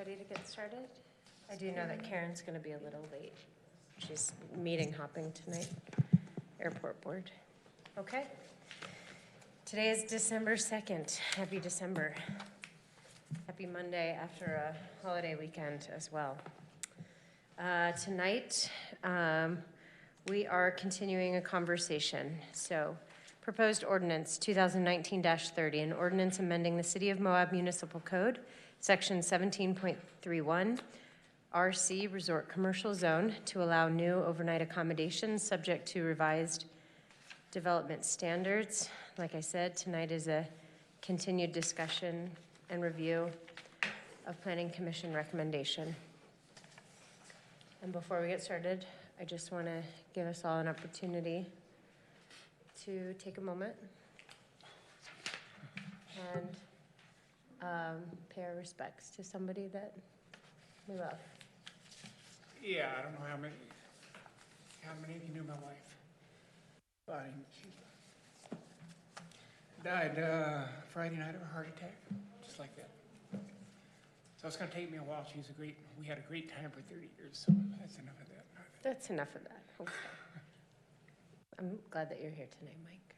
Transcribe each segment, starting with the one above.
ready to get started? I do know that Karen's going to be a little late. She's meeting hopping tonight, airport board. Okay. Today is December 2nd. Happy December. Happy Monday after a holiday weekend as well. Tonight, we are continuing a conversation. So, proposed ordinance 2019-30, an ordinance amending the City of Moab Municipal Code, Section 17.31, RC Resort Commercial Zone, to allow new overnight accommodations subject to revised development standards. Like I said, tonight is a continued discussion and review of Planning Commission recommendation. And before we get started, I just want to give us all an opportunity to take a moment and pay our respects to somebody that we love. Yeah, I don't know how many of you knew my wife. But she died Friday night of a heart attack, just like that. So it's going to take me a while. We had a great time for 30 years, so that's enough of that. That's enough of that. Okay. I'm glad that you're here tonight, Mike.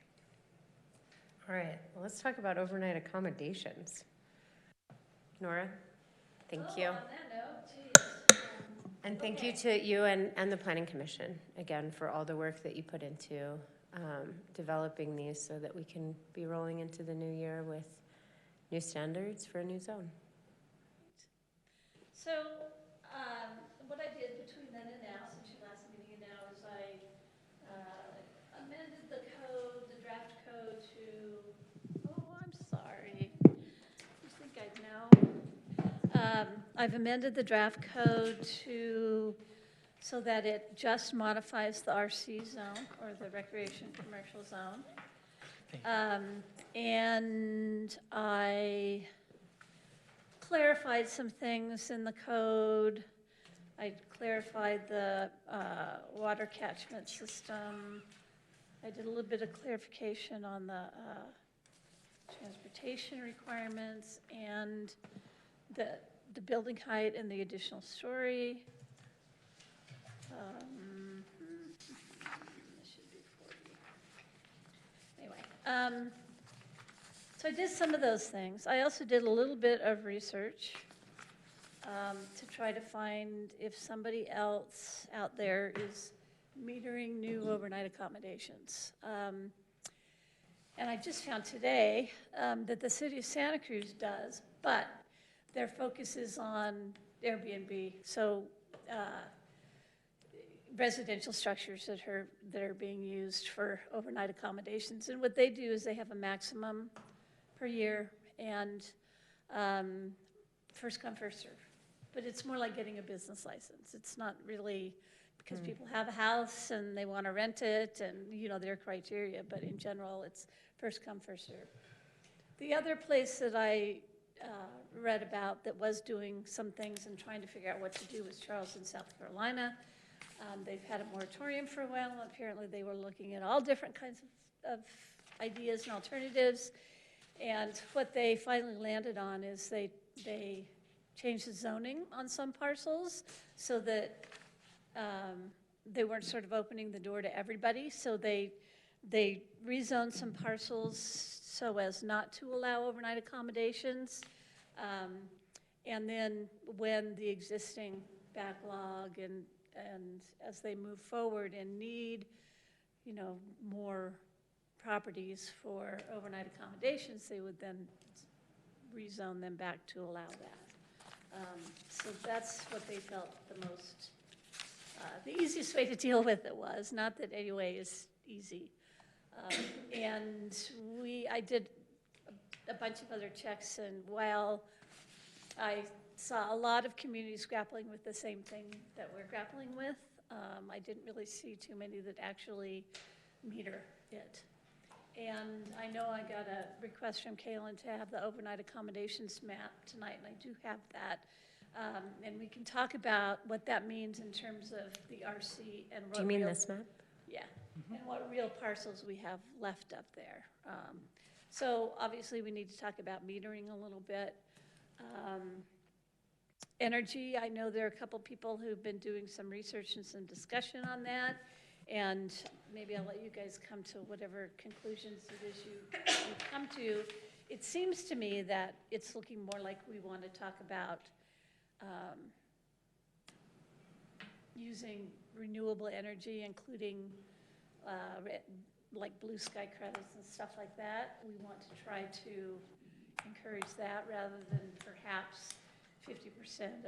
All right, well, let's talk about overnight accommodations. Nora, thank you. On that note, geez. And thank you to you and the Planning Commission, again, for all the work that you put into developing these so that we can be rolling into the new year with new standards for a new zone. So what I did between then and now, since your last meeting and now, is I amended the code, the draft code to, I'm sorry. You think I'd know? I've amended the draft code so that it just modifies the RC zone, or the recreation commercial zone. And I clarified some things in the code. I clarified the water catchment system. I did a little bit of clarification on the transportation requirements and the building height and the additional story. This should be 40. Anyway, so I did some of those things. I also did a little bit of research to try to find if somebody else out there is metering new overnight accommodations. And I just found today that the city of Santa Cruz does, but their focus is on Airbnb. So residential structures that are being used for overnight accommodations. And what they do is they have a maximum per year and first come, first serve. But it's more like getting a business license. It's not really because people have a house and they want to rent it and, you know, their criteria, but in general, it's first come, first serve. The other place that I read about that was doing some things and trying to figure out what to do was Charleston, South Carolina. They've had a moratorium for a while, and apparently they were looking at all different kinds of ideas and alternatives. And what they finally landed on is they changed the zoning on some parcels so that they weren't sort of opening the door to everybody. So they rezoned some parcels so as not to allow overnight accommodations. And then when the existing backlog and as they move forward and need, you know, more properties for overnight accommodations, they would then rezone them back to allow that. So that's what they felt the easiest way to deal with it was. Not that anyway is easy. And I did a bunch of other checks, and while I saw a lot of communities grappling with the same thing that we're grappling with, I didn't really see too many that actually meter it. And I know I got a request from Kaylin to have the overnight accommodations map tonight, and I do have that. And we can talk about what that means in terms of the RC and what. Do you mean this map? Yeah, and what real parcels we have left up there. So obviously we need to talk about metering a little bit. energy. I know there are a couple people who've been doing some research and some discussion on that, and maybe I'll let you guys come to whatever conclusions it is you come to. It seems to me that it's looking more like we want to talk about using renewable energy, including like blue sky credits and stuff like that. We want to try to encourage that rather than perhaps 50%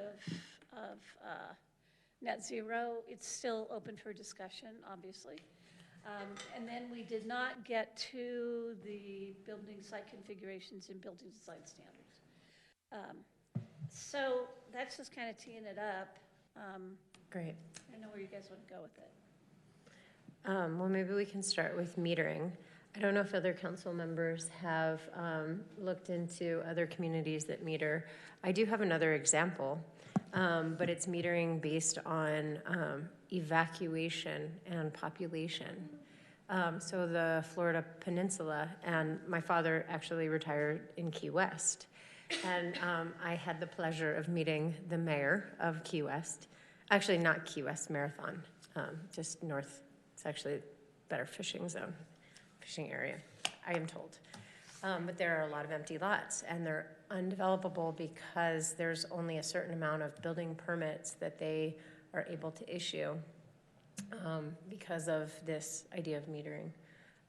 of net zero. It's still open for discussion, obviously. And then we did not get to the building site configurations and building design standards. So that's just kind of teeing it up. Great. I don't know where you guys want to go with it. Well, maybe we can start with metering. I don't know if other council members have looked into other communities that meter. I do have another example, but it's metering based on evacuation and population. So the Florida Peninsula, and my father actually retired in Key West. And I had the pleasure of meeting the mayor of Key West. Actually, not Key West Marathon, just north. It's actually a better fishing area, I am told. But there are a lot of empty lots, and they're undevelopable because there's only a certain amount of building permits that they are able to issue because of this idea of metering.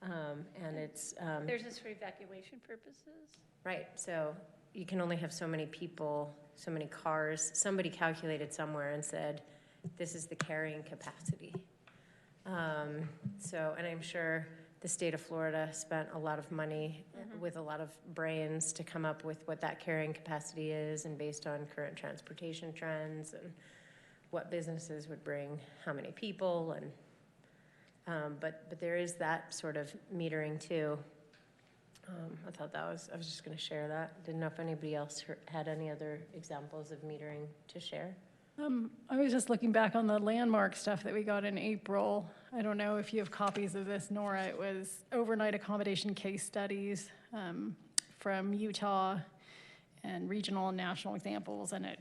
And it's... There's this for evacuation purposes? Right, so you can only have so many people, so many cars. Somebody calculated somewhere and said, this is the carrying capacity. And I'm sure the state of Florida spent a lot of money with a lot of brains to come up with what that carrying capacity is, and based on current transportation trends and what businesses would bring how many people, and but there is that sort of metering too. I thought I was just going to share that. Didn't know if anybody else had any other examples of metering to share. I was just looking back on the landmark stuff that we got in April. I don't know if you have copies of this, Nora. It was overnight accommodation case studies from Utah and regional and national examples, and it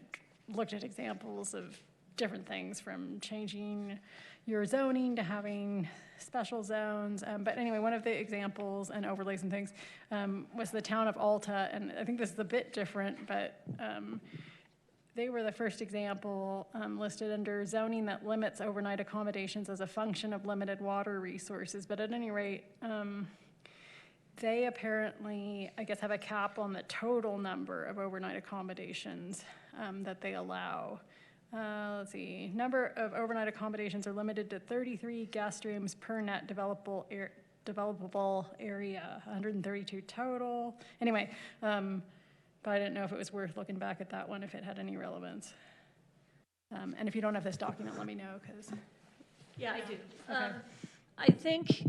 looked at examples of different things from changing your zoning to having special zones. But anyway, one of the examples and overlays and things was the town of Alta, and I think this is a bit different, but they were the first example listed under zoning that limits overnight accommodations as a function of limited water resources. But at any rate, they apparently, I guess, have a cap on the total number of overnight accommodations that they allow. Let's see, number of overnight accommodations are limited to 33 guest rooms per net developable area, 132 total. Anyway, but I didn't know if it was worth looking back at that one, if it had any relevance. And if you don't have this document, let me know, because... Yeah, I do. Okay. I think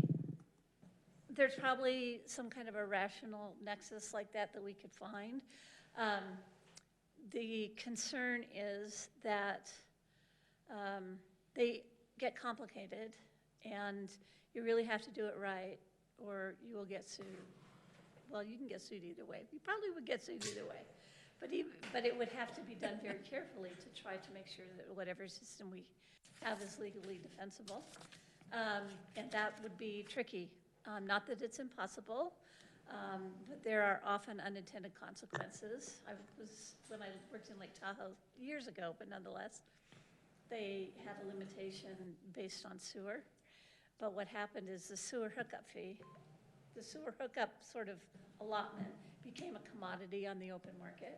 there's probably some kind of a rational nexus like that we could find. The concern is that they get complicated, and you really have to do it right, or you will get sued. Well, you can get sued either way. You probably would get sued either way. But it would have to be done very carefully to try to make sure that whatever system we have is legally defensible. And that would be tricky. Not that it's impossible, but there are often unintended consequences. When I worked in Lake Tahoe years ago, but nonetheless, they had a limitation based on sewer. But what happened is the sewer hookup sort of allotment became a commodity on the open market.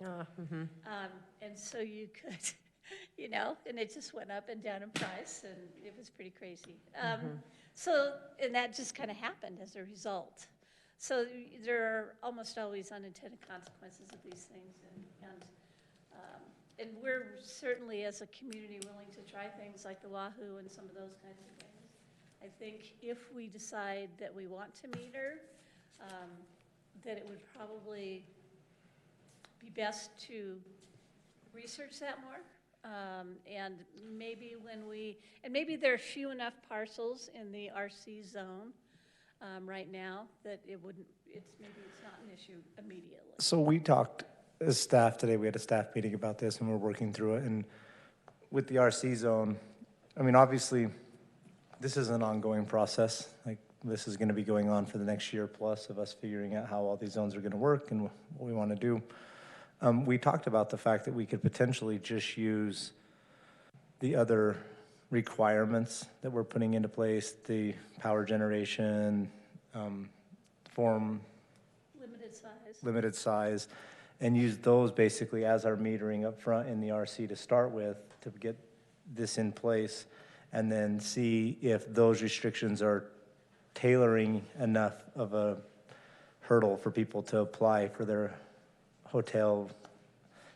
And so you could, and it just went up and down in price, and it was pretty crazy. And that just kind of happened as a result. So there are almost always unintended consequences of these things, and we're certainly as a community willing to try things like the Wahoo and some of those kinds of things. I think if we decide that we want to meter, that it would probably be best to research that more. And maybe maybe there are few enough parcels in the RC zone right now that maybe it's not an issue immediately. So we talked as staff today, we had a staff meeting about this and we're working through it. And with the RC zone, I mean, obviously, this is an ongoing process. Like, this is gonna be going on for the next year plus of us figuring out how all these zones are gonna work and what we wanna do. We talked about the fact that we could potentially just use the other requirements that we're putting into place, the power generation, form limited size, and use those basically as our metering up front in the RC to start with to get this in place, and then see if those restrictions are tailoring enough of a hurdle for people to apply for their hotel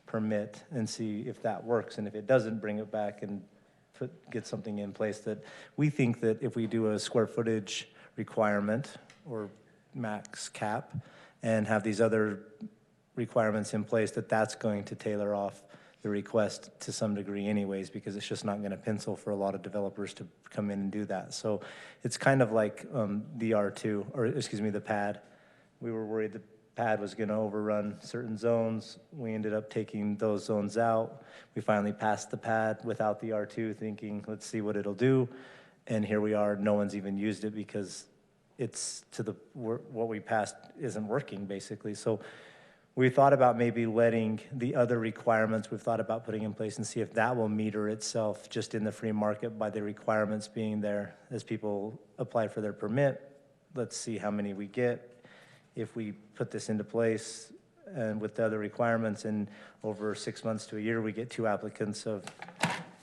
permit, and see if that works. And if it doesn't, bring it back and get something in place that we think that if we do a square footage requirement or max cap and have these other requirements in place, that's going to tailor off the request to some degree anyways, because it's just not going to pencil for a lot of developers to come in and do that. So it's kind of like the R2, or excuse me, the pad. We were worried the pad was going to overrun certain zones. We ended up taking those zones out. We finally passed the pad without the R2, thinking, let's see what it'll do. And here we are, no one's even used it because it's what we passed isn't working, basically. So we thought about maybe letting the other requirements we've thought about putting in place and see if that will meter itself just in the free market by the requirements being there as people apply for their permit. Let's see how many we get. If we put this into place and with the other requirements, and over 6 months to a year, we get 2 applicants of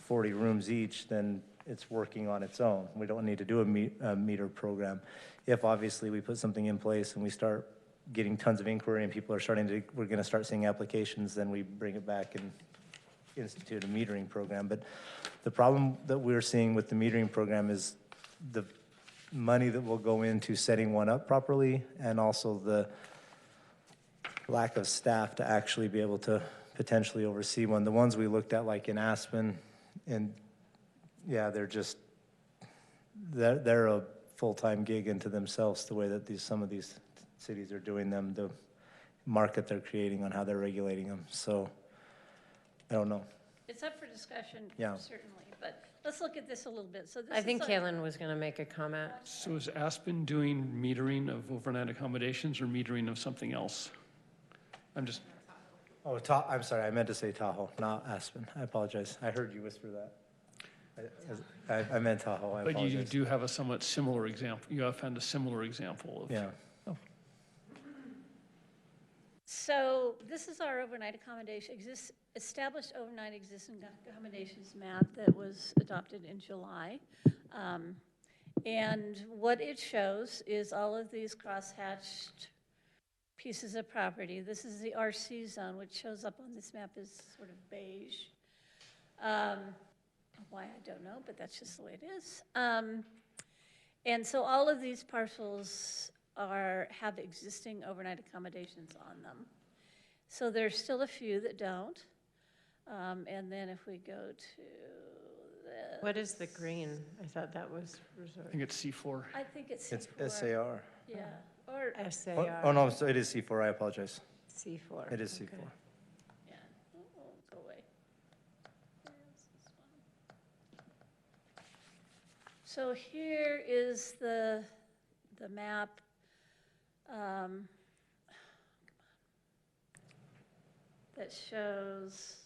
40 rooms each, then it's working on its own. We don't need to do a meter program. If obviously we put something in place and we start getting tons of inquiry and people are we're gonna start seeing applications, then we bring it back and institute a metering program. But the problem that we're seeing with the metering program is the money that will go into setting one up properly, and also the lack of staff to actually be able to potentially oversee one. The ones we looked at, like in Aspen, and yeah, they're a full-time gig into themselves, the way that some of these cities are doing them, the market they're creating on how they're regulating them. So I don't know. It's up for discussion, Yeah. certainly, but let's look at this a little bit. So this I think is Kaylin was going to make a comment. So is Aspen doing metering of overnight accommodations or metering of something else? I'm just, Oh, I'm sorry, I meant to say Tahoe, not Aspen. I apologize. I heard you whisper that. I meant Tahoe, I but apologize. you do have a somewhat similar example. You have found a similar example of. Yeah. So this is our overnight accommodation, established overnight existing accommodations map that was adopted in July. And what it shows is all of these cross-hatched pieces of property. This is the RC zone, which shows up on this map as sort of beige. Why, I don't know, but that's just the way it is. And so all of these parcels have existing overnight accommodations on them. So there's still a few that don't. And then if we go to this. What is the green? I thought that was I resort. think it's C4. I think it's It's C4. SAR. Yeah, or, SAR. Oh, no, so it is C4, I apologize. C4. It is C4. Okay. yeah, go away. Where is this one? So here is the map. That shows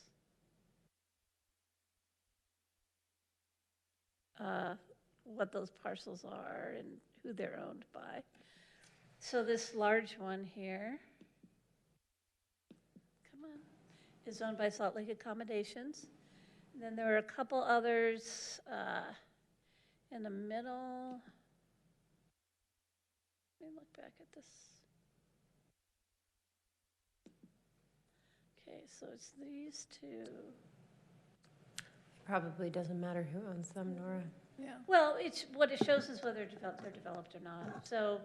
what those parcels are and who they're owned by. So this large one here, come on, is owned by Salt Lake Accommodations. And then there are a couple others in the middle. Let me look back at this. Okay, so it's these two. Probably doesn't matter who owns them, Nora. Yeah. Well, what it shows is whether they're developed or not. So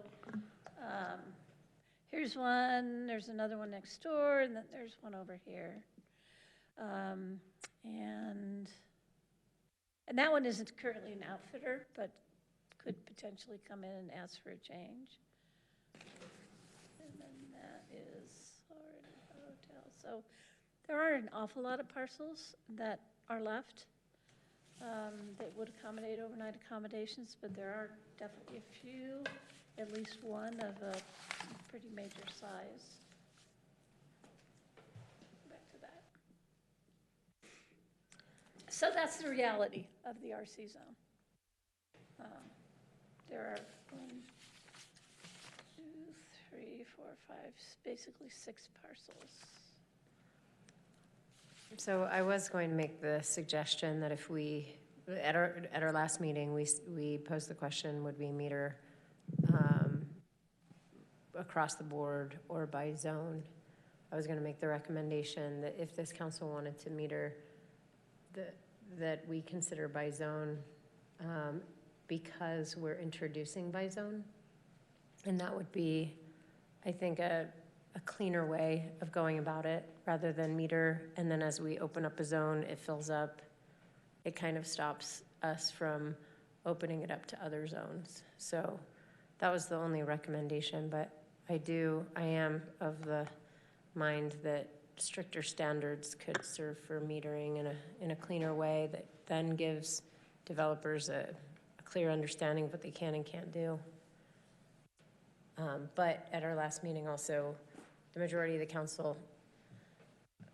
here's one, there's another one next door, and then there's one over here. And that one isn't currently an outfitter, but could potentially come in and ask for a change. And then that is already a hotel. So there are an awful lot of parcels that are left that would accommodate overnight accommodations, but there are definitely a few, at least one of a pretty major size. Back to that. So that's the reality of the RC zone. There are 1, 2, 3, 4, 5, basically 6 parcels. So I was going to make the suggestion that if we, at our last meeting, we posed the question, would we meter across the board or by zone? I was going to make the recommendation that if this council wanted to meter, that we consider by zone, because we're introducing by zone. And that would be, I think, a cleaner way of going about it, rather than meter, and then as we open up a zone, it fills up. It kind of stops us from opening it up to other zones. So that was the only recommendation, but I am of the mind that stricter standards could serve for metering in a cleaner way that then gives developers a clear understanding of what they can and can't do. But at our last meeting also, the majority of the council,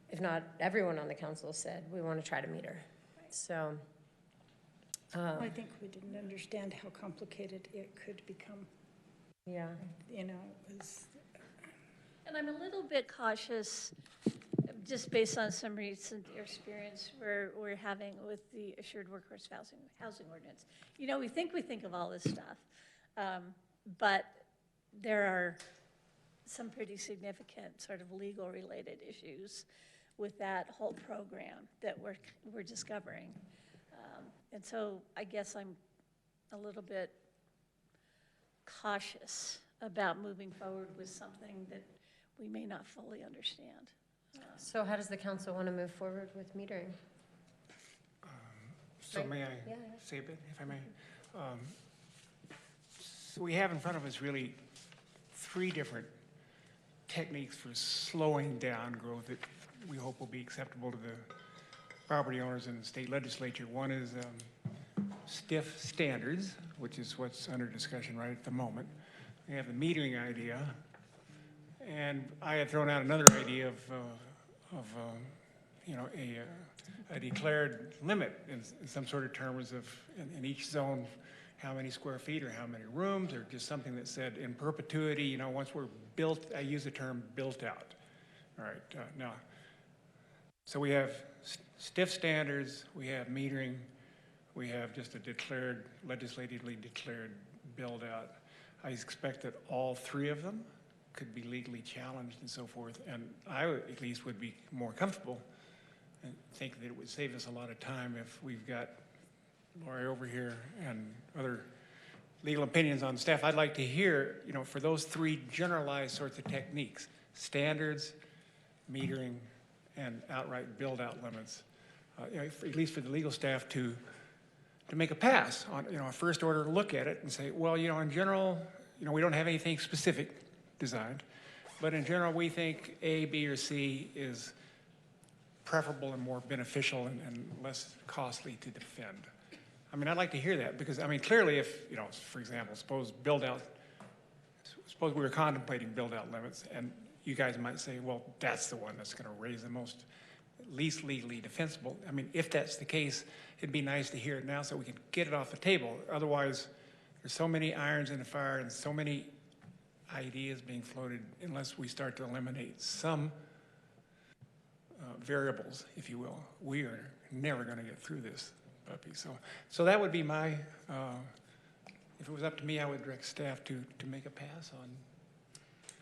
if not everyone on the council, said we want to try to meter. So I think we didn't understand how complicated it could become. yeah. You know, it was, And I'm a little bit cautious, just based on some recent experience we're having with the Assured Workforce Housing Ordinance. You know, we think of all this stuff, but there are some pretty significant sort of legal related issues with that whole program that we're discovering. And so I guess I'm a little bit cautious about moving forward with something that we may not fully understand. So how does the council want to move forward with metering? So may I Yeah. say a bit, if I may? So we have in front of us really 3 different techniques for slowing down growth that we hope will be acceptable to the property owners and the state legislature. One is stiff standards, which is what's under discussion right at the moment. We have the metering idea, and I had thrown out another idea of you know, a declared limit in some sort of terms of in each zone, how many square feet or how many rooms, or just something that said in perpetuity, you know, once we're built, I use the term built out. All right, now, so we have stiff standards, we have metering, we have just a declared, legislatively declared build out. I expect that all 3 of them could be legally challenged and so forth, and I at least would be more comfortable and think that it would save us a lot of time if we've got Lori over here and other legal opinions on staff. I'd like to hear, you know, for those 3 generalized sorts of techniques, standards, metering, and outright build-out limits, you know, at least for the legal staff to make a pass on, you know, a first order look at it and say, well, you know, in general, you know, we don't have anything specific designed, but in general, we think A, B, or C is preferable and more beneficial and less costly to defend. I mean, I'd like to hear that because, I mean, clearly if, you know, for example, suppose we were contemplating build-out limits and you guys might say, well, that's the one that's going to raise the least legally defensible. I mean, if that's the case, it'd be nice to hear it now so we can get it off the table. Otherwise, there's so many irons in the fire and so many ideas being floated unless we start to eliminate some variables, if you will. We are never going to get through this puppy. So that would be my, if it was up to me, I would direct staff to make a pass on.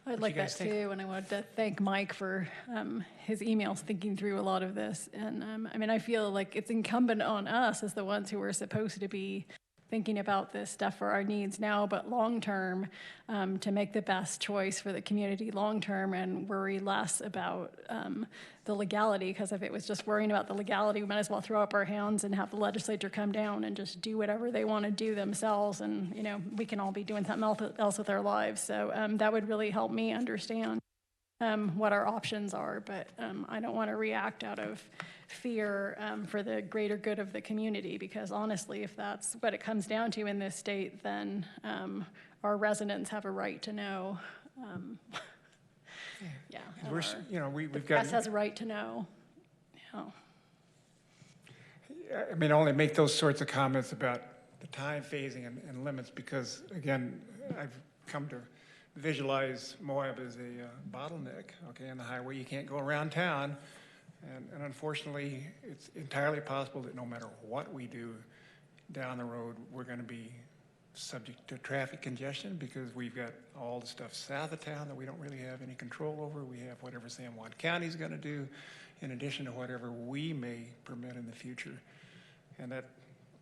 I'd like that too, and I wanted to thank Mike for his emails thinking through a lot of this. And I mean, I feel like it's incumbent on us as the ones who are supposed to be thinking about this stuff for our needs now, but long-term, to make the best choice for the community long-term and worry less about the legality, because if it was just worrying about the legality, we might as well throw up our hands and have the legislature come down and just do whatever they want to do themselves, and, you know, we can all be doing something else with our lives. So that would really help me understand. what our options are, but I don't want to react out of fear for the greater good of the community, because honestly, if that's what it comes down to in this state, then our residents have a right to know. Yeah. And we're, you know, we've The got, press has a right to know. Yeah. I mean, I only make those sorts of comments about the time phasing and limits because, again, I've come to visualize Moab as a bottleneck, okay, on the highway. You can't go around town. And unfortunately, it's entirely possible that no matter what we do down the road, we're going to be subject to traffic congestion because we've got all the stuff south of town that we don't really have any control over. We have whatever San Juan County is going to do in addition to whatever we may permit in the future. And that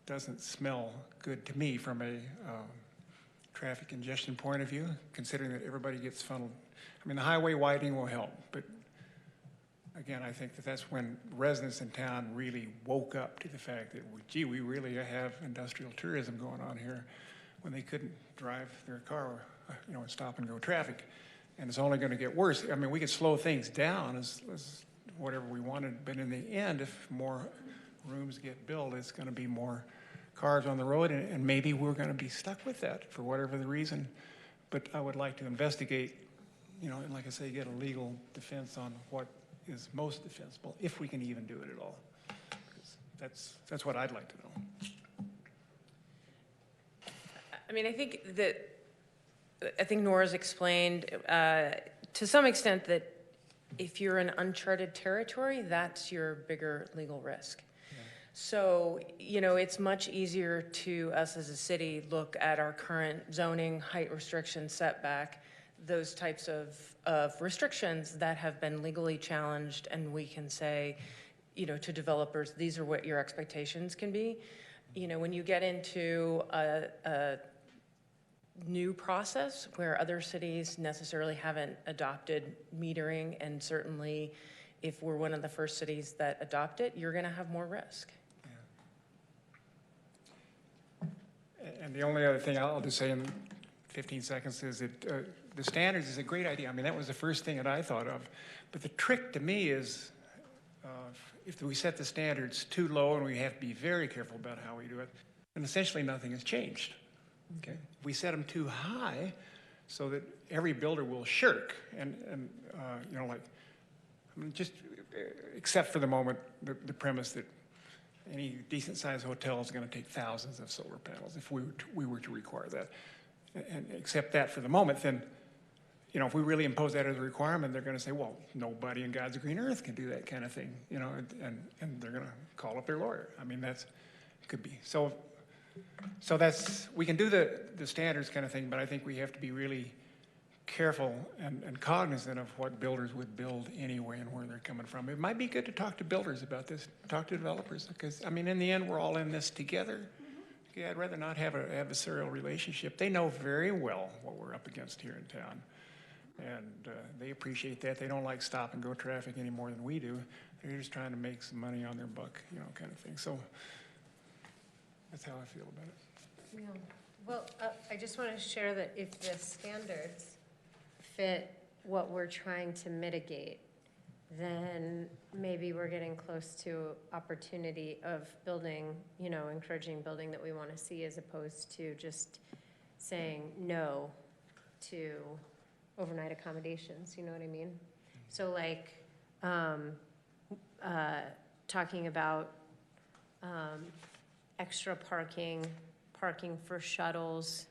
doesn't smell good to me from a traffic congestion point of view, considering that everybody gets funneled. I mean, the highway widening will help, but again, I think that that's when residents in town really woke up to the fact that, gee, we really have industrial tourism going on here when they couldn't drive their car, you know, in stop-and-go traffic. And it's only going to get worse. I mean, we could slow things down as whatever we wanted, but in the end, if more rooms get built, it's going to be more cars on the road, and maybe we're going to be stuck with that for whatever the reason. But I would like to investigate, you know, and like I say, get a legal defense on what is most defensible, if we can even do it at all. That's what I'd like to know. I mean, I think Nora's explained to some extent that if you're in uncharted territory, that's your bigger legal risk. Yeah. So, you know, it's much easier to us as a city look at our current zoning, height restriction, setback, those types of restrictions that have been legally challenged, and we can say, you know, to developers, these are what your expectations can be. You know, when you get into a new process where other cities necessarily haven't adopted metering, and certainly if we're one of the first cities that adopt it, you're going to have more risk. Yeah. And the only other thing I'll just say in 15 seconds is that the standards is a great idea. I mean, that was the first thing that I thought of. But the trick to me is if we set the standards too low, and we have to be very careful about how we do it, then essentially nothing has changed. Okay, we set them too high, so that every builder will shirk, and you know, like, I mean, just except for the moment, the premise that any decent-sized hotel is going to take thousands of solar panels if we were to require that, and accept that for the moment, then, you know, if we really impose that as a requirement, they're going to say, well, nobody in God's green earth can do that kind of thing, you know, and they're going to call up their lawyer. I mean, that's could be so. So that's, we can do the standards kind of thing, but I think we have to be really careful and cognizant of what builders would build anyway and where they're coming from. It might be good to talk to builders about this, talk to developers, because, I mean, in the end, we're all in this together. Mm-hmm. Yeah, I'd rather not have an adversarial relationship. They know very well what we're up against here in town, and they appreciate that. They don't like stop-and-go traffic any more than we do. They're just trying to make some money on their buck, you know, kind of thing. So that's how I feel about it. Yeah. Well, I just want to share that if the standards fit what we're trying to mitigate, then maybe we're getting close to opportunity of building, you know, encouraging building that we want to see, as opposed to just saying no to overnight accommodations, you know what I mean? So like talking about extra parking for shuttles.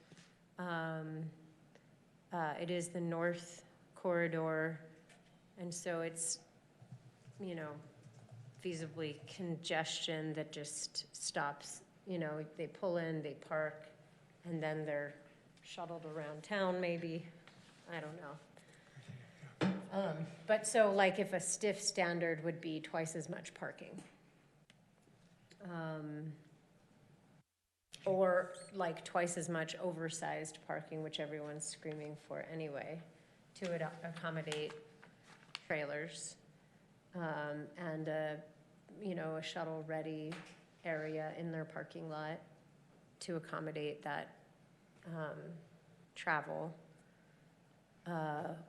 It is the north corridor, and so it's, you know, feasibly congestion that just stops, you know, they pull in, they park, and then they're shuttled around town maybe. I don't know. But so like if a stiff standard would be twice as much parking. Or like twice as much oversized parking, which everyone's screaming for anyway, to accommodate trailers, and you know, a shuttle-ready area in their parking lot to accommodate that travel.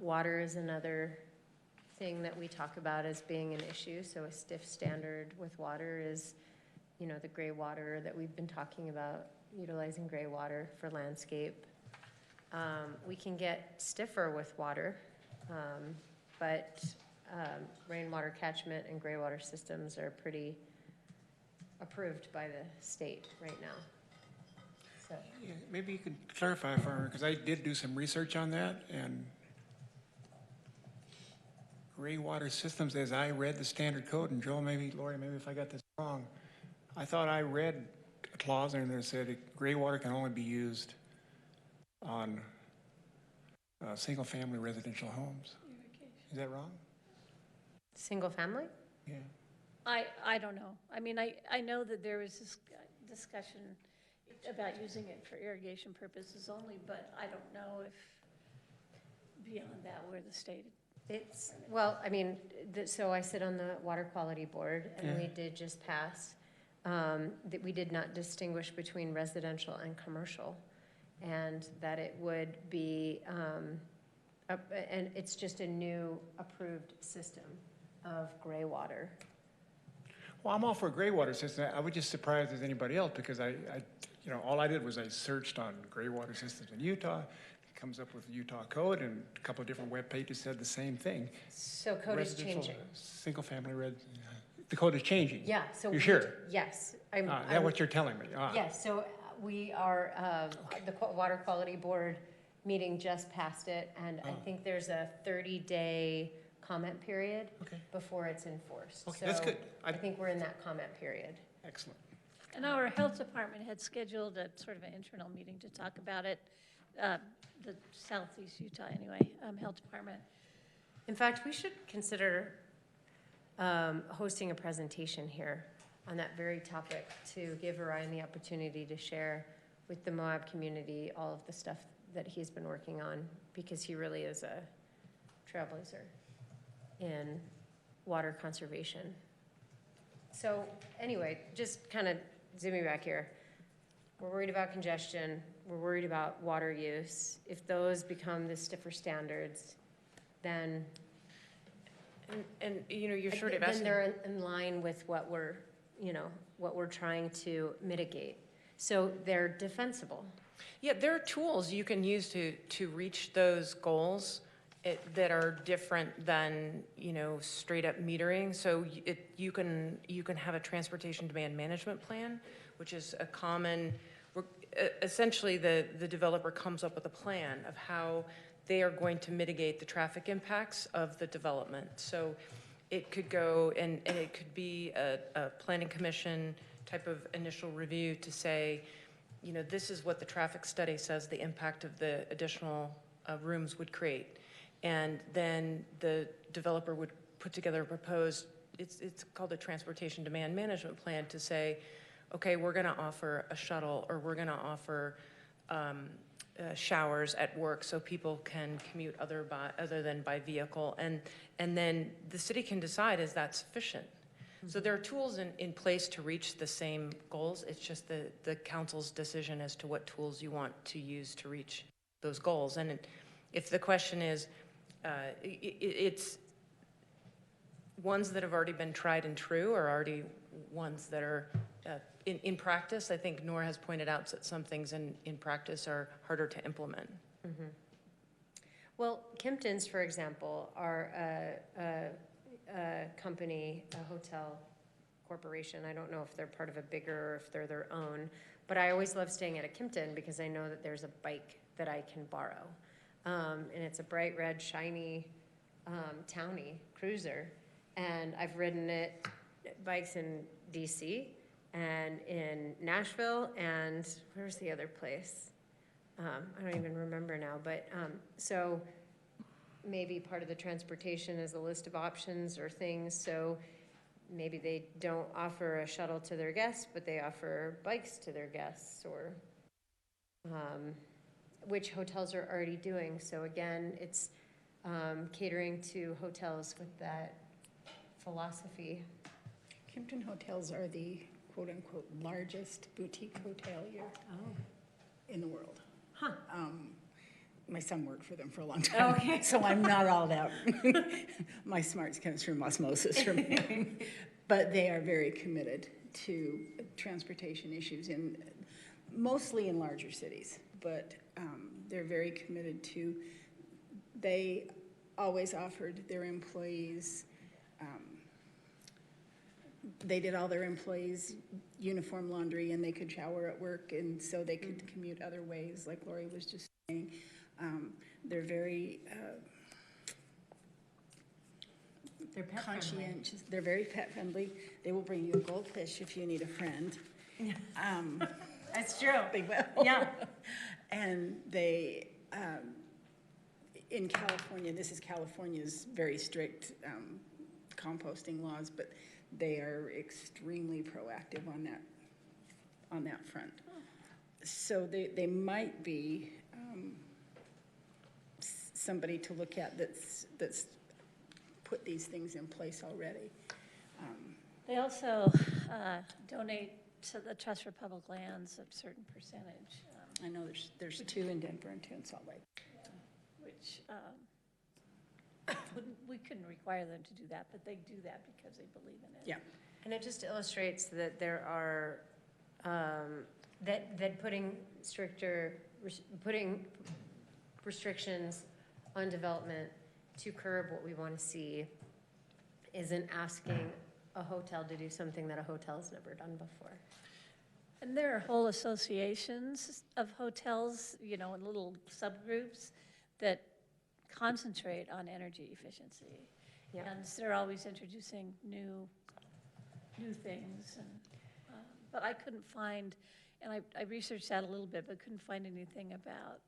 Water is another thing that we talk about as being an issue. So a stiff standard with water is, you know, the gray water that we've been talking about, utilizing gray water for landscape. We can get stiffer with water, but rainwater catchment and gray water systems are pretty approved by the state right now. So, Yeah, maybe you could clarify for me, because I did do some research on that, and gray water systems, as I read the standard code, and Joel, maybe, Lori, maybe if I got this wrong, I thought I read a clause in there that said gray water can only be used on single-family residential homes. Is that wrong? single family? Yeah. I don't know. I mean, I know that there was this discussion about using it for irrigation purposes only, but I don't know if beyond that where the state. It's, well, I mean, so I sit on the Water Quality Board, and we did just pass that we did not distinguish between residential and commercial, and that it would be, and it's just a new approved system of gray water. Well, I'm all for a gray water system. I was just surprised as anybody else, because I you know, all I did was I searched on gray water systems in Utah. It comes up with the Utah code, and a couple of different web pages said the same thing. So code is Residential, changing. Single-family the code is changing. Yeah, so. You're sure? Yes. Is that what you're telling me? Yes, so we are, the Water Quality Board meeting just passed it, and I think there's a 30-day comment period before it's enforced. Okay, that's good. I think we're in that comment period. Excellent. And our health department had scheduled a sort of an internal meeting to talk about it, the Southeast Utah anyway, health department. In fact, we should consider hosting a presentation here on that very topic to give Ryan the opportunity to share with the Moab community all of the stuff that he's been working on, because he really is a trailblazer in water conservation. So anyway, just kind of zooming back here. We're worried about congestion. We're worried about water use. If those become the stiffer standards, then And you know, you're sort of then asking. they're in line with what we're, you know, what we're trying to mitigate. So they're defensible. Yeah, there are tools you can use to reach those goals that are different than, you know, straight up metering. So you can have a transportation demand management plan, which is a common, essentially the developer comes up with a plan of how they are going to mitigate the traffic impacts of the development. So it could go, and it could be a planning commission type of initial review to say, you know, this is what the traffic study says the impact of the additional rooms would create. And then the developer would put together a proposed, it's called a transportation demand management plan, to say, okay, we're gonna offer a shuttle, or we're gonna offer showers at work so people can commute other than by vehicle. And then the city can decide, is that sufficient? So there are tools in place to reach the same goals. It's just the council's decision as to what tools you want to use to reach those goals. And if the question is, it's ones that have already been tried and true, or already ones that are in practice. I think Nora has pointed out that some things in practice are harder to implement. Mm-hmm. Well, Kimpton's, for example, are a company, a hotel corporation. I don't know if they're part of a bigger, or if they're their own, but I always love staying at a Kimpton because I know that there's a bike that I can borrow. And it's a bright red, shiny Townie cruiser. And I've ridden it, bikes in DC and in Nashville, and where's the other place? I don't even remember now, but so maybe part of the transportation is a list of options or things. So maybe they don't offer a shuttle to their guests, but they offer bikes to their guests, or which hotels are already doing. So again, it's catering to hotels with that philosophy. Kimpton Hotels are the quote-unquote largest boutique hotelier in the world. Huh. my son worked for them for a long time. Okay. So I'm not all that, my smarts comes from osmosis from him. But they are very committed to transportation issues mostly in larger cities. But they're very committed to, they always offered their employees, they did all their employees uniform laundry, and they could shower at work, and so they could commute other ways, like Lori was just saying. They're very They're pet conscientious. They're very pet friendly. They will bring you a goldfish if you need a friend. That's true. They will. Yeah. And they, in California, this is California's very strict composting laws, but they are extremely proactive on that front. So they might be somebody to look at that's put these things in place already. They also donate to the Trust for Public Lands a certain percentage. I know there's 2 in Denver and 2 in Salt Lake. Which we couldn't require them to do that, but they do that because they believe in it. Yeah. And it just illustrates that there are, that putting restrictions on development to curb what we want to see isn't asking a hotel to do something that a hotel's never done before. And there are whole associations of hotels, you know, in little subgroups that concentrate on energy efficiency. Yeah. And they're always introducing new things. And, but I couldn't find, and I researched that a little bit, but couldn't find anything about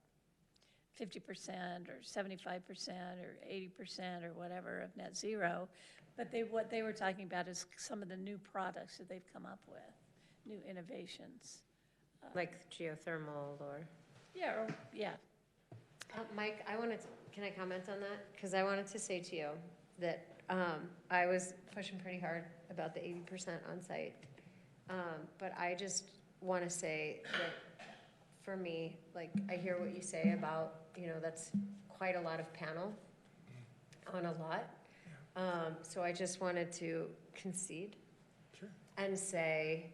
50% or 75% or 80% or whatever of net zero. But what they were talking about is some of the new products that they've come up with, new innovations. Like geothermal or? Yeah, yeah. Mike, can I comment on that? Because I wanted to say to you that I was pushing pretty hard about the 80% on-site. But I just want to say that for me, like, I hear what you say about, you know, that's quite a lot of panel on a lot. So I just wanted to concede and say,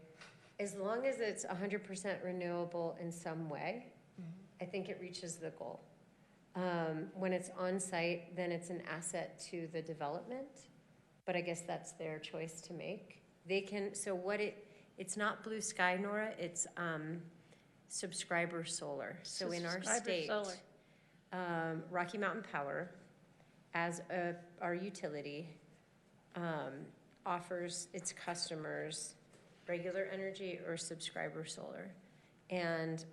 as long as it's 100% renewable in some way, I think it reaches the goal. When it's on site, then it's an asset to the development, but I guess that's their choice to make. They can, it's not blue sky, Nora, it's subscriber solar. So in our state, Rocky Mountain Power, as our utility, offers its customers regular energy or subscriber solar. And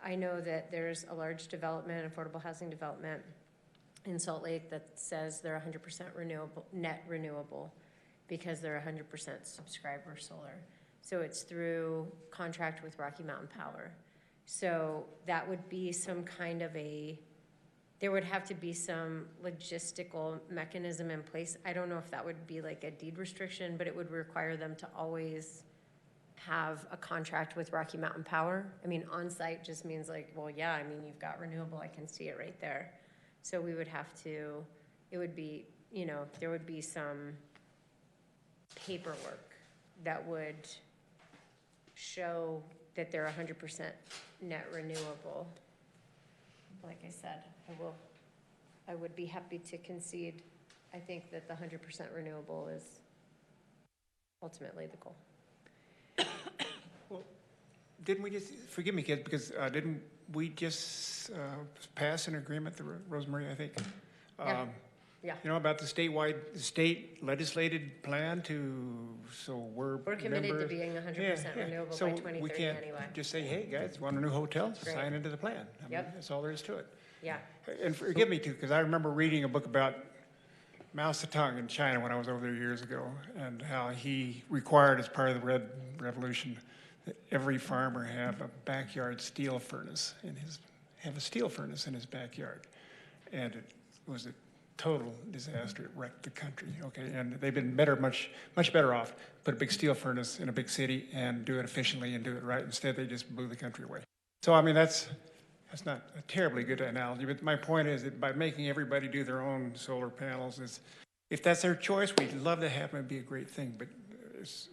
I know that there's a large development, affordable housing development in Salt Lake that says they're 100% renewable, net renewable, because they're 100% subscriber solar. So it's through contract with Rocky Mountain Power. So that would be some kind of there would have to be some logistical mechanism in place. I don't know if that would be like a deed restriction, but it would require them to always have a contract with Rocky Mountain Power. I mean, on-site just means like, well, yeah, I mean, you've got renewable, I can see it right there. So we would have to, it would be, you know, there would be some paperwork that would show that they're 100% net renewable. Like I said, I would be happy to concede. I think that the 100% renewable is ultimately the goal. Well, didn't we just, forgive me, kids, because didn't we just pass an agreement, Rosemary, I think? Yeah. You know, about the state legislated plan so we're committed members. to being 100% renewable So by 2030 we can't anyway. just say, hey, guys, want a new hotel? Right. Sign into the plan. I mean, Yep. that's all there is to it. Yeah. And forgive me too, because I remember reading a book about Mao Zedong in China when I was over there years ago, and how he required, as part of the Red Revolution, that every farmer have a backyard steel furnace in his backyard. And it was a total disaster. It wrecked the country. Okay, and they've been much better off. Put a big steel furnace in a big city and do it efficiently and do it right. Instead, they just blew the country away. So I mean, that's that's not a terribly good analogy, but my point is that by making everybody do their own solar panels, is, if that's their choice, we'd love to have them, it'd be a great thing, but it's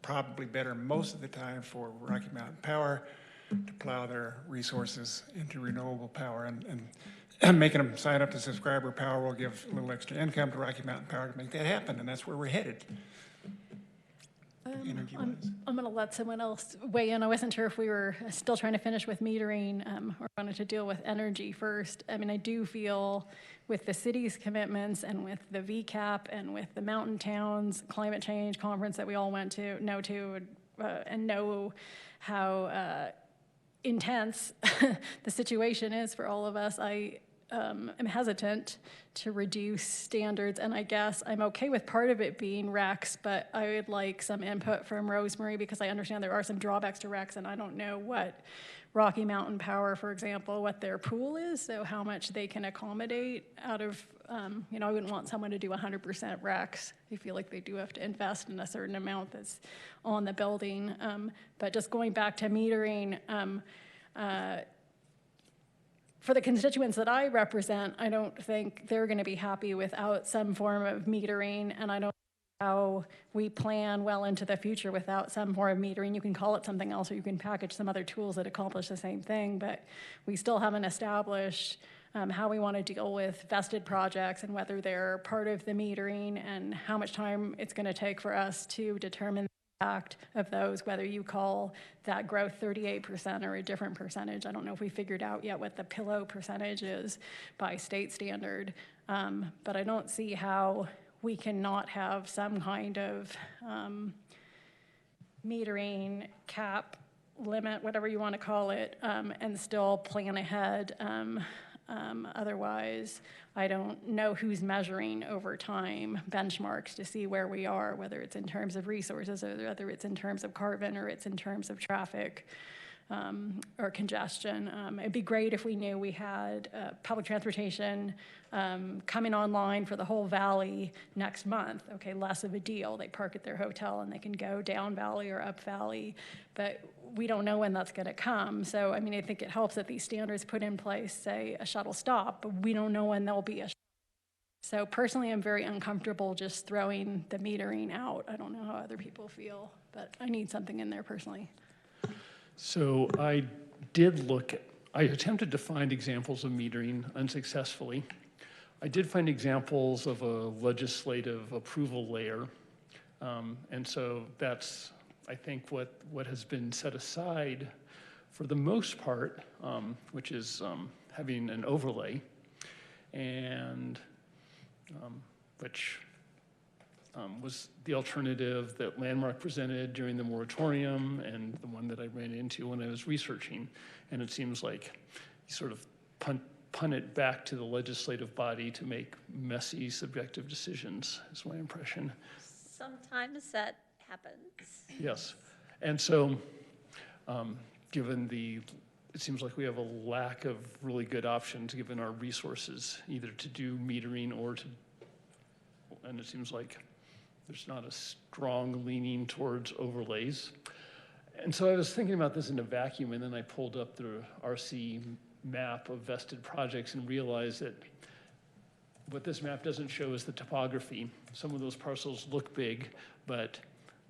probably better most of the time for Rocky Mountain Power to plow their resources into renewable power, and making them sign up to subscriber power will give a little extra income to Rocky Mountain Power to make that happen, and that's where we're headed. Energy-wise. I'm going to let someone else weigh in. I wasn't sure if we were still trying to finish with metering or wanted to deal with energy first. I mean, I do feel with the city's commitments and with the VCAP and with the mountain towns climate change conference that we all went to, and know how intense the situation is for all of us, I am hesitant to reduce standards, and I guess I'm okay with part of it being RECs, but I would like some input from Rosemary, because I understand there are some drawbacks to RECs, and I don't know what Rocky Mountain Power, for example, what their pool is, so how much they can accommodate out of, I wouldn't want someone to do 100% RECs. I feel like they do have to invest in a certain amount that's on the building. But just going back to metering, for the constituents that I represent, I don't think they're going to be happy without some form of metering, and I don't know how we plan well into the future without some form of metering. You can call it something else, or you can package some other tools that accomplish the same thing, but we still haven't established how we want to deal with vested projects and whether they're part of the metering, and how much time it's going to take for us to determine impact of those, whether you call that growth 38% or a different percentage. I don't know if we figured out yet what the pillow percentage is by state standard, but I don't see how we cannot have some kind of metering cap, limit, whatever you want to call it, and still plan ahead. Otherwise, I don't know who's measuring over time benchmarks to see where we are, whether it's in terms of resources, or whether it's in terms of carbon, or it's in terms of traffic or congestion. It'd be great if we knew we had public transportation coming online for the whole valley next month. Okay, less of a deal. They park at their hotel and they can go down valley or up valley, but we don't know when that's going to come. So, I mean, I think it helps that these standards put in place, say, a shuttle stop, but we don't know when there'll be a. So personally, I'm very uncomfortable just throwing the metering out. I don't know how other people feel, but I need something in there personally. So I attempted to find examples of metering unsuccessfully. I did find examples of a legislative approval layer. And so that's, I think, what has been set aside for the most part, which is having an overlay, and which was the alternative that Landmark presented during the moratorium, and the one that I ran into when I was researching. And it seems like you sort of punt it back to the legislative body to make messy, subjective decisions, is my impression. Sometimes that happens. Yes. And so, it seems like we have a lack of really good options given our resources, either to do metering and it seems like there's not a strong leaning towards overlays. And so I was thinking about this in a vacuum, and then I pulled up the RC map of vested projects and realized that what this map doesn't show is the topography. Some of those parcels look big, but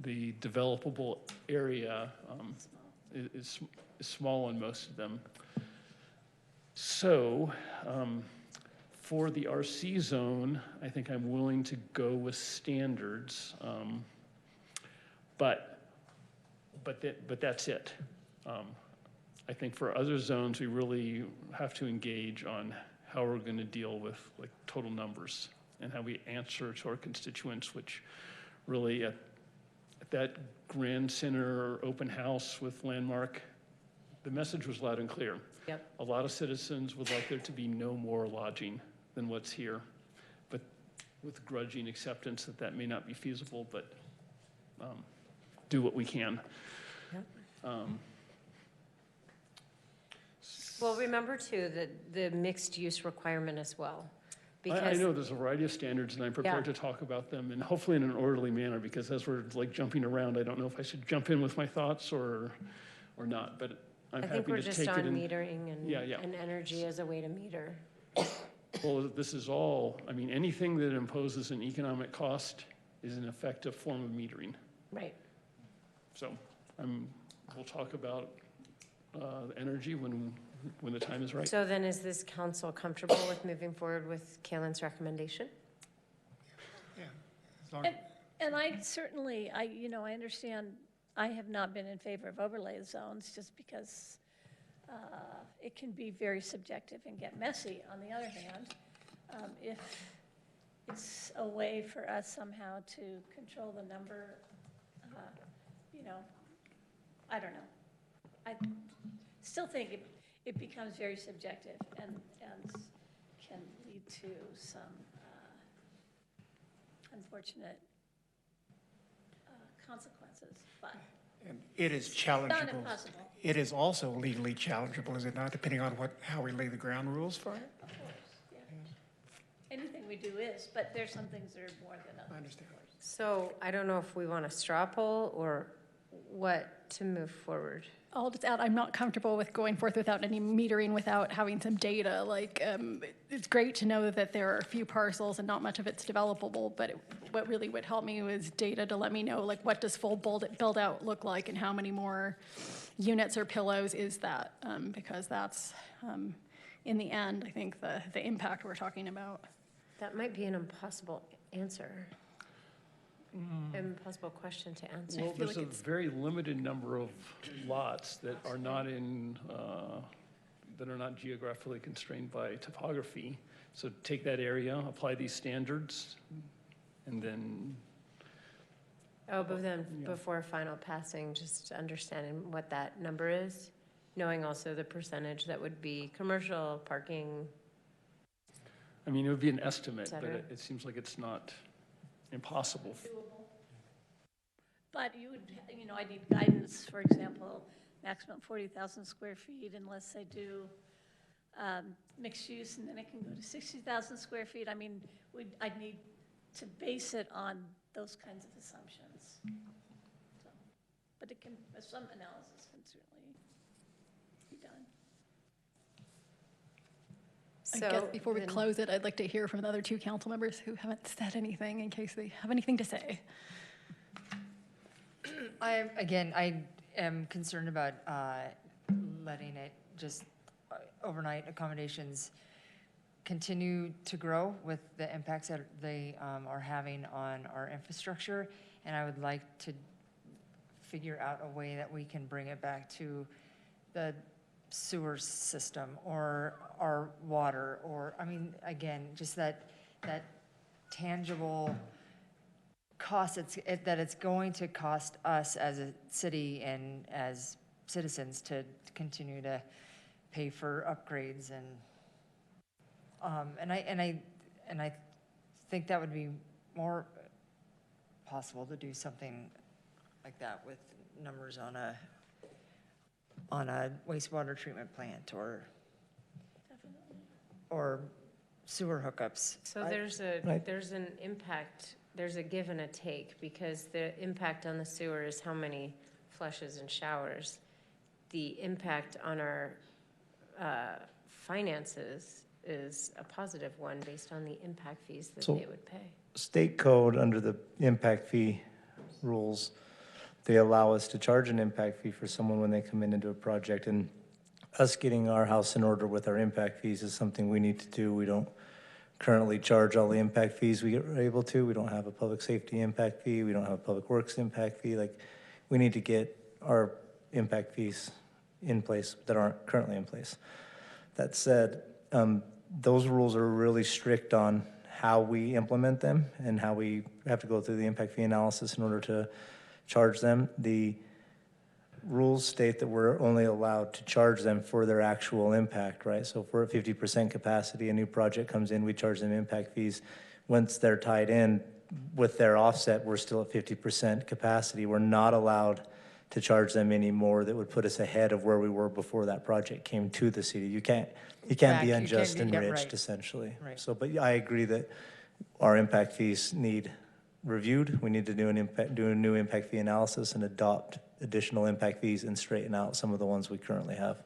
the developable area is small on most of them. So for the RC zone, I think I'm willing to go with standards, but that's it. I think for other zones, we really have to engage on how we're going to deal with like total numbers and how we answer to our constituents, which really at that Grand Center open house with Landmark, the message was loud and clear. Yep. A lot of citizens would like there to be no more lodging than what's here, but with grudging acceptance that may not be feasible, but do what we can. Yep. Well, remember too, the mixed use requirement as well. I know there's a variety of standards, and I'm prepared Yeah. to talk about them, and hopefully in an orderly manner, because as we're like jumping around, I don't know if I should jump in with my thoughts or not, but I'm I think happy we're to just take on it in. metering and, Yeah, yeah. and energy as a way to meter. Well, this is all, I mean, anything that imposes an economic cost is an effective form of metering. Right. So we'll talk about energy when the time is right. So then is this council comfortable with moving forward with Kalen's recommendation? Yeah. As long- And I certainly, I understand, I have not been in favor of overlay zones just because it can be very subjective and get messy. On the other hand, if it's a way for us somehow to control the number, I don't know. I still think it becomes very subjective and can lead to some unfortunate consequences, but And it is not challengeable. impossible. It is also legally challengeable, is it not, depending on how we lay the ground rules for it? Of course, yeah. Anything we do is, but there's some things that are more than others. I understand. So I don't know if we want a straw poll or what to move forward. I'll just add, I'm not comfortable with going forth without any metering, without having some data. Like, it's great to know that there are a few parcels and not much of it's developable, but what really would help me was data to let me know, like, what does full build out look like and how many more units or pillows is that? Because that's, in the end, I think the impact we're talking about. That might be an impossible answer. Impossible question to answer. Well, there's a very limited number of lots that are not that are not geographically constrained by topography. So take that area, apply these standards, and then, Oh, but then Yeah. before final passing, just understanding what that number is, knowing also the percentage that would be commercial, parking. I mean, it would be an estimate, but Cetera. it seems like it's not impossible. Doable. But you would, I need guidance, for example, maximum 40,000 square feet unless they do mixed use, and then it can go to 60,000 square feet. I mean, I'd need to base it on those kinds of assumptions. So, but some analysis can certainly be done. I guess before we then- close it, I'd like to hear from the other two council members who haven't said anything in case they have anything to say. I am concerned about letting it just, overnight accommodations continue to grow with the impacts that they are having on our infrastructure. And I would like to figure out a way that we can bring it back to the sewer system or our water, or, I mean, again, just that tangible cost that it's going to cost us as a city and as citizens to continue to pay for upgrades and I think that would be more possible to do something like that with numbers on a wastewater treatment plant or sewer hookups. So there's an impact, there's a give and a take, because the impact on the sewer is how many flushes and showers. The impact on our finances is a positive one based on the impact fees that So- they would pay. State code, under the impact fee rules, they allow us to charge an impact fee for someone when they come into a project. And us getting our house in order with our impact fees is something we need to do. We don't currently charge all the impact fees we are able to. We don't have a public safety impact fee. We don't have a public works impact fee. Like, we need to get our impact fees in place that aren't currently in place. That said, those rules are really strict on how we implement them and how we have to go through the impact fee analysis in order to charge them. The rules state that we're only allowed to charge them for their actual impact, right? So if we're at 50% capacity, a new project comes in, we charge them impact fees. Once they're tied in with their offset, we're still at 50% capacity. We're not allowed to charge them any more that would put us ahead of where we were before that project came to the city. You can't Correct. be You unjust can't be- yeah, enriched, right. essentially. Right. So, but I agree that our impact fees need reviewed. We need to do a new impact fee analysis and adopt additional impact fees and straighten out some of the ones we currently have.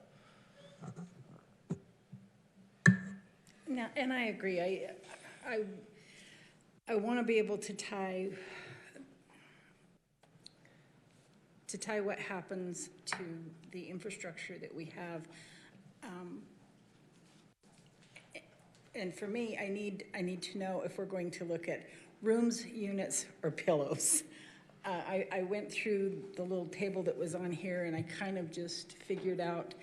Now, and I agree, I want to be able to tie what happens to the infrastructure that we have. And for me, I need to know if we're going to look at rooms, units, or pillows. I went through the little table that was on here, and I kind of just figured out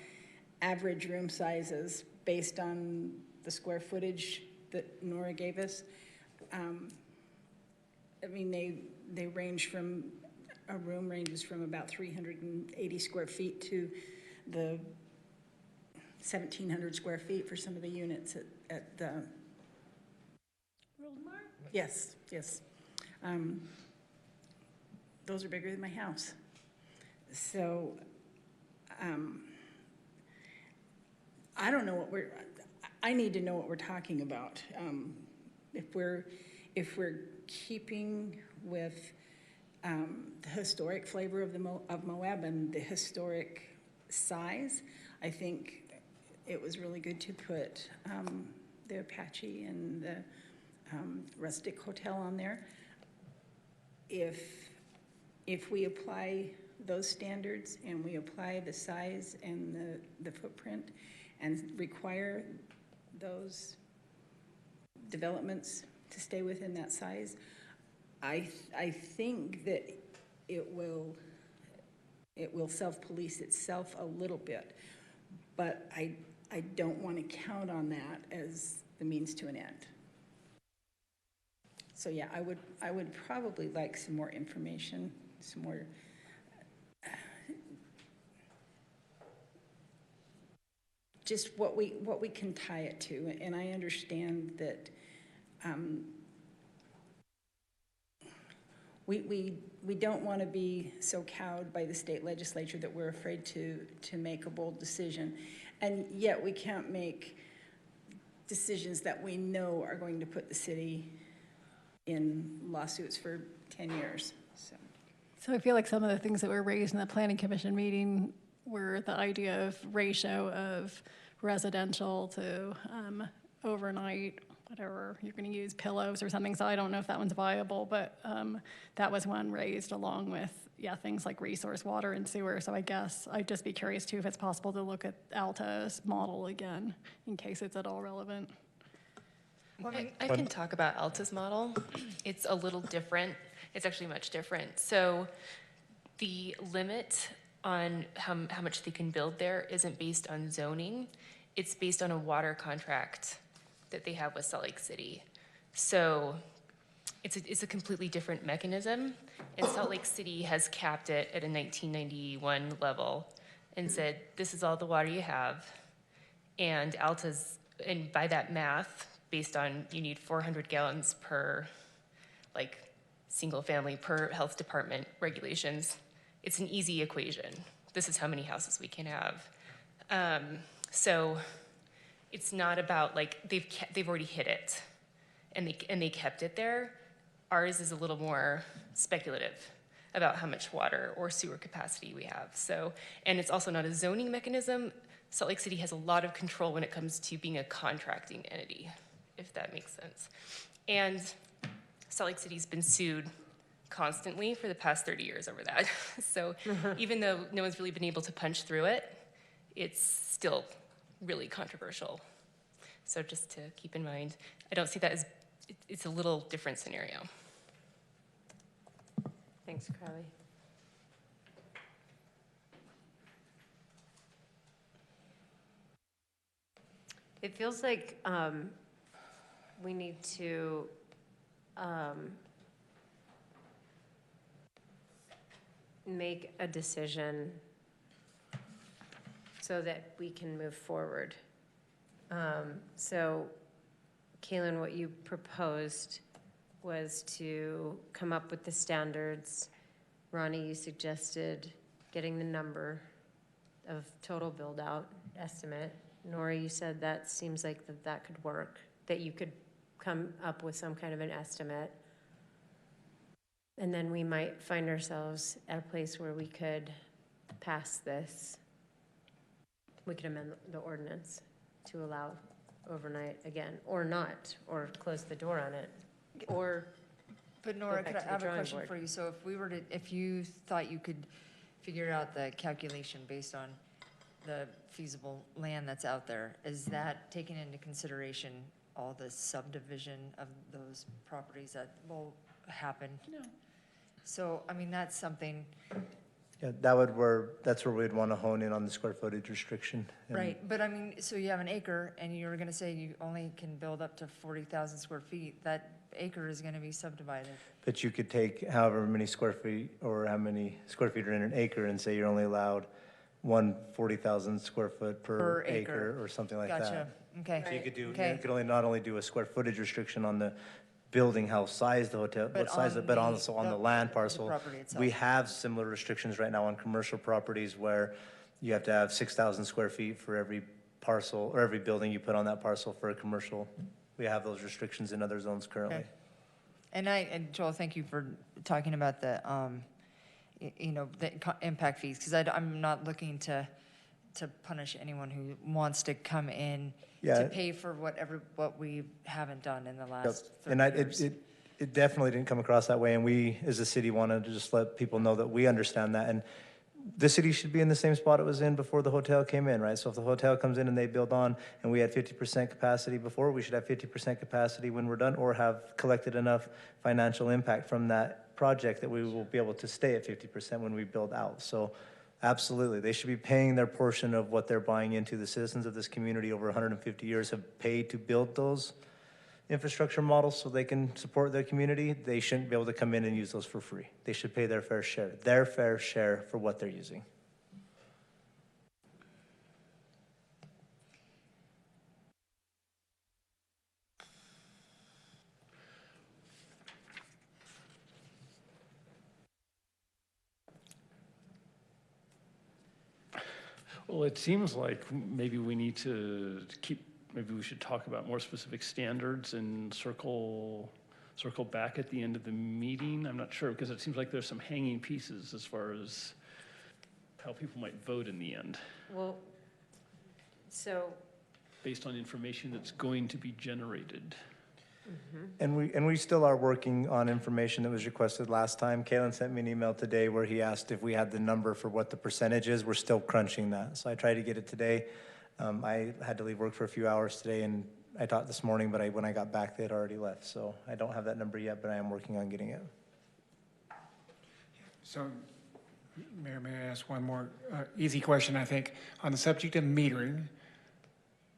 average room sizes based on the square footage that Nora gave us. I mean, they range from, a room ranges from about 380 square feet to the 1,700 square feet for some of the units at the. Yes, yes. Those are bigger than my house. So, I don't know I need to know what we're talking about. If we're keeping with the historic flavor of Moab and the historic size, I think it was really good to put the Apache and the Rustic Hotel on there. If we apply those standards and we apply the size and the footprint and require those developments to stay within that size, I think that it will self-police itself a little bit, but I don't want to count on that as the means to an end. So yeah, I would probably like some more information, some more just what we can tie it to. And I understand that we don't want to be so cowed by the state legislature that we're afraid to make a bold decision, and yet we can't make decisions that we know are going to put the city in lawsuits for 10 years. So I feel like some of the things that were raised in the Planning Commission meeting were the idea of ratio of residential to overnight, whatever you're going to use, pillows or something. So I don't know if that one's viable, but that was one raised along with, things like resource, water, and sewer. So I guess I'd just be curious too if it's possible to look at Alta's model again in case it's at all relevant. I can talk about Alta's model. It's a little different. It's actually much different. So the limit on how much they can build there isn't based on zoning. It's based on a water contract that they have with Salt Lake City. So it's a completely different mechanism. And Salt Lake City has capped it at a 1991 level and said, this is all the water you have. And Alta's, and by that math, based on you need 400 gallons per single family per health department regulations, it's an easy equation. This is how many houses we can have. So it's not about they've already hit it and they kept it there. Ours is a little more speculative about how much water or sewer capacity we have. So, and it's also not a zoning mechanism. Salt Lake City has a lot of control when it comes to being a contracting entity, if that makes sense. And Salt Lake City's been sued constantly for the past 30 years over that. So even though no one's really been able to punch through it, it's still really controversial. So just to keep in mind, I don't see that as, it's a little different scenario. Thanks, Carly. It feels like we need to make a decision so that we can move forward. So, Kaylin, what you proposed was to come up with the standards. Ronnie, you suggested getting the number of total build-out estimate. Nora, you said that seems like that could work, that you could come up with some kind of an estimate. And then we might find ourselves at a place where we could pass this. We could amend the ordinance to allow overnight again, or not, or close the door on it, or But Nora, back could to I the have a drawing question board. for you? So if we were to, if you thought you could figure out the calculation based on the feasible land that's out there, is that taking into consideration all the subdivision of those properties that will happen? No. So, I mean, that's something, Yeah, that's where we'd want to hone in on the square footage restriction. And right, but I mean, so you have an acre and you were gonna say you only can build up to 40,000 square feet, that acre is gonna be subdivided. But you could take however many square feet or how many square feet are in an acre and say you're only allowed 40,000 square foot Per per acre. acre or something like that. Gotcha, okay. So you could do, Okay. you could only not only do a square footage restriction on the building, how size the hotel, But what size, on but the- also on the the- land the parcel. property itself. We have similar restrictions right now on commercial properties where you have to have 6,000 square feet for every parcel or every building you put on that parcel for a commercial. We have those restrictions in other zones currently. Okay. And Joel, thank you for talking about the, the impact fees, because I'm not looking to punish anyone who wants to come in Yeah. to pay for what we haven't done in the Yep. last And 30 years. it definitely didn't come across that way, and we, as a city, wanted to just let people know that we understand that, and the city should be in the same spot it was in before the hotel came in, right? So if the hotel comes in and they build on, and we had 50% capacity before, we should have 50% capacity when we're done, or have collected enough financial impact from that project that we will be able to stay at 50% when we build out. So absolutely, they should be paying their portion of what they're buying into. The citizens of this community over 150 years have paid to build those infrastructure models so they can support their community. They shouldn't be able to come in and use those for free. They should pay their fair share for what they're using. Well, it seems like maybe we need to maybe we should talk about more specific standards and circle back at the end of the meeting. I'm not sure, because it seems like there's some hanging pieces as far as how people might vote in the end, Well, so, based on information that's going to be generated. And we still are working on information that was requested last time. Kalen sent me an email today where he asked if we had the number for what the percentage is. We're still crunching that. So I tried to get it today. I had to leave work for a few hours today, and I talked this morning, but when I got back, they had already left. So I don't have that number yet, but I am working on getting it. So, Mayor, may I ask one more easy question, I think? On the subject of metering,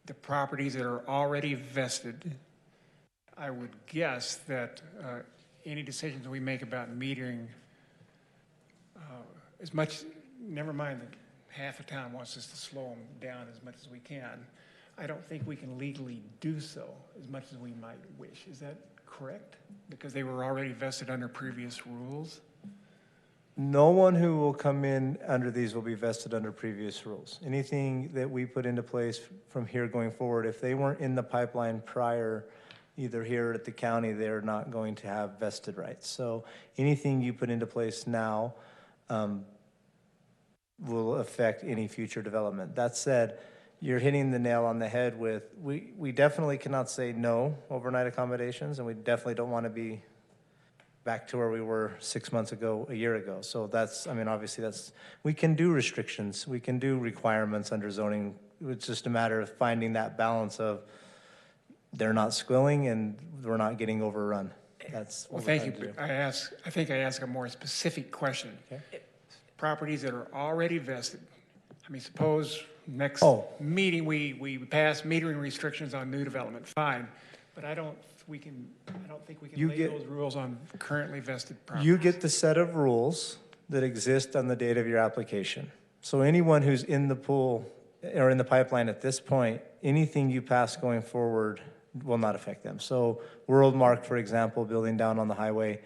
the properties that are already vested, I would guess that any decisions we make about metering, never mind that half the town wants us to slow them down as much as we can, I don't think we can legally do so as much as we might wish. Is that correct? Because they were already vested under previous rules? No one who will come in under these will be vested under previous rules. Anything that we put into place from here going forward, if they weren't in the pipeline prior, either here or at the county, they're not going to have vested rights. So anything you put into place now will affect any future development. That said, you're hitting the nail on the head with, we definitely cannot say no overnight accommodations, and we definitely don't want to be back to where we were 6 months ago, a year ago. So that's, I mean, obviously we can do restrictions, we can do requirements under zoning. It's just a matter of finding that balance of they're not squilling and we're not getting overrun. That's Well, what we're thank you. trying to do. I think I asked a more specific question. Okay. Properties that are already vested. I mean, suppose next Oh. meeting, we pass metering restrictions on new development, fine. But I don't think we can You lay get- those rules on currently vested properties. You get the set of rules that exist on the date of your application. So anyone who's in the pool or in the pipeline at this point, anything you pass going forward will not affect them. So Worldmark, for example, building down on the highway,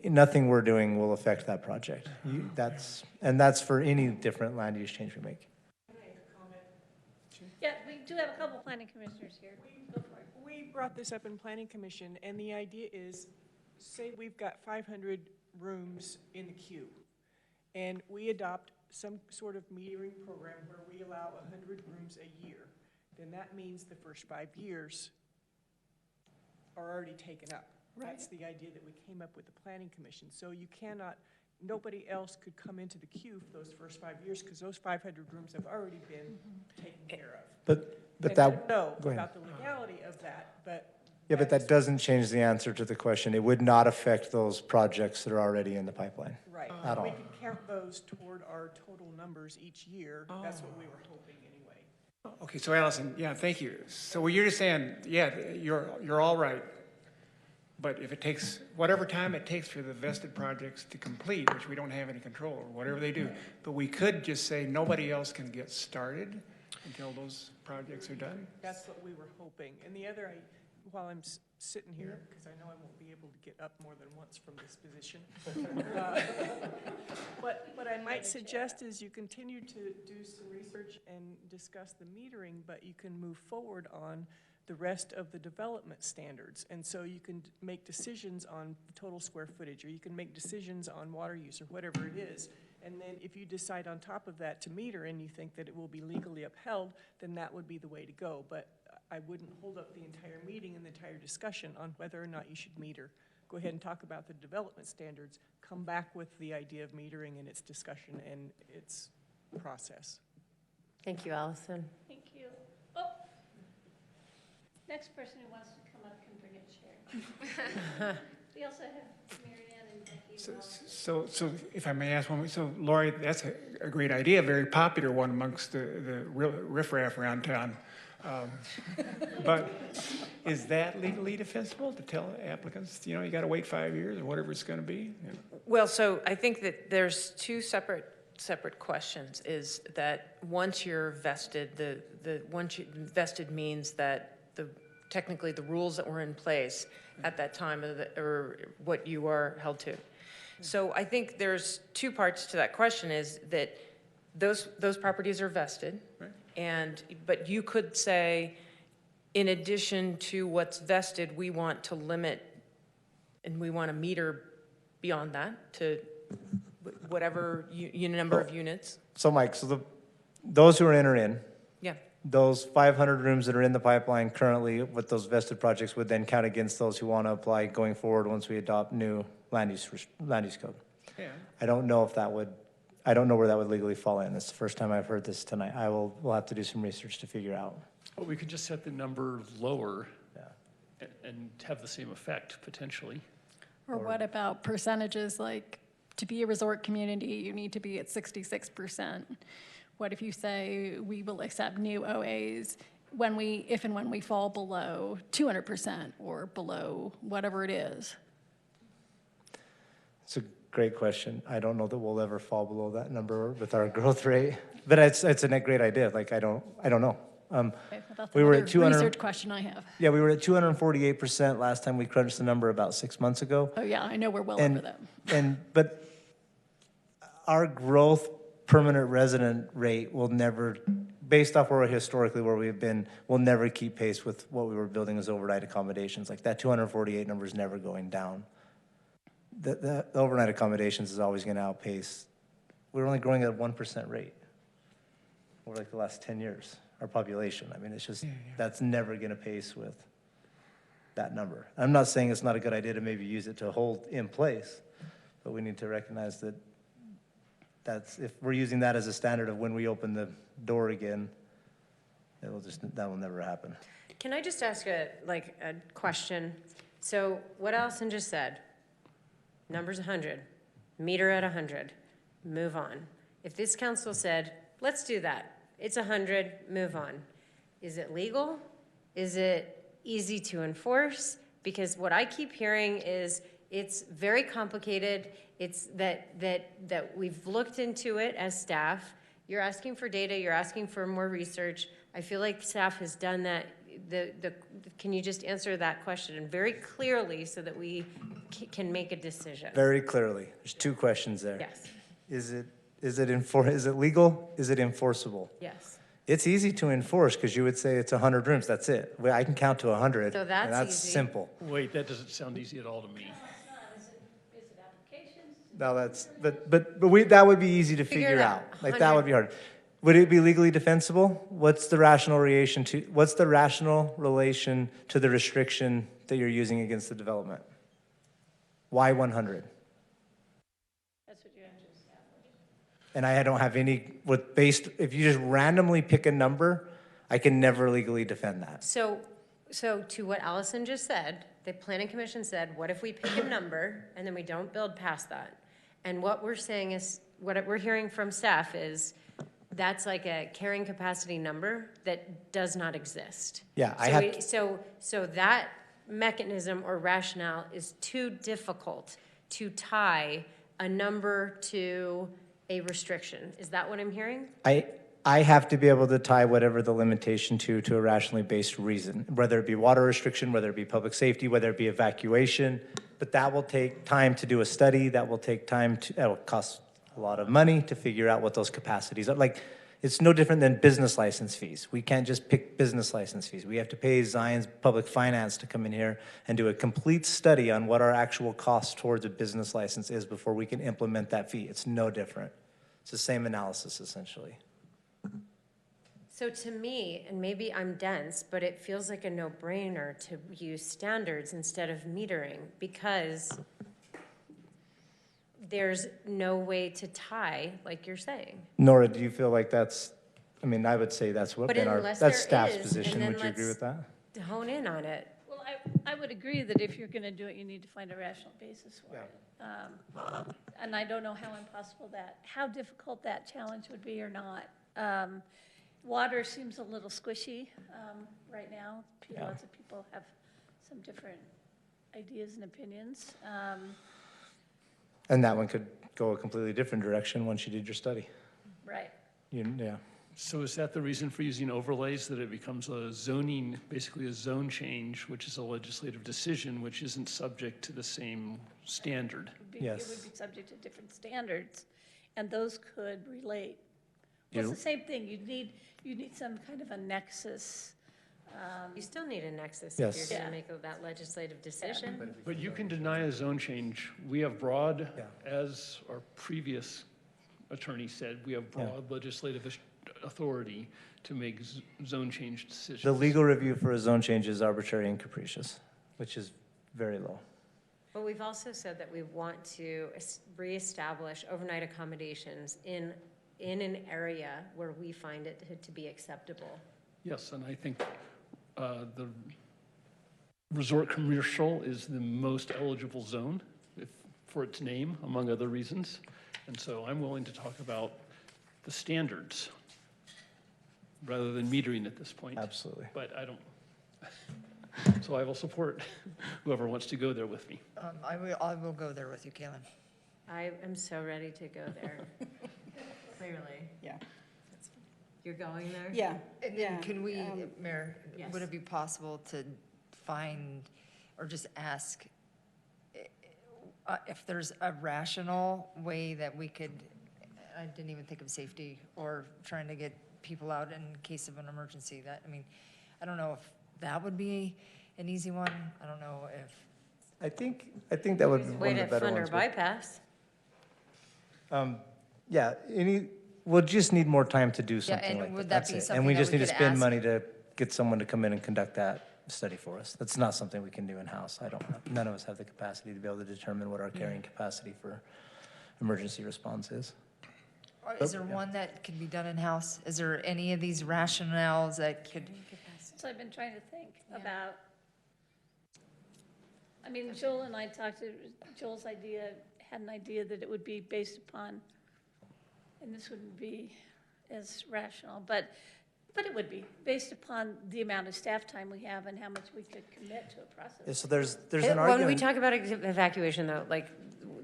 nothing we're doing will affect that project. That's for any different land use change we make. Yeah, we do have a couple planning commissioners here. Go for it. We brought this up in Planning Commission, and the idea is, say we've got 500 rooms in the queue, and we adopt some sort of metering program where we allow 100 rooms a year, then that means the first 5 years are already taken up. That's the idea that we came up with the Planning Commission. So you cannot, nobody else could come into the queue for those first 5 years because those 500 rooms have already been taken care of. But And I that, don't know go ahead. about the legality of that, but. Yeah, but that doesn't change the answer to the question. It would not affect those projects that are already in the pipeline. Right. At all. We can count those toward our total numbers each year. That's what we were hoping anyway. Okay, so Allison, yeah, thank you. So what you're just saying, yeah, you're all right. But if it takes, whatever time it takes for the vested projects to complete, which we don't have any control over, whatever they do, but we could just say nobody else can get started until those projects are done? That's what we were hoping. And the other, while I'm sitting here, because I know I won't be able to get up more than once from this position, what I might suggest is you continue to do some research and discuss the metering, but you can move forward on the rest of the development standards. And so you can make decisions on total square footage, or you can make decisions on water use, or whatever it is. And then if you decide on top of that to meter and you think that it will be legally upheld, then that would be the way to go. But I wouldn't hold up the entire meeting and the entire discussion on whether or not you should meter. Go ahead and talk about the development standards, come back with the idea of metering and its discussion and its process. Thank you, Allison. Thank you. Oh, next person who wants to come up can bring a chair. We also have Mary Ann and Becky. So if I may ask one, so Lori, that's a great idea, a very popular one amongst the riffraff around town. But is that legally defensible to tell applicants, you got to wait 5 years or whatever it's going to be? Well, so I think that there's two separate questions. Is that once you're vested, once you vested means that technically the rules that were in place at that time or what you are held to. So I think there's two parts to that question. Is that those properties are vested, right? But you could say, in addition to what's vested, we want to limit and we want to meter beyond that to whatever number of units. So Mike, those who are in, Yeah. those 500 rooms that are in the pipeline currently with those vested projects would then count against those who want to apply going forward once we adopt new land use code. Yeah. I don't know where that would legally fall in. It's the first time I've heard this tonight. We'll have to do some research to figure out. Well, we could just set the number lower Yeah. and have the same effect potentially. Or what about percentages, like, to be a resort community, you need to be at 66%. What if you say, we will accept new OAs if and when we fall below 200% or below whatever it is? It's a great question. I don't know that we'll ever fall below that number with our growth rate, but it's a great idea. Like, I don't know. Okay, well, that's we were another at 200 research question I have. Yeah, we were at 248% last time we crunched the number about 6 months ago. Oh, yeah, I know we're well over that. But our growth permanent resident rate will never, based off historically where we've been, will never keep pace with what we were building as overnight accommodations. Like, that 248 number is never going down. The overnight accommodations is always going to outpace. We're only growing at a 1% rate over like the last 10 years, our population. I mean, it's just, that's never going to pace with that number. I'm not saying it's not a good idea to maybe use it to hold in place, but we need to recognize that if we're using that as a standard of when we open the door again, that will never happen. Can I just ask a question? So what Allison just said, number's 100, meter at 100, move on. If this council said, let's do that, it's 100, move on. Is it legal? Is it easy to enforce? Because what I keep hearing is it's very complicated. It's that we've looked into it as staff. You're asking for data, you're asking for more research. I feel like staff has done that. Can you just answer that question very clearly so that we can make a decision? Very clearly. There's two questions there. Yes. Is it legal? Is it enforceable? Yes. It's easy to enforce because you would say it's 100 rooms. That's it. I can count to 100. So that's and that's easy. simple. Wait, that doesn't sound easy at all to me. Is it application? No, that would be easy to Figure it figure out. out. Like, that would be hard. Would it be legally defensible? What's the rational relation to the restriction that you're using against the development? Why 100? That's what you answer. And I don't have any, if you just randomly pick a number, I can never legally defend that. So to what Allison just said, the planning commission said, what if we pick a number and then we don't build past that? And what we're saying is, what we're hearing from staff is, that's like a carrying capacity number that does not exist. Yeah, So that mechanism or rationale is too difficult to tie a number to a restriction. Is that what I'm hearing? I have to be able to tie whatever the limitation to a rationally based reason, whether it be water restriction, whether it be public safety, whether it be evacuation. But that will take time to do a study. That will cost a lot of money to figure out what those capacities are. Like, it's no different than business license fees. We can't just pick business license fees. We have to pay Zion's Public Finance to come in here and do a complete study on what our actual cost towards a business license is before we can implement that fee. It's no different. It's the same analysis, essentially. So to me, and maybe I'm dense, but it feels like a no-brainer to use standards instead of metering, because there's no way to tie, like you're saying. Nora, do you feel like that's, I would say that's But unless that's there staff's is, position. and then Would you agree with that? hone in on it. Well, I would agree that if you're going to do it, you need to find a rational basis for it. And I don't know how difficult that challenge would be or not. Water seems a little squishy right now. Lots of people have some different ideas and opinions. And that one could go a completely different direction once you did your study. Right. Yeah. So is that the reason for using overlays, that it becomes basically a zone change, which is a legislative decision, which isn't subject to the same standard? Yes. It would be subject to different standards, and those could relate. Well, it's the same thing. You need some kind of a nexus. You still need a nexus Yes. if you're going to make that legislative decision. But you can deny a zone change. We have as our previous attorney said, we have broad legislative authority to make zone change decisions. The legal review for a zone change is arbitrary and capricious, which is very low. But we've also said that we want to reestablish overnight accommodations in an area where we find it to be acceptable. Yes, and I think the resort commercial is the most eligible zone for its name, among other reasons. And so I'm willing to talk about the standards rather than metering at this point. Absolutely. But I don't, so I will support whoever wants to go there with me. I will go there with you, Kaylin. I am so ready to go there. Clearly. Yeah. You're going there? Yeah. And then can we, Mayor, Yes. would it be possible to find or just ask if there's a rational way that we could, I didn't even think of safety or trying to get people out in case of an emergency. I don't know if that would be an easy one. I don't know if. I think that would be Way one of to the better fund our ones. bypass. Yeah, we'll just need more time to do Yeah, something and like that. would that That's be it. something And we that just we need to could spend ask? money to get someone to come in and conduct that study for us. That's not something we can do in-house. None of us have the capacity to be able to determine what our carrying capacity for emergency response is. Is there one that could be done in-house? Is there any of these rationales that could? So I've been trying to think about, Joel and I talked to, Joel's had an idea that it would be based upon, and this wouldn't be as rational, but it would be based upon the amount of staff time we have and how much we could commit to a process. Yeah, so there's an When we argument. talk about evacuation, though, like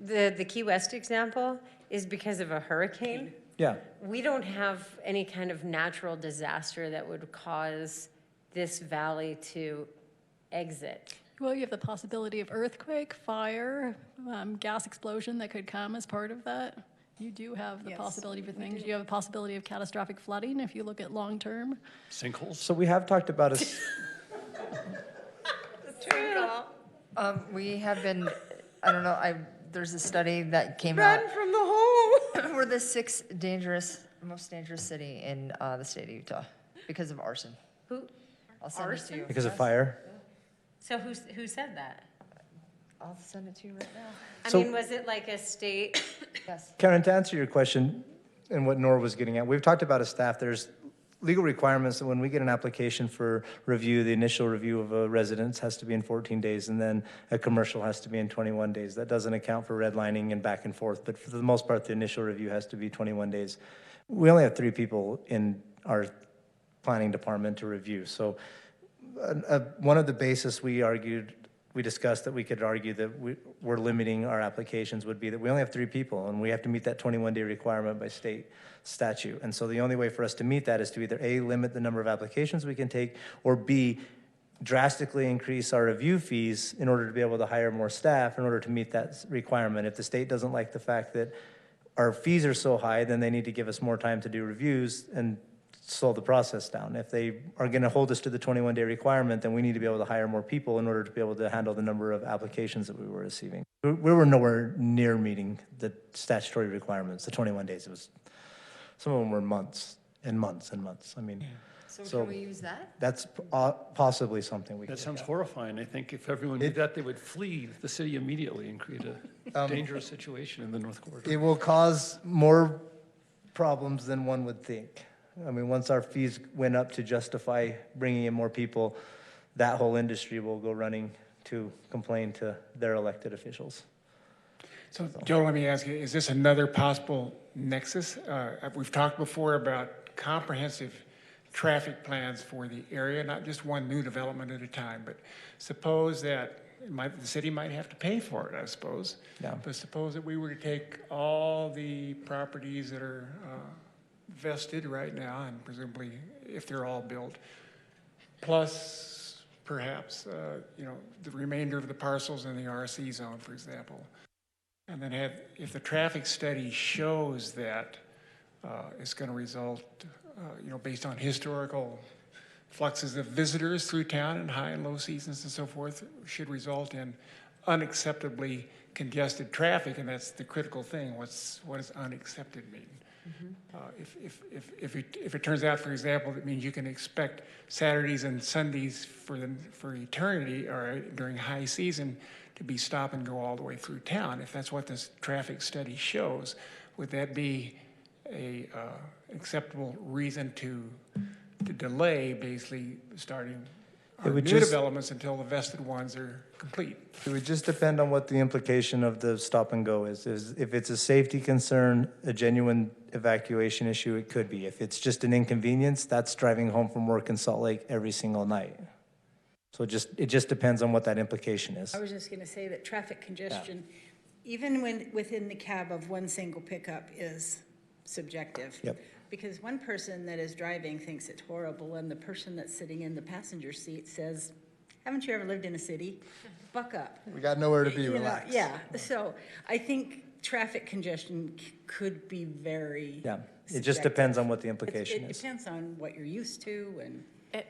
the Key West example is because of a hurricane. Yeah, We don't have any kind of natural disaster that would cause this valley to exit. Well, you have the possibility of earthquake, fire, gas explosion that could come as part of that. You do have the Yes, possibility for we things. do. You have a possibility of catastrophic flooding if you look at long-term. Sinkholes? so we have talked about a, We have been, I don't know, there's a study that came Run out. from the home. We're the 6th most dangerous city in the state of Utah because of arson. Who, I'll send it to you. Because of Yes. fire. so who said that? I'll send it to you right now. I So- mean, was it like a state? Yes. Karen, to answer your question and what Nora was getting at, we've talked about as staff, there's legal requirements that when we get an application for review, the initial review of a residence has to be in 14 days, and then a commercial has to be in 21 days. That doesn't account for redlining and back and forth, but for the most part, the initial review has to be 21 days. We only have 3 people in our planning department to review. So one of the basis we discussed that we could argue that we're limiting our applications would be that we only have 3 people, and we have to meet that 21-day requirement by state statute. And so the only way for us to meet that is to either A, limit the number of applications we can take, or B, drastically increase our review fees in order to be able to hire more staff in order to meet that requirement. If the state doesn't like the fact that our fees are so high, then they need to give us more time to do reviews and slow the process down. If they are going to hold us to the 21-day requirement, then we need to be able to hire more people in order to be able to handle the number of applications that we were receiving. We were nowhere near meeting the statutory requirements, the 21 days. It was, some of them were months and months and months. I mean, So So- can we use that? that's possibly something we could That sounds look at. horrifying. I think if everyone did that, they would flee the city immediately and create a dangerous situation in the North Corridor. It will cause more problems than one would think. I mean, once our fees went up to justify bringing in more people, that whole industry will go running to complain to their elected officials. So, Joe, let me ask you, is this another possible nexus? We've talked before about comprehensive traffic plans for the area, not just one new development at a time, but suppose that the city might have to pay for it, I suppose. Yeah. But suppose that we were to take all the properties that are vested right now, and presumably if they're all built, plus perhaps, the remainder of the parcels in the RC zone, for example. And then if the traffic study shows that it's going to result, based on historical fluxes of visitors through town in high and low seasons and so forth, should result in unacceptably congested traffic, and that's the critical thing. What does unaccepted mean? If it turns out, for example, that means you can expect Saturdays and Sundays for eternity, or during high season, to be stop and go all the way through town. If that's what this traffic study shows, would that be a acceptable reason to delay basically starting our It new would just- developments until the vested ones are complete? It would just depend on what the implication of the stop and go is. If it's a safety concern, a genuine evacuation issue, it could be. If it's just an inconvenience, that's driving home from work in Salt Lake every single night. So it just depends on what that implication is. I was just going to say that traffic congestion, even when within the cab of one single pickup, is subjective. Yep. Because one person that is driving thinks it's horrible, and the person that's sitting in the passenger seat says, haven't you ever lived in a city? Buck up. We got nowhere to be, You know, relax. Yeah, so I think traffic congestion could be very Yeah, it just depends on what the It implication is. depends on what you're used to, and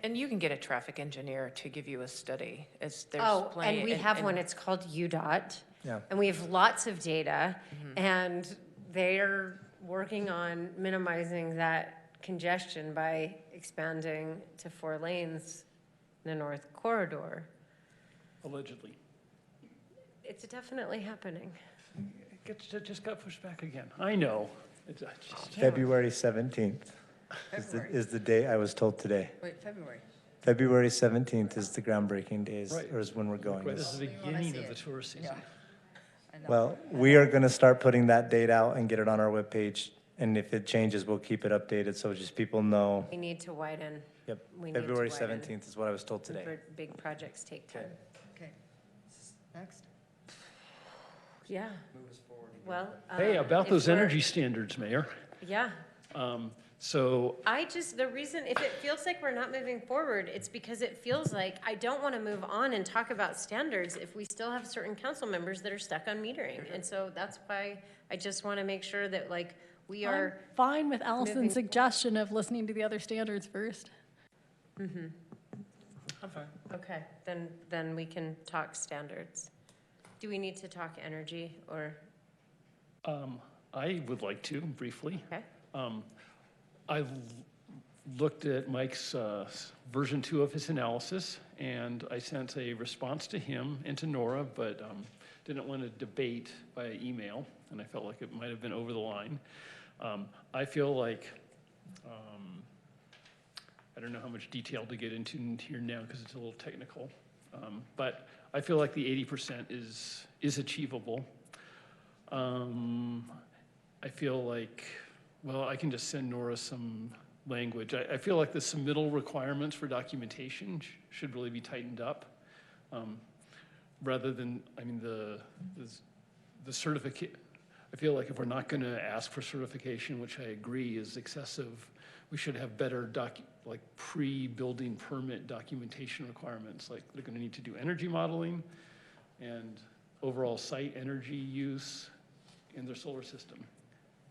And you can get a traffic engineer to give you a study, as there's Oh, plenty. and we have one, it's called UDOT. Yeah. And we have lots of data, and they're working on minimizing that congestion by expanding to 4 lanes in the North Corridor. Allegedly. It's definitely happening. It just got pushed back again. I know. February 17th is the day I was told today. Wait, February. February 17th is the groundbreaking day, Right. or is when we're going. This is the wanna beginning see of the it. tourist season. Yeah. I know. Well, we are going to start putting that date out and get it on our webpage, and if it changes, we'll keep it updated, so just people know. We need to widen. Yep, We need to February widen. 17th is what I was told today. Big projects take time. Okay. Next. Yeah. Well. Hey, about if those we're- energy standards, Mayor. Yeah. So The reason, if it feels like we're not moving forward, it's because it feels like I don't want to move on and talk about standards if we still have certain council members that are stuck on metering. And so that's why I just want to make sure that we I'm are, fine with Allison's moving- suggestion of listening to the other standards first. I'm fine. okay, then we can talk standards. Do we need to talk energy or, I would like to briefly. okay? I looked at Mike's version 2 of his analysis, and I sent a response to him and to Nora, but didn't want to debate by email, and I felt like it might have been over the line. I feel like, I don't know how much detail to get into here now because it's a little technical, but I feel like the 80% is achievable. I feel like, well, I can just send Nora some language. I feel like the submittal requirements for documentation should really be tightened up. Rather than, I mean, the certificate, I feel like if we're not going to ask for certification, which I agree is excessive, we should have better like pre-building permit documentation requirements. Like they're going to need to do energy modeling and overall site energy use in their solar system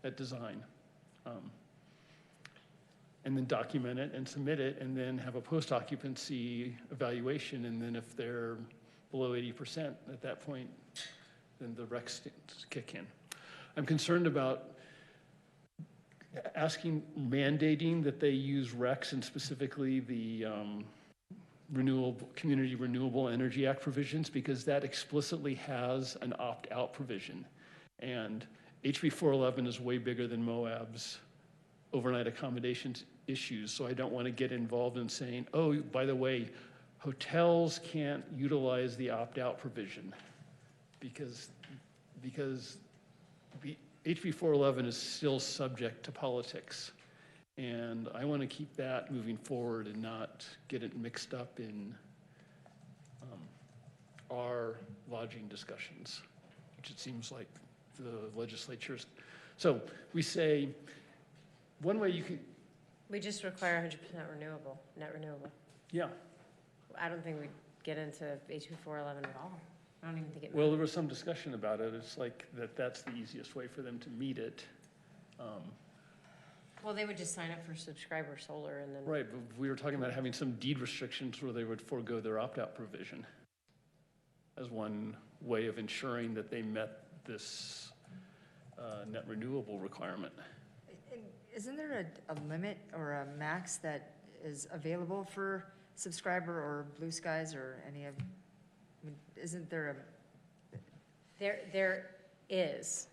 at design. And then document it and submit it, and then have a post-occupancy evaluation, and then if they're below 80% at that point, then the recs kick in. I'm concerned about mandating that they use recs, and specifically the Community Renewable Energy Act provisions, because that explicitly has an opt-out provision. And HB 411 is way bigger than Moab's overnight accommodations issues, so I don't want to get involved in saying, oh, by the way, hotels can't utilize the opt-out provision because the HB 411 is still subject to politics. And I want to keep that moving forward and not get it mixed up in our lodging discussions, which it seems like the legislature's. So we say, one way you can, We just require 100% renewable, net renewable. yeah. I don't think we get into HB 411 at all. I don't even think it. Well, there was some discussion about it. It's like that's the easiest way for them to meet it. Well, they would just sign up for subscriber solar and then. Right, but we were talking about having some deed restrictions where they would forego their opt-out provision as one way of ensuring that they met this net renewable requirement. And isn't there a limit or a max that is available for subscriber or Blue Skies or any of, I mean, isn't there a? There is.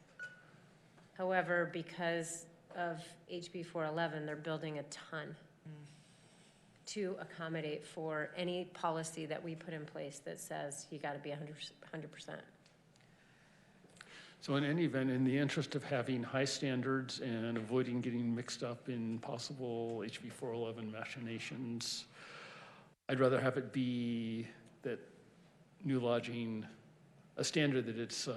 However, because of HB 411, they're building a ton to accommodate for any policy that we put in place that says you got to be 100%. So in any event, in the interest of having high standards and avoiding getting mixed up in possible HB 411 machinations, I'd rather have it be that new lodging, a standard that it's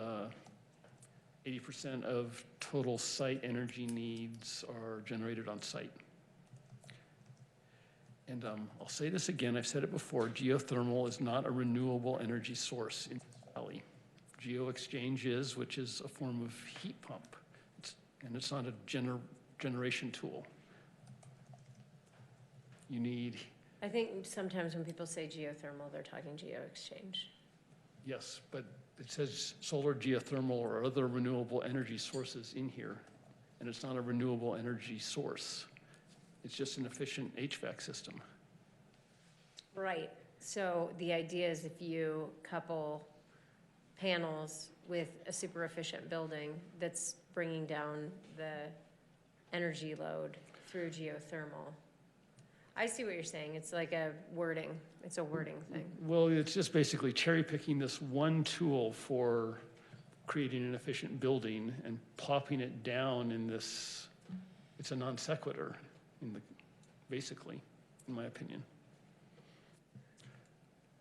80% of total site energy needs are generated on site. And I'll say this again, I've said it before, geothermal is not a renewable energy source in the valley. Geo-exchange is, which is a form of heat pump, and it's not a generation tool. You need. I think sometimes when people say geothermal, they're talking geo-exchange. Yes, but it says solar, geothermal, or other renewable energy sources in here, and it's not a renewable energy source. It's just an efficient HVAC system. Right. So the idea is if you couple panels with a super efficient building that's bringing down the energy load through geothermal. I see what you're saying. It's like a wording. It's a wording thing. Well, it's just basically cherry picking this one tool for creating an efficient building and plopping it down in this, it's a non sequitur, basically, in my opinion.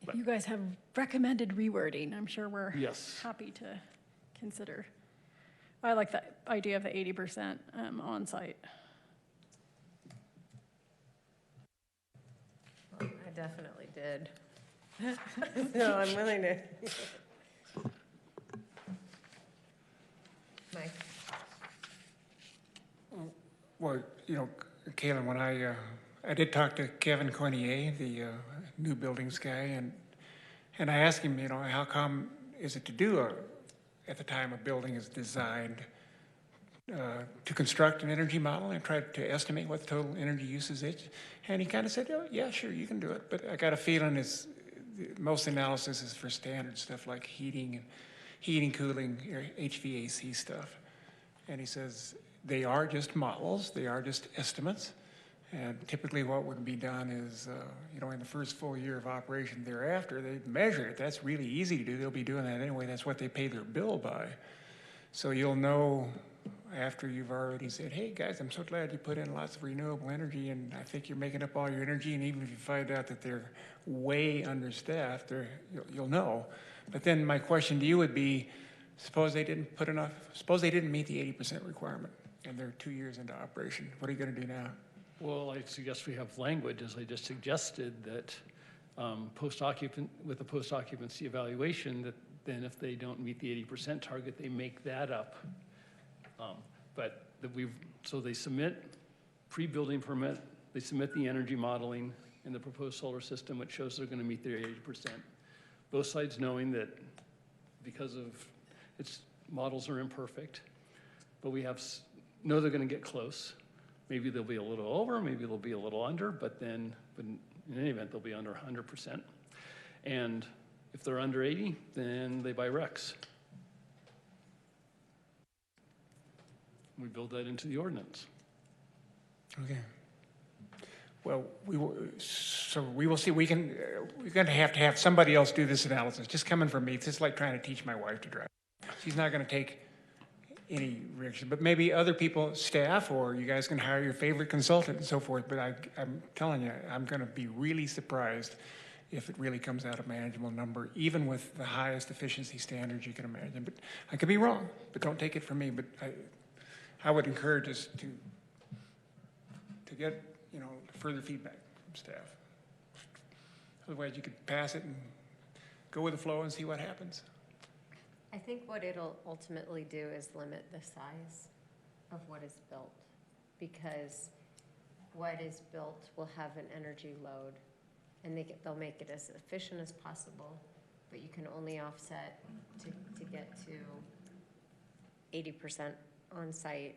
If you guys have recommended rewording, I'm sure we're Yes. happy to consider. I like the idea of the 80% on-site. Well, I definitely did. No, I'm willing to. Mike? Well, you know, Kaylin, when I did talk to Kevin Cornier, the new buildings guy, and I asked him, you know, how come is it to do at the time a building is designed, to construct an energy model and try to estimate what the total energy usage is? And he kind of said, oh, yeah, sure, you can do it. But I got a feeling most analysis is for standard stuff like heating, cooling, or HVAC stuff. And he says, they are just models, they are just estimates. And typically what would be done is, in the first full year of operation thereafter, they measure it. That's really easy to do. They'll be doing that anyway. That's what they pay their bill by. So you'll know after you've already said, hey guys, I'm so glad you put in lots of renewable energy and I think you're making up all your energy, and even if you find out that they're way understaffed, you'll know. But then my question to you would be, suppose they didn't meet the 80% requirement and they're 2 years into operation. What are you gonna do now? Well, I suggest we have language, as I just suggested, that with the post-occupancy evaluation, that then if they don't meet the 80% target, they make that up. So they submit pre-building permit, they submit the energy modeling and the proposed solar system, which shows they're gonna meet their 80%. Both sides knowing that because of its models are imperfect, but we know they're gonna get close. Maybe they'll be a little over, maybe they'll be a little under, but in any event, they'll be under 100%. And if they're under 80, then they buy RECs. We build that into the ordinance. Okay. Well, we will see. We're going to have somebody else do this analysis. Just coming from me, it's just like trying to teach my wife to drive. She's not going to take any reaction, but maybe other people, staff, or you guys can hire your favorite consultant and so forth. But I'm telling you, I'm going to be really surprised if it really comes out a manageable number, even with the highest efficiency standards you can imagine. But I could be wrong, but don't take it from me. But I would encourage us to get, further feedback from staff. Otherwise, you could pass it and go with the flow and see what happens. I think what it'll ultimately do is limit the size of what is built, because what is built will have an energy load, and they'll make it as efficient as possible, but you can only offset to get to 80% on site,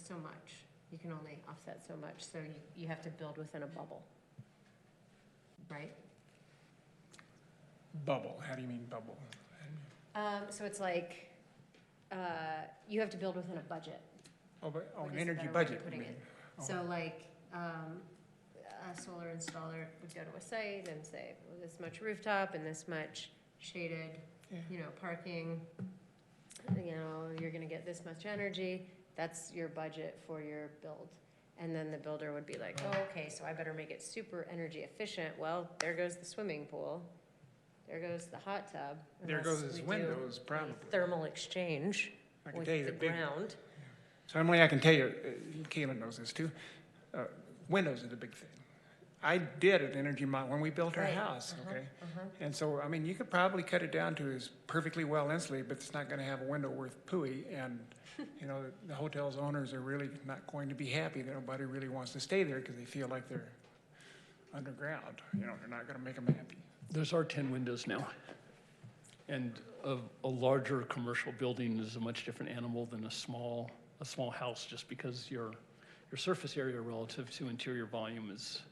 so much. You can only offset so much, so you have to build within a bubble, right? Bubble, how do you mean bubble? So it's like, you have to build within a budget. An What is energy the better way of budget. putting you mean? it? So like, a solar installer would go to a site and say, well, this much rooftop and this much shaded, parking, you're gonna get this much energy, that's your budget for your build. And then the builder would be like, oh, okay, so I better make it super energy efficient. Well, there goes the swimming pool, there goes the hot tub. There unless goes his we do windows, a probably. thermal exchange I can with tell you the the big- ground. So Emily, I can tell you, Kaylin knows this too, windows are the big thing. I did an energy model when we built our Right. house, okay? And so, you could probably cut it down to is perfectly well insulated, but it's not gonna have a window worth pooey. And, the hotel's owners are really not going to be happy that nobody really wants to stay there because they feel like they're underground. They're not gonna make them happy. There's our 10 windows now. And a larger commercial building is a much different animal than a small house, just because your surface area relative to interior volume is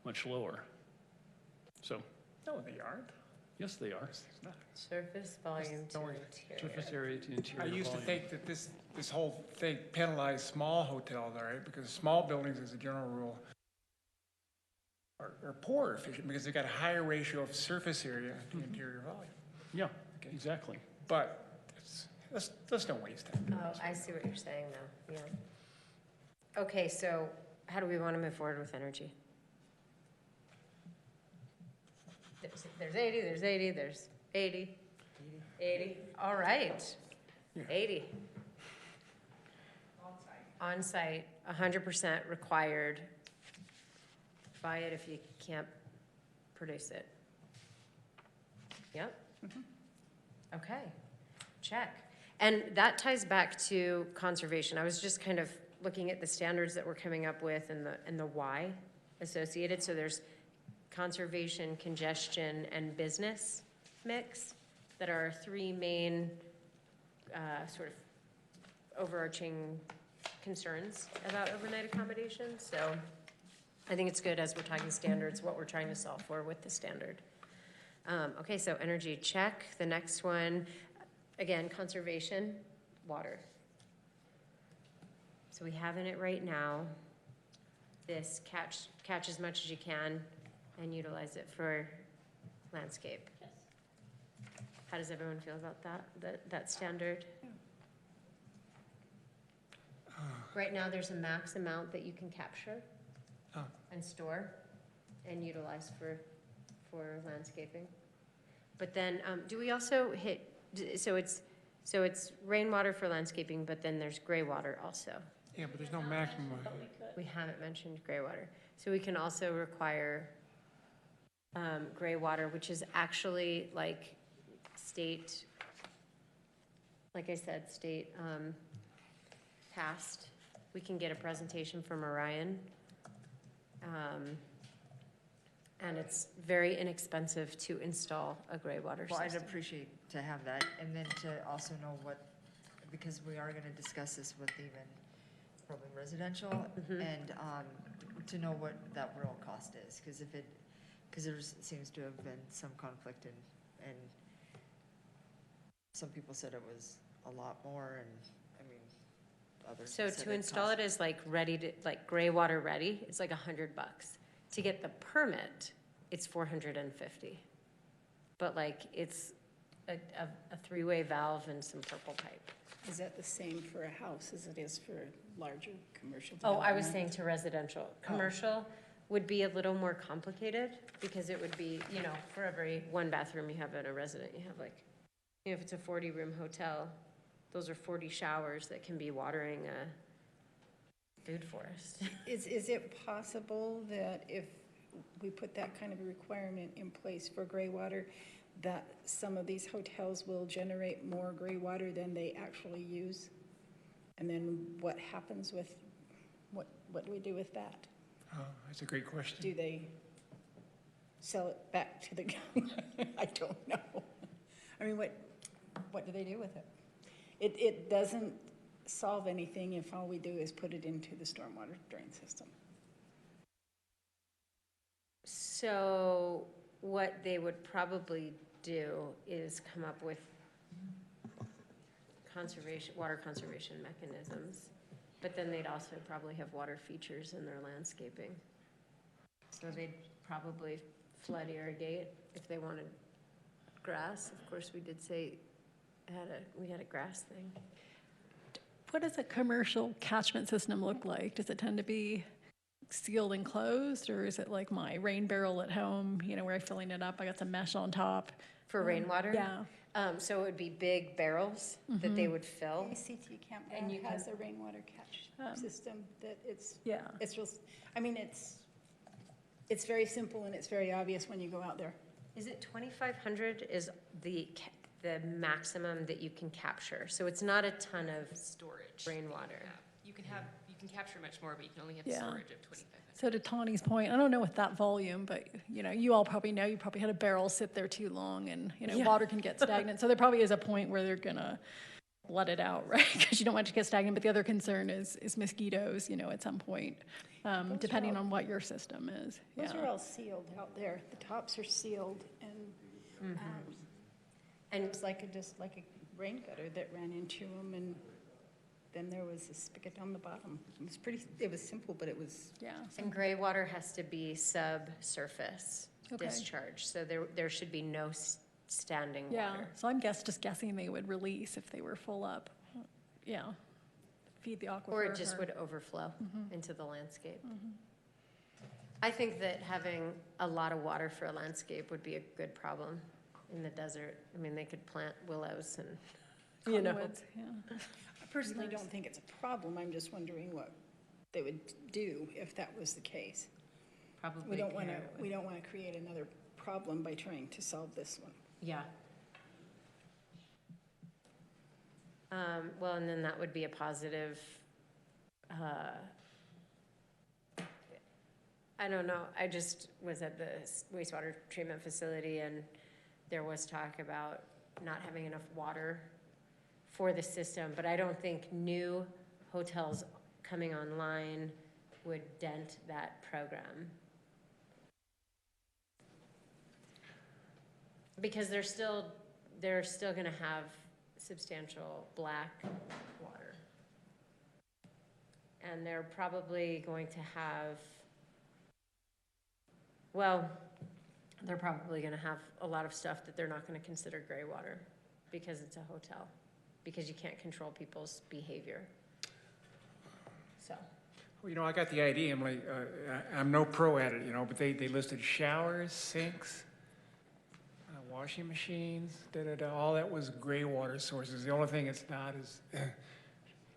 much lower. So, No, they aren't. yes, they are. It's not. Surface volume to Don't worry. interior. Surface area to interior I volume. used to think that this whole thing penalized small hotels, all right? Because small buildings, as a general rule, are poor efficient because they've got a higher ratio of surface area to interior volume. Yeah, exactly. But let's don't waste time. Oh, I see what you're saying though, yeah. Okay, so how do we want to move forward with energy? There's 80, there's 80, there's 80, 80, all right, Yeah. 80. On-site, 100% required. Buy it if you can't produce it. Yep. Okay, check. And that ties back to conservation. I was just kind of looking at the standards that we're coming up with and the why associated. So there's conservation, congestion, and business mix that are our three main sort of overarching concerns about overnight accommodations. So I think it's good as we're talking standards, what we're trying to solve for with the standard. Okay, so energy, check. The next one, again, conservation, water. So we have in it right now, this catch as much as you can and utilize it for landscape. Yes. How does everyone feel about that standard? Right now, there's a max amount that you can capture and store and utilize for landscaping. But then, do we also hit, so it's rainwater for landscaping, but then there's gray water also. Yeah, but there's no maximum. But we could. We haven't mentioned gray water. So we can also require gray water, which is actually like state, like I said, state passed. We can get a presentation from Orion. And it's very inexpensive to install a gray water Well, I'd system. appreciate to have that, and then to also know what, because we are gonna discuss this with even probably residential, and, to know what that real cost is, because there seems to have been some conflict and some people said it was a lot more, and, I mean, others So said to install it as like ready to, like gray water ready, it's like $100. To get the permit, it's $450. But like, it's a three-way valve and some purple pipe. Is that the same for a house as it is for larger commercial Oh, development? I was saying to residential. Commercial would be a little more complicated because it would be, you know, for every one bathroom you have at a resident, you have like, you know, if it's a 40-room hotel, those are 40 showers that can be watering a food forest. Is it possible that if we put that kind of a requirement in place for gray water, that some of these hotels will generate more gray water than they actually use? And then what happens with, what do we do with that? That's a great question. Do they sell it back to the, I don't know. I mean, what do they do with it? It doesn't solve anything if all we do is put it into the stormwater drain system. So what they would probably do is come up with water conservation mechanisms, but then they'd also probably have water features in their landscaping. So they'd probably flood irrigate if they wanted grass. Of course, we did say we had a grass thing. What does a commercial catchment system look like? Does it tend to be sealed and closed, or is it like my rain barrel at home, you know, where I'm filling it up, I got some mesh on top? For rainwater? Yeah. So it would be big barrels that they would fill. ACT And Campground you has a rainwater catch system that it's Yeah. real, I mean, it's very simple and it's very obvious when you go out there. Is it 2,500 is the maximum that you can capture? So it's not a ton of Storage. rainwater. Yeah. You can capture much more, but you can only have Yeah. storage of 2,500. So to Tawny's point, I don't know with that volume, but, you know, you all probably know, you probably had a barrel sit there too long and, you know, water can get stagnant. So there probably is a point where they're gonna let it out, right? Because you don't want it to get stagnant. But the other concern is mosquitoes, you know, at some point, depending on what your system is. Those Yeah. are all sealed out there. The tops are sealed and And it's just like a rain gutter that ran into them, and then there was a spigot on the bottom. It was simple, but it was. Yeah. And gray water has to be subsurface Okay. discharge, so there should be no standing Yeah, water. so I'm just guessing they would release if they were full up. Yeah, feed the aquifer. Or it just would overflow into the landscape. I think that having a lot of water for a landscape would be a good problem in the desert. I mean, they could plant willows and, you know. Cottonwoods, yeah. I personally don't think it's a problem. I'm just wondering what they would do if that was the case. Probably. We don't want to create another problem by trying to solve this one. Yeah. Well, and then that would be a positive I don't know. I just was at the wastewater treatment facility and there was talk about not having enough water for the system, but I don't think new hotels coming online would dent that program. Because they're still gonna have substantial black water. And they're probably going to have, well, they're probably gonna have a lot of stuff that they're not gonna consider gray water because it's a hotel, because you can't control people's behavior. So, Well, you know, I got the idea, Emily, I'm no pro at it, you know, but they listed showers, sinks, washing machines, all that was gray water sources. The only thing it's not is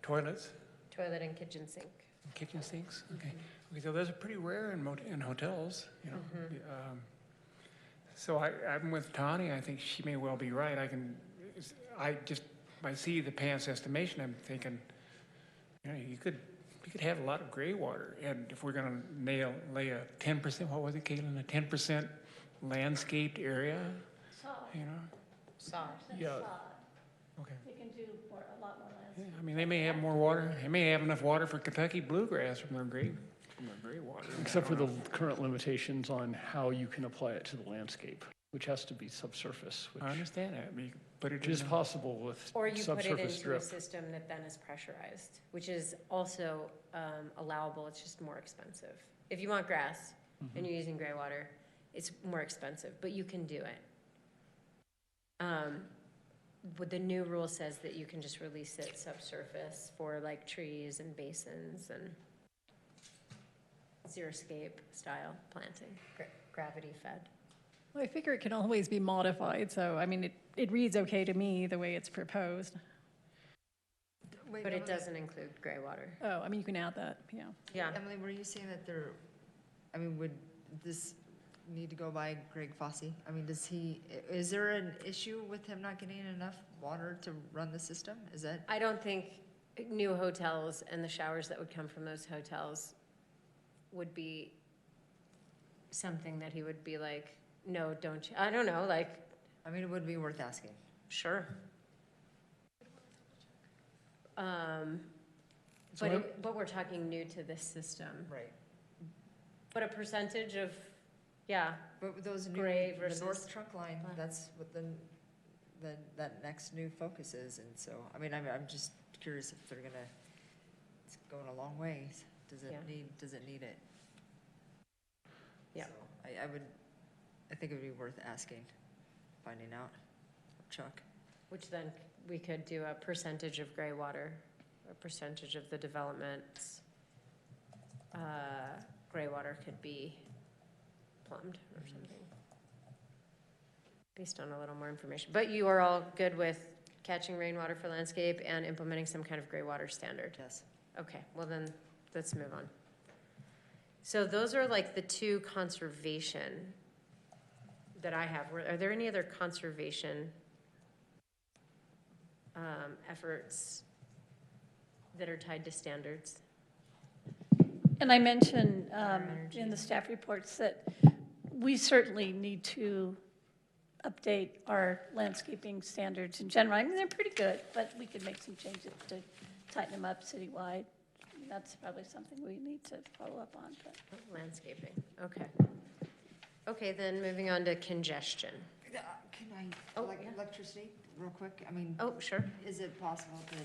toilets. toilet and kitchen sink. Kitchen sinks, okay. Okay, so those are pretty rare in hotels, you know. So I'm with Tani, I think she may well be right. I see the pants estimation, I'm thinking, you know, you could have a lot of gray water. And if we're gonna lay a 10%, what was it, Caitlin, a 10% landscaped area, you know? Sod. Yeah. Okay. They can do a lot more Yeah, landscape. I mean, they may have more water. They may have enough water for Kentucky bluegrass from their gray water. Except for the current limitations on how you can apply it to the landscape, which has to be subsurface, I which understand that, but you could put it is in possible with Or you put it subsurface into a drip. system that then is pressurized, which is also allowable, it's just more expensive. If you want grass and you're using gray water, it's more expensive, but you can do it. But the new rule says that you can just release it subsurface for like trees and basins and xeriscape style planting, gravity fed. Well, I figure it can always be modified, so, I mean, it reads okay to me, the way it's proposed. Wait, But it Emily- doesn't include gray water. Oh, I mean, you can add that, yeah. Yeah. Emily, were you saying that would this need to go by Greg Fossey? I mean, is there an issue with him not getting enough water to run the system? Is that? I don't think new hotels and the showers that would come from those hotels would be something that he would be like, no, don't you? I don't know, like, I mean, it would be worth asking. sure. So But we're talking new to this system. Right. But a percentage of, yeah, But with those new, Gray the versus- north trunk line, that's what that next new focus is, and so, I mean, I'm just curious if they're gonna, it's going a long ways. Does Yeah. it need it? Yeah. So I think it would be worth asking, finding out, Chuck. which then we could do a percentage of gray water, a percentage of the development's gray water could be plumbed or something. Based on a little more information. But you are all good with catching rainwater for landscape and implementing some kind of gray water standard? Yes. Okay, well then, let's move on. So those are like the two conservation that I have. Are there any other conservation efforts that are tied to standards? And I mentioned Energy. in the staff reports that we certainly need to update our landscaping standards in general. I mean, they're pretty good, but we could make some changes to tighten them up citywide. That's probably something we need to follow up on, but. Landscaping, okay. Okay, then moving on to congestion. Can I, Oh, yeah. electricity, real quick? I mean, Oh, sure. is it possible to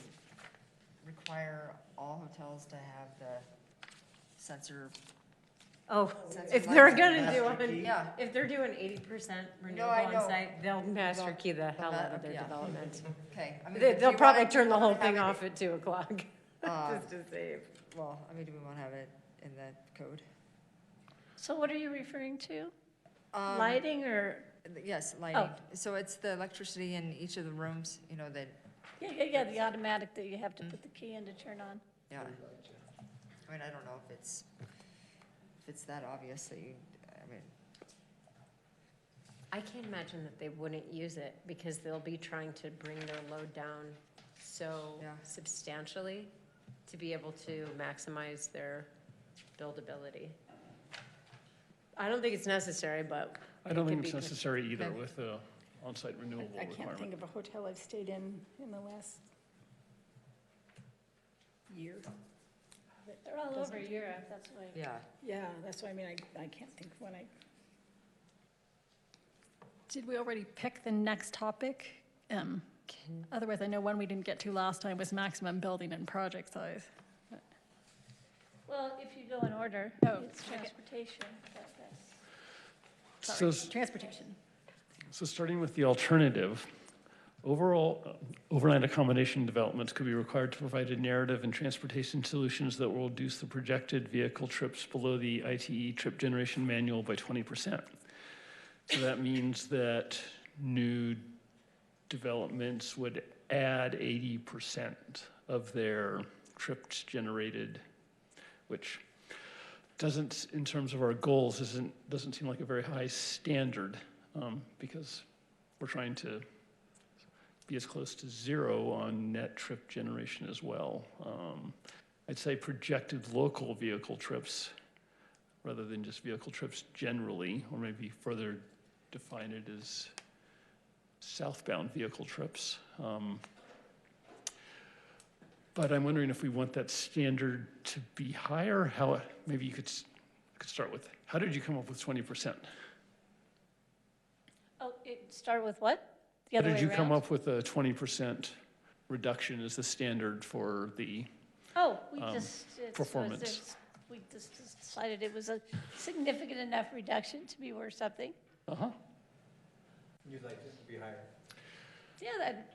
require all hotels to have the sensor? Oh, Sensor if they're lights? gonna do Master it, key? Yeah. if they're doing 80% renewable I on know. site, they'll master key the hell out of their Yeah. development. Okay. I mean, They'll do you probably wanna- turn the do you whole wanna thing have off at 2:00, just to save. Well, I mean, do we want to have it in the code? So what are you referring to? Um, Lighting or, Yes, lighting. So it's the electricity in each of the rooms, you know, that, yeah, the automatic that you have to put the key in to turn on. yeah. I mean, I don't know if it's that obvious that you, I mean, I can't imagine that they wouldn't use it because they'll be trying to bring their load down so Yeah. substantially to be able to maximize their buildability. I don't think it's necessary, but. I don't it think could it's be- necessary either Okay. with the on-site renewable I can't think requirement. of a hotel I've stayed in the last year. They're all over Europe, that's why. Yeah. Yeah, that's what I mean, I can't think of when I, Did we already pick the next topic? Otherwise, I know one we didn't get to last time was maximum building and project size. Well, if you go in order, Oh, it's okay. transportation, that's. Sorry, So, transportation. so starting with the alternative, overall, overnight accommodation developments could be required to provide a narrative and transportation solutions that will reduce the projected vehicle trips below the ITE trip generation manual by 20%. So that means that new developments would add 80% of their trips generated, which doesn't, in terms of our goals, doesn't seem like a very high standard, because we're trying to be as close to zero on net trip generation as well. I'd say projected local vehicle trips rather than just vehicle trips generally, or maybe further define it as southbound vehicle trips. But I'm wondering if we want that standard to be higher. How, maybe you could start with, how did you come up with 20%? Oh, it start with what? The How other way did you come around? up with a 20% reduction as the standard for the, Oh, we just. it was performance. this- We just decided it was a significant enough reduction to be worth something. uh-huh. You'd like this to be higher? Yeah, that,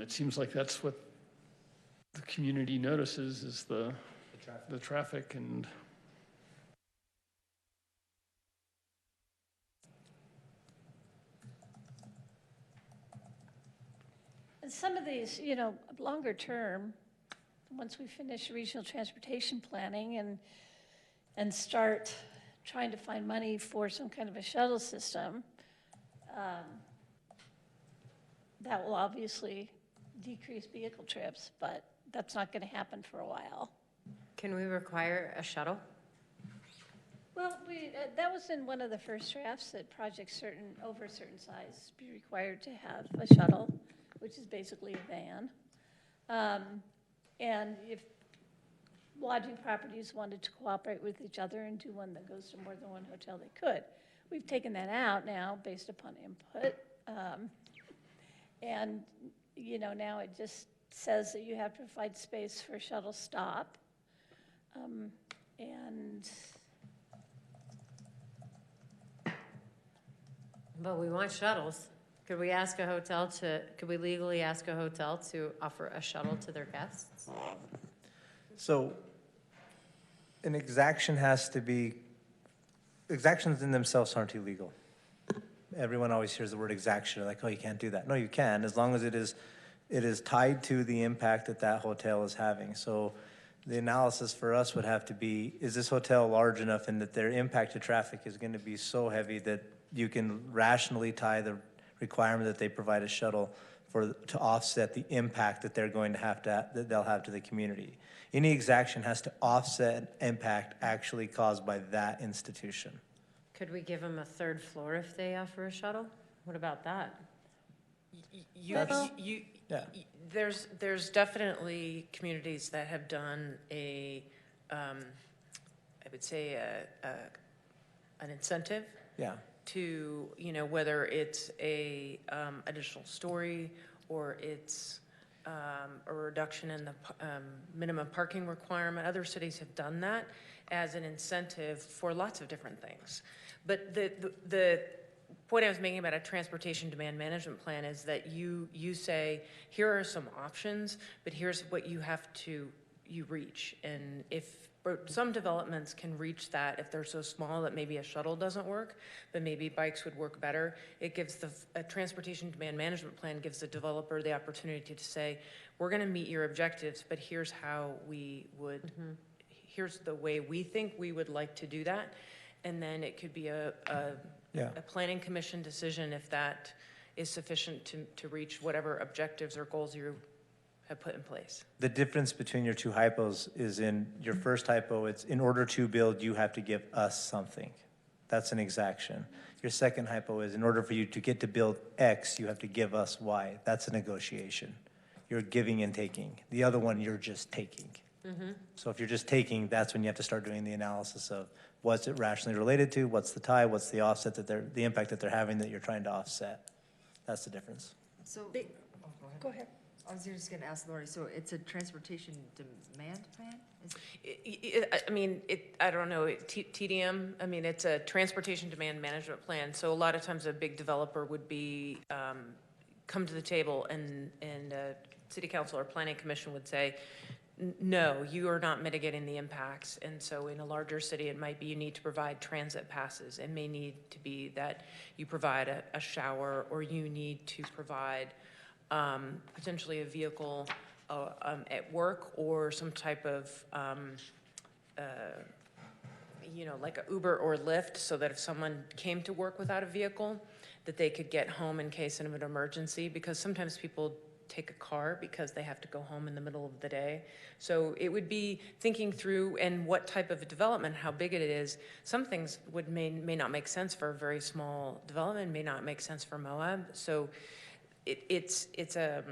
It seems like that's what the community notices is the traffic and, and some of these, longer term, once we finish regional transportation planning and start trying to find money for some kind of a shuttle system, that will obviously decrease vehicle trips, but that's not going to happen for a while. Can we require a shuttle? Well, that was in one of the first drafts, that projects over a certain size be required to have a shuttle, which is basically a van. And if lodging properties wanted to cooperate with each other and do one that goes to more than one hotel, they could. We've taken that out now based upon input. And, now it just says that you have to provide space for shuttle stop. And But we want shuttles. Could we legally ask a hotel to offer a shuttle to their guests? So an exaction has to be, exactions in themselves aren't illegal. Everyone always hears the word exaction, like, oh, you can't do that. No, you can, as long as it is tied to the impact that hotel is having. So the analysis for us would have to be, is this hotel large enough and that their impact to traffic is going to be so heavy that you can rationally tie the requirement that they provide a shuttle to offset the impact that they're going to that they'll have to the community. Any exaction has to offset impact actually caused by that institution. Could we give them a third floor if they offer a shuttle? What about that? There's definitely communities that have done I would say an incentive. Yeah. To, whether it's a additional story or it's a reduction in the minimum parking requirement. Other cities have done that as an incentive for lots of different things. But the point I was making about a transportation demand management plan is that you say, here are some options, but here's what you reach. And if some developments can reach that if they're so small that maybe a shuttle doesn't work, but maybe bikes would work better. It gives a transportation demand management plan gives the developer the opportunity to say, we're going to meet your objectives, but here's how we would, here's the way we think we would like to do that. And then it could be a planning commission decision if that is sufficient to reach whatever objectives or goals you have put in place. The difference between your two hypos is in your first hypo, it's in order to build, you have to give us something. That's an exaction. Your second hypo is in order for you to get to build X, you have to give us Y. That's a negotiation. You're giving and taking. The other one, you're just taking. So if you're just taking, that's when you have to start doing the analysis of what's it rationally related to, what's the tie, what's the offset that the impact that they're having that you're trying to offset. That's the difference. So, They- Go ahead. I was just gonna ask Lori, so it's a transportation demand plan? I don't know, TDM, I mean, it's a transportation demand management plan. So a lot of times a big developer would be, come to the table and city council or planning commission would say, no, you are not mitigating the impacts. And so in a larger city, it might be you need to provide transit passes. It may need to be that you provide a shower, or you need to provide potentially a vehicle at work, or some type of, like a Uber or Lyft, so that if someone came to work without a vehicle, that they could get home in case of an emergency, because sometimes people take a car because they have to go home in the middle of the day. So it would be thinking through and what type of development, how big it is. Some things may not make sense for a very small development, may not make sense for Moab. So it's a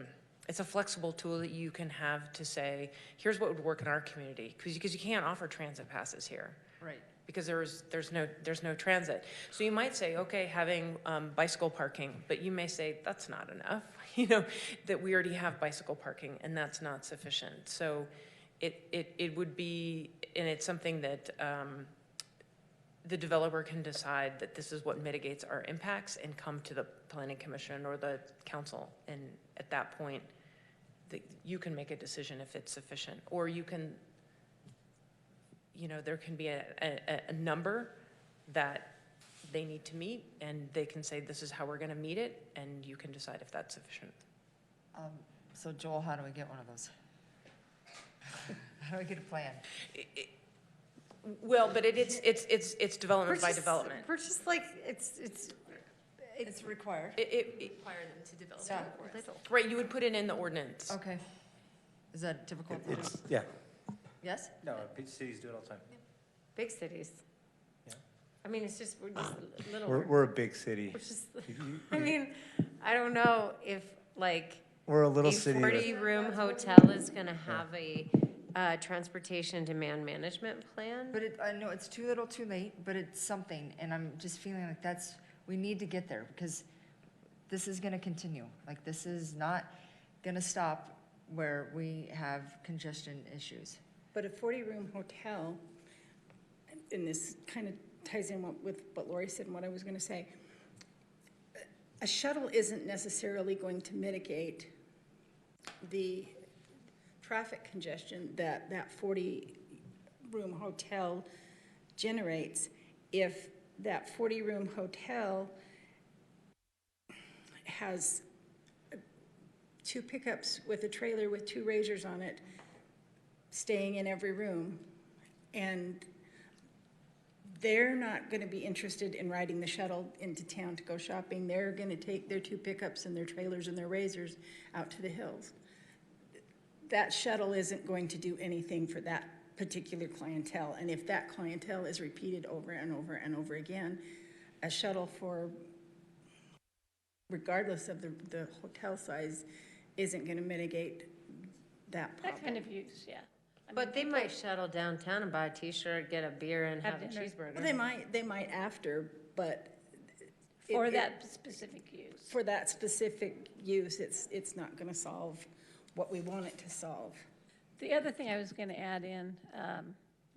flexible tool that you can have to say, here's what would work in our community, because you can't offer transit passes here. Right. Because there's no transit. So you might say, okay, having bicycle parking, but you may say that's not enough. That we already have bicycle parking and that's not sufficient. So it would be, and it's something that the developer can decide that this is what mitigates our impacts and come to the planning commission or the council. And at that point, you can make a decision if it's sufficient, or you can, there can be a number that they need to meet, and they can say, this is how we're gonna meet it, and you can decide if that's sufficient. So Joel, how do we get one of those? How do we get a plan? Well, but it's development by development. We're just like, it's It's required. Require them to develop Yeah. it for us. Right, you would put it in the ordinance. Okay. Is that difficult to do? It's, yeah. Yes? No, cities do it all the time. big cities. Yeah. I mean, it's just, we're just little. We're a big city. We're just, I mean, I don't know if like We're a little a city. 40-room hotel is gonna have a transportation demand management plan. But I know it's too little too late, but it's something, and I'm just feeling like we need to get there, because this is gonna continue. Like, this is not gonna stop where we have congestion issues. But a 40-room hotel, and this kind of ties in with what Lori said and what I was going to say, a shuttle isn't necessarily going to mitigate the traffic congestion that 40-room hotel generates if that 40-room hotel has 2 pickups with a trailer with 2 razors on it, staying in every room, and they're not going to be interested in riding the shuttle into town to go shopping. They're going to take their 2 pickups and their trailers and their razors out to the hills. That shuttle isn't going to do anything for that particular clientele, and if that clientele is repeated over and over and over again, a shuttle regardless of the hotel size, isn't going to mitigate that problem. That kind of use, yeah. But they might shuttle downtown and buy a T-shirt, get a beer, and have a dinner. cheeseburger. Well, they might after, but. For that specific use. For that specific use, it's not gonna solve what we want it to solve. The other thing I was going to add in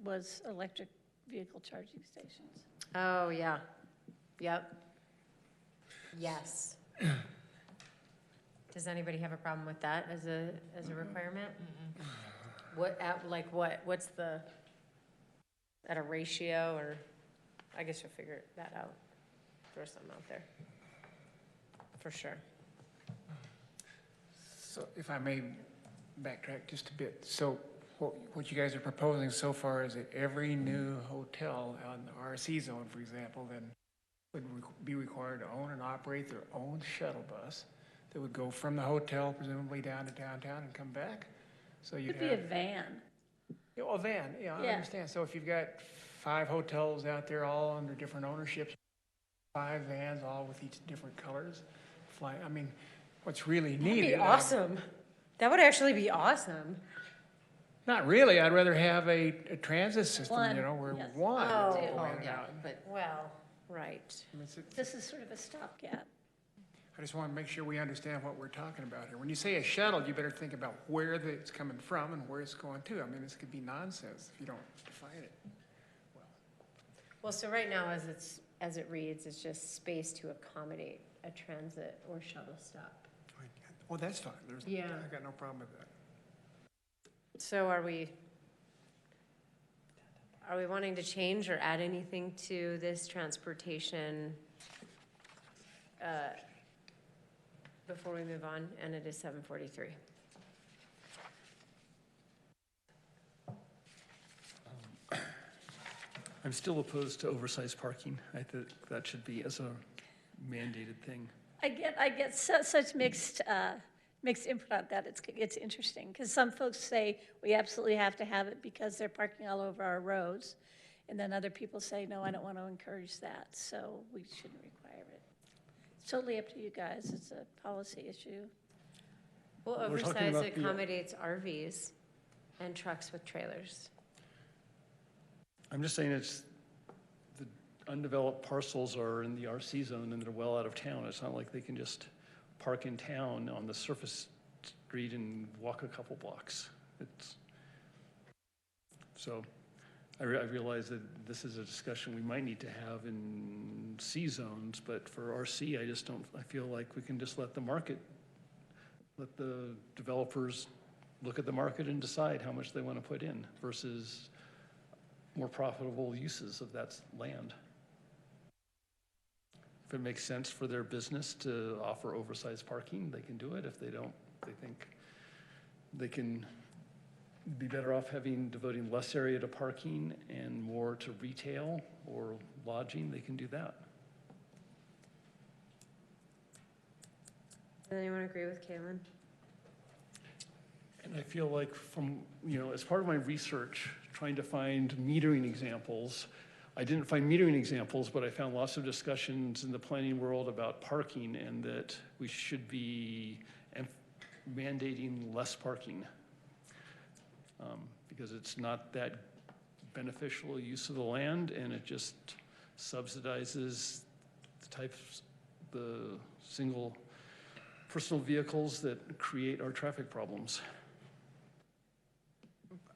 was electric vehicle charging stations. Oh, yeah. Yep. Yes. Does anybody have a problem with that as a requirement? What's the, at a ratio, or, I guess you'll figure that out. Throw something out there. For sure. So if I may backtrack just a bit. So what you guys are proposing so far is that every new hotel on the RC zone, for example, then would be required to own and operate their own shuttle bus that would go from the hotel presumably down to downtown and come back. So you'd Could be a have, van. yeah, well, a van, yeah, I Yeah. understand. So if you've got 5 hotels out there all under different ownerships, 5 vans all with each different colors, fly, I mean, what's really That'd needed. be awesome. That would actually be awesome. Not really, I'd rather have a transit system, One, you know, where yes. one. Oh. will go Oh, in and yeah, out. but Well, right. I mean, it's- This is sort of a stopgap. I just want to make sure we understand what we're talking about here. When you say a shuttle, you better think about where it's coming from and where it's going to. I mean, this could be nonsense if you don't define it. Well, so right now, as it reads, it's just space to accommodate a transit or shuttle stop. Well, that's fine. Yeah. I got no problem with that. So are we wanting to change or add anything to this transportation before we move on? And it is 7:43. I'm still opposed to oversized parking. I think that should be as a mandated thing. I get such mixed input on that. It's interesting, because some folks say we absolutely have to have it because they're parking all over our roads. And then other people say, no, I don't want to encourage that, so we shouldn't require it. It's totally up to you guys. It's a policy issue. Well, We're talking oversized about the- accommodates RVs and trucks with trailers. I'm just saying it's, the undeveloped parcels are in the RC zone and they're well out of town. It's not like they can just park in town on the surface street and walk a couple blocks. So I realize that this is a discussion we might need to have in C zones, but for RC, I feel like we can just let the developers look at the market and decide how much they want to put in versus more profitable uses of that land. If it makes sense for their business to offer oversized parking, they can do it. If they don't, they think they can be better off devoting less area to parking and more to retail or lodging, they can do that. Does anyone agree with Caitlin? And I feel like as part of my research, trying to find metering examples, I didn't find metering examples, but I found lots of discussions in the planning world about parking and that we should be mandating less parking because it's not that beneficial use of the land and it just subsidizes the single personal vehicles that create our traffic problems.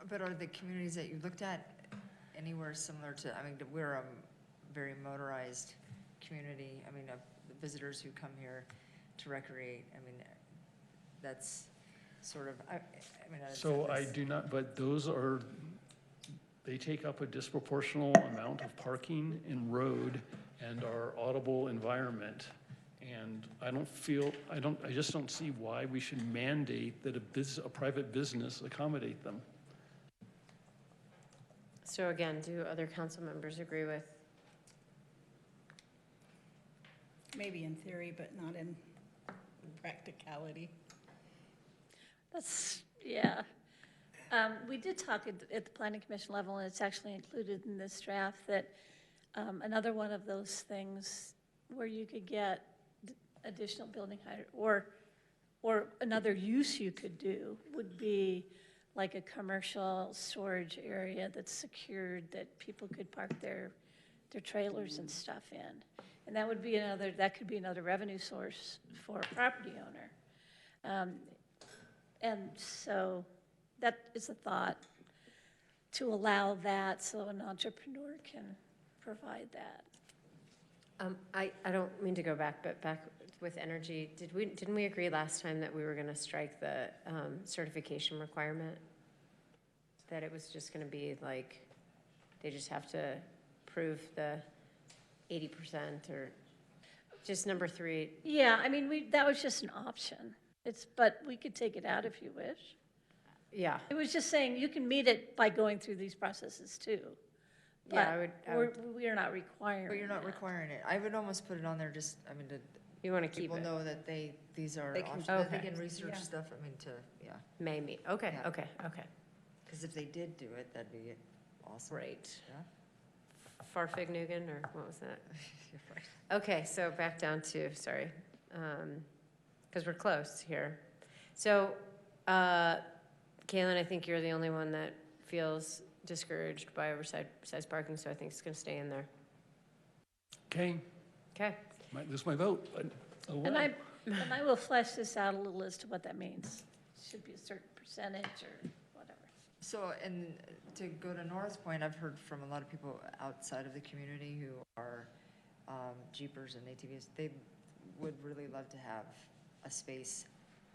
But are the communities that you looked at anywhere similar to, I mean, we're a very motorized community. I mean, the visitors who come here to recreate, I mean, that's sort of, So I do not, but they take up a disproportional amount of parking in road and our audible environment. And I just don't see why we should mandate that a private business accommodate them. So again, do other council members agree with? Maybe in theory, but not in practicality. Yeah. We did talk at the Planning Commission level, and it's actually included in this draft, that another one of those things where you could get additional building height, or another use you could do would be like a commercial storage area that's secured, that people could park their trailers and stuff in. And that could be another revenue source for a property owner. And so that is a thought, to allow that so an entrepreneur can provide that. I don't mean to go back, but back with energy, didn't we agree last time that we were gonna strike the certification requirement? That it was just gonna be like, they just have to prove the 80% or just number 3? Yeah, I mean, that was just an option. But we could take it out if you wish. Yeah. It was just saying you can meet it by going through these processes too. Yeah, I would. We are not requiring But you're not that. requiring it. I would almost put it on there to You want to keep people it? know that these are They can- options, that they Okay. can research Yeah. stuff, I mean, yeah. May meet, okay, Yeah. okay, okay, Because if they did do it, that'd be awesome. right. Yeah. Farfignugan, or what was that? You're right. Okay, so back down to, sorry, because we're close here. So, Kaylin, I think you're the only one that feels discouraged by oversized parking, so I think it's going to stay in there. Okay, Okay, might lose my vote, but oh And well. I will flesh this out a little as to what that means. Should be a certain percentage or whatever. So, and to go to Nora's point, I've heard from a lot of people outside of the community who are Jeepers and ATVs. They would really love to have a space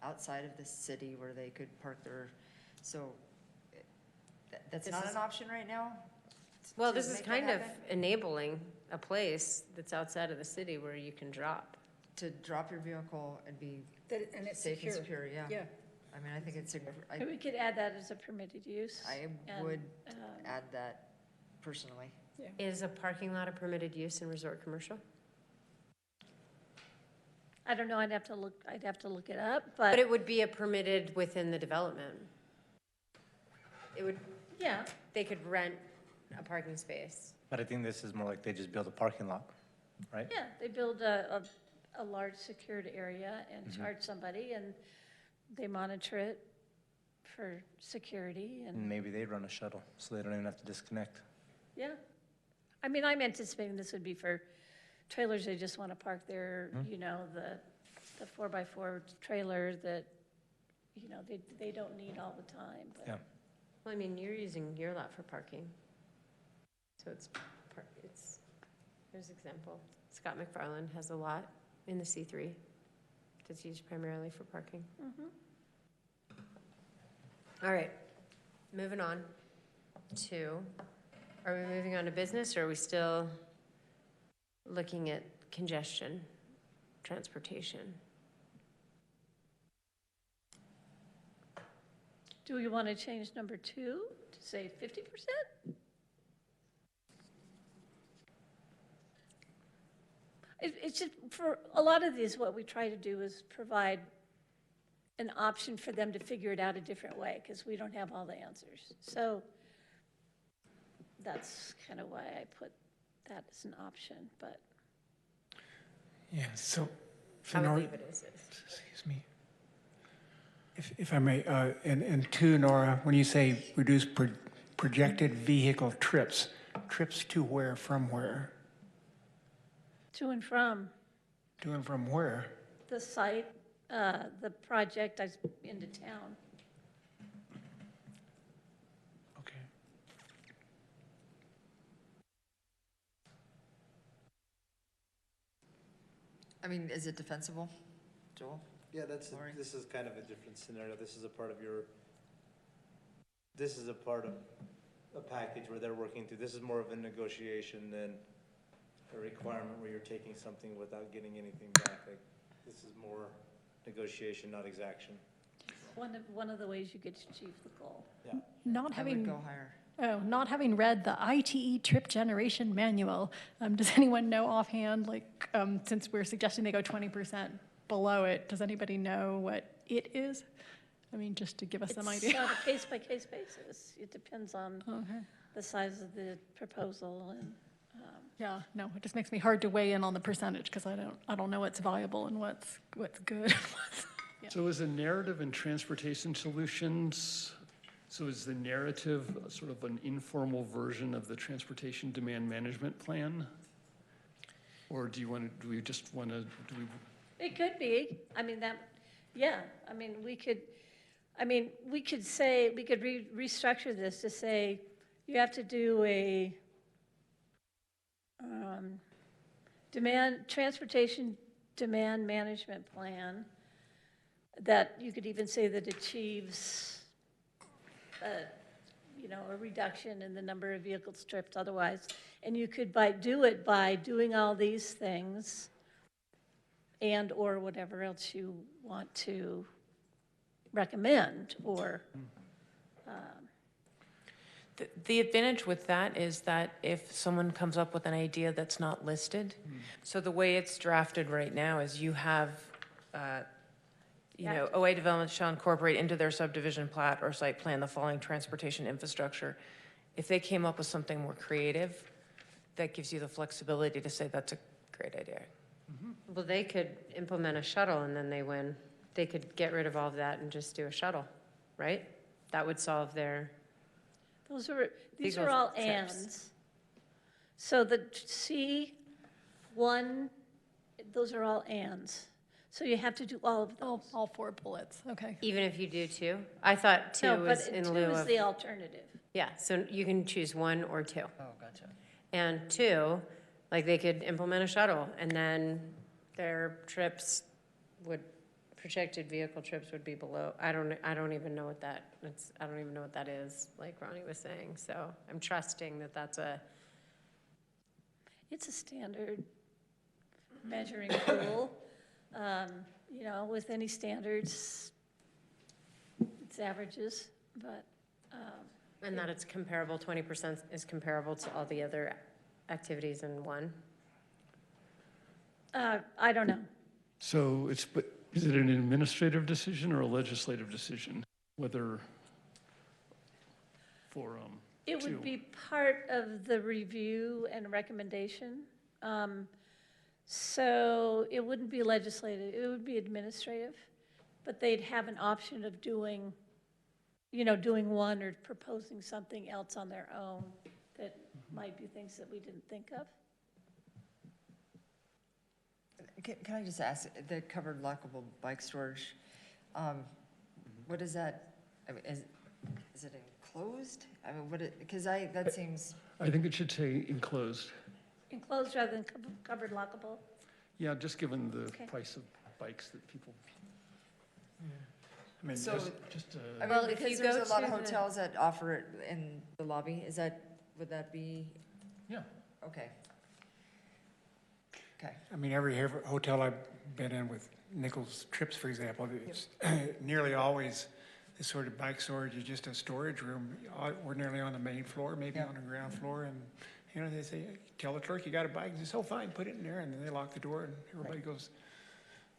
outside of the city where they could park their, so that's This not is- an option right now? well, to this is make that kind of happen? enabling a place that's outside of the city where you can drop. To drop your vehicle and be And it's safe and secure. secure, yeah. Yeah. I mean, I think it's, And we could add that as a permitted use. I and, would um, add that personally. Is a parking lot a permitted use in resort commercial? I don't know, I'd have to look it up, But but, it would be a permitted within the development. It would, yeah, they could rent a parking space. But I think this is more like they just build a parking lot, right? yeah, they build a large secured area and charge somebody, and they monitor it for security, And and, maybe they run a shuttle, so they don't even have to disconnect. yeah. I mean, I'm anticipating this would be for trailers, they just want to park their, you know, the 4x4 trailer that, you know, they don't need all the time, but. Yeah. Well, I mean, you're using your lot for parking. So here's an example. Scott McFarland has a lot in the C3 that's used primarily for parking. All right, moving on to, are we moving on to business, or are we still looking at congestion, transportation? Do we want to change number 2 to say 50%? It's just, for a lot of these, what we try to do is provide an option for them to figure it out a different way, because we don't have all the answers. So that's kind of why I put that as an option, but. Yeah, so. I would Nora- leave it as is. Excuse me. If I may, and two, Nora, when you say reduce projected vehicle trips to where, from where? To and from To and from where? the site, the project into town. Okay. I mean, is it defensible, Joel? Yeah, Lori? this is kind of a different scenario. This is a part of a package where they're working through. This is more of a negotiation than a requirement where you're taking something without getting anything back. Like, this is more negotiation, not exaction. One of the ways you get to achieve the goal. Not I would having, go higher. not having read the ITE trip generation manual, does anyone know offhand, like, since we're suggesting they go 20% below it, does anybody know what it is? I mean, just to give us some idea. It's on a case-by-case basis. It depends on Okay. the size of the proposal and, Yeah, no, it just makes me hard to weigh in on the percentage, because I don't know what's viable and what's good. So is the narrative in transportation solutions, so is the narrative sort of an informal version of the transportation demand management plan? Or do we just want to, it could be, I mean, yeah, I mean, we could say, we could restructure this to say, you have to do a transportation demand management plan that you could even say that achieves, a reduction in the number of vehicles tripped otherwise. And you could do it by doing all these things and/or whatever else you want to recommend, or, The advantage with that is that if someone comes up with an idea that's not listed, so the way it's drafted right now is you have, OA development shall incorporate into their subdivision plat or site plan the following transportation infrastructure. If they came up with something more creative, that gives you the flexibility to say that's a great idea. Well, they could implement a shuttle and then they win. They could get rid of all of that and just do a shuttle, right? That would solve their, These Legal are all trips. ands. So the C1, those are all ands. So you have to do all of those. All 4 bullets, okay. even if you do 2? I thought 2 No, was but in 2 lieu is of, the alternative. yeah, so you can choose 1 or 2. Oh, gotcha. And 2, like they could implement a shuttle and then their trips would, projected vehicle trips would be below, I don't even know what that, I don't even know what that is, like Ronnie was saying. So I'm trusting that that's It's a standard measuring tool. With any standards, it's averages, but, and that it's comparable, 20% is comparable to all the other activities in one. I don't know. So but is it an administrative decision or a legislative decision? Whether for, It would 2? be part of the review and recommendation. So it wouldn't be legislative, it would be administrative, but they'd have an option of doing one or proposing something else on their own that might be things that we didn't think of. Can I just ask, the covered lockable bike storage, what is that? I mean, is it enclosed? I mean, because that seems, I think it should say enclosed. Enclosed rather than covered lockable? Yeah, just given the Okay. price of bikes that people, I mean, so, just, I Well, mean, if you because there's go a lot of to the- hotels that offer it in the lobby, would that be, yeah. okay. Okay. I mean, every hotel I've been in with Nichols Trips, for example, it's nearly always this sort of bike storage is just a storage room, ordinarily on the main floor, maybe on the ground floor, and, they say, tell the clerk you got a bike, and they say, oh, fine, put it in there, and then they lock the door, and everybody goes,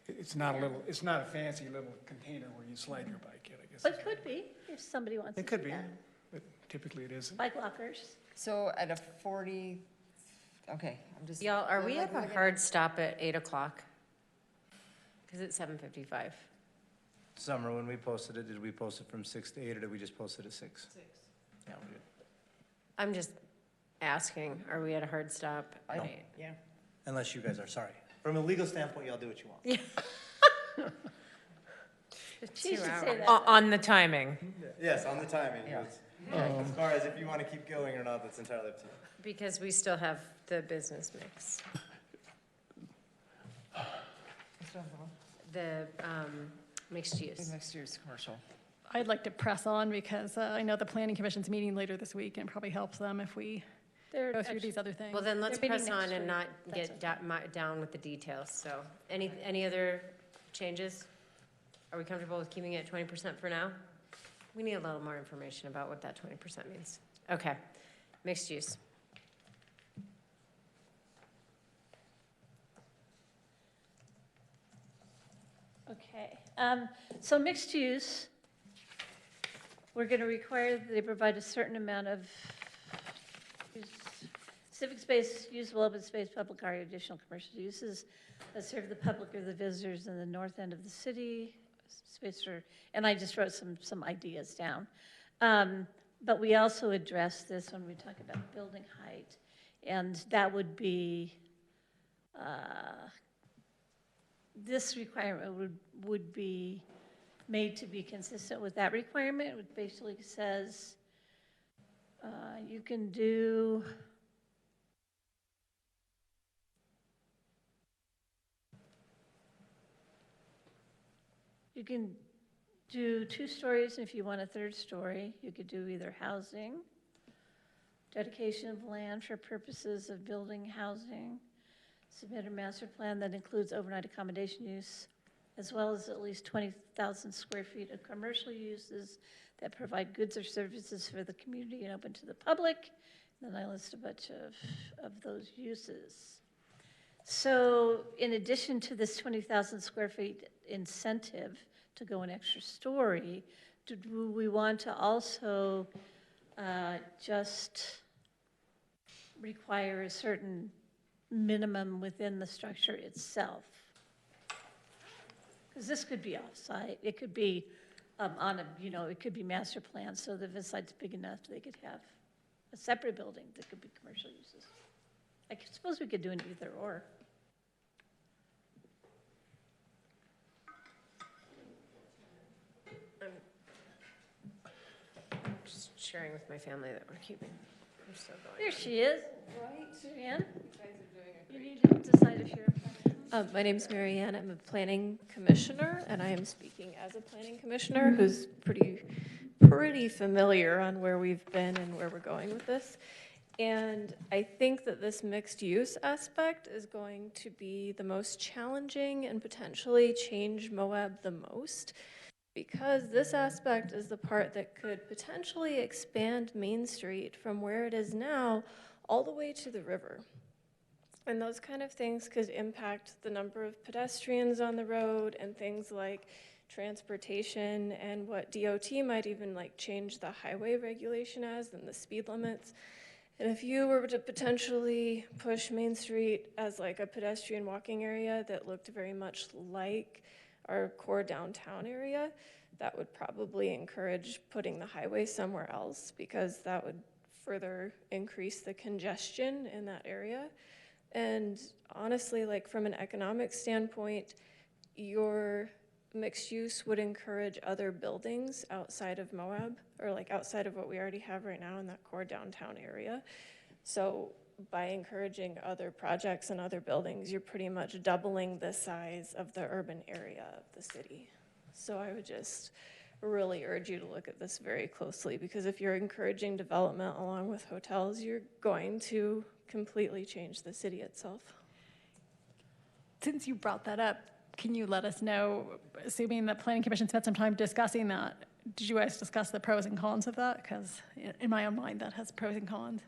it's not a fancy little container where you slide your bike in, I guess. But it could be, if somebody wants to It do could be, that. but typically it isn't. Bike lockers. So at a 40, okay, I'm just. Y'all, are we like at a looking hard stop at 8 o'clock? Because it's 7:55. Summer, when we posted it, did we post it from 6 to 8, or did we just post it at 6? 6. Yeah, we did. I'm just asking, are we at a hard stop at No. 8? Yeah. Unless you guys are, sorry. From a legal standpoint, y'all do what you want. She should say hours. that. On the timing. Yes, on the timing. Yeah. As far as if you want to keep going or not, that's entirely up to you. Because we still have the business mix. The mixed use. Mixed use commercial. I'd like to press on because I know the planning commission's meeting later this week, and it probably helps them if we They're go through actually- these other things. Well, then let's They're meeting press on next and week. not That's get down with the details. So any other changes? Are we comfortable with keeping it at 20% for now? We need a little more information about what that 20% means. Okay, mixed use. Okay, so mixed use, we're going to require that they provide a certain amount of civic space, usable open space, public art, additional commercial uses that serve the public or the visitors in the north end of the city, space for, and I just wrote some ideas down. But we also address this when we talk about building height, and that would be, this requirement would be made to be consistent with that requirement. It basically says you can do do 2 stories, and if you want a 3rd story, you could do either housing, dedication of land for purposes of building housing, submit a master plan that includes overnight accommodation use, as well as at least 20,000 square feet of commercial uses that provide goods or services for the community and open to the public. Then I list a bunch of those uses. So in addition to this 20,000 square feet incentive to go an extra story, do we want to also just require a certain minimum within the structure itself? Because this could be off-site, it could be on a, it could be master plan, so that if the site's big enough, they could have a separate building that could be commercial uses. I suppose we could do an either or. I'm just sharing with my family that we're keeping. I'm still going. There she is, right, Suzanne? You need to decide if you're. My name's Mary Ann. I'm a planning commissioner, and I am speaking as a planning commissioner who's pretty familiar on where we've been and where we're going with this. And I think that this mixed use aspect is going to be the most challenging and potentially change Moab the most, because this aspect is the part that could potentially expand Main Street from where it is now all the way to the river. And those kind of things could impact the number of pedestrians on the road and things like transportation and what DOT might even like change the highway regulation as and the speed limits. And if you were to potentially push Main Street as like a pedestrian walking area that looked very much like our core downtown area, that would probably encourage putting the highway somewhere else, because that would further increase the congestion in that area. And honestly, like from an economic standpoint, your mixed use would encourage other buildings outside of Moab, or like outside of what we already have right now in that core downtown area. So by encouraging other projects and other buildings, you're pretty much doubling the size of the urban area of the city. So I would just really urge you to look at this very closely, because if you're encouraging development along with hotels, you're going to completely change the city itself. Since you brought that up, can you let us know, assuming that Planning Commission spent some time discussing that, did you guys discuss the pros and cons of that? Because in my own mind, that has pros and cons.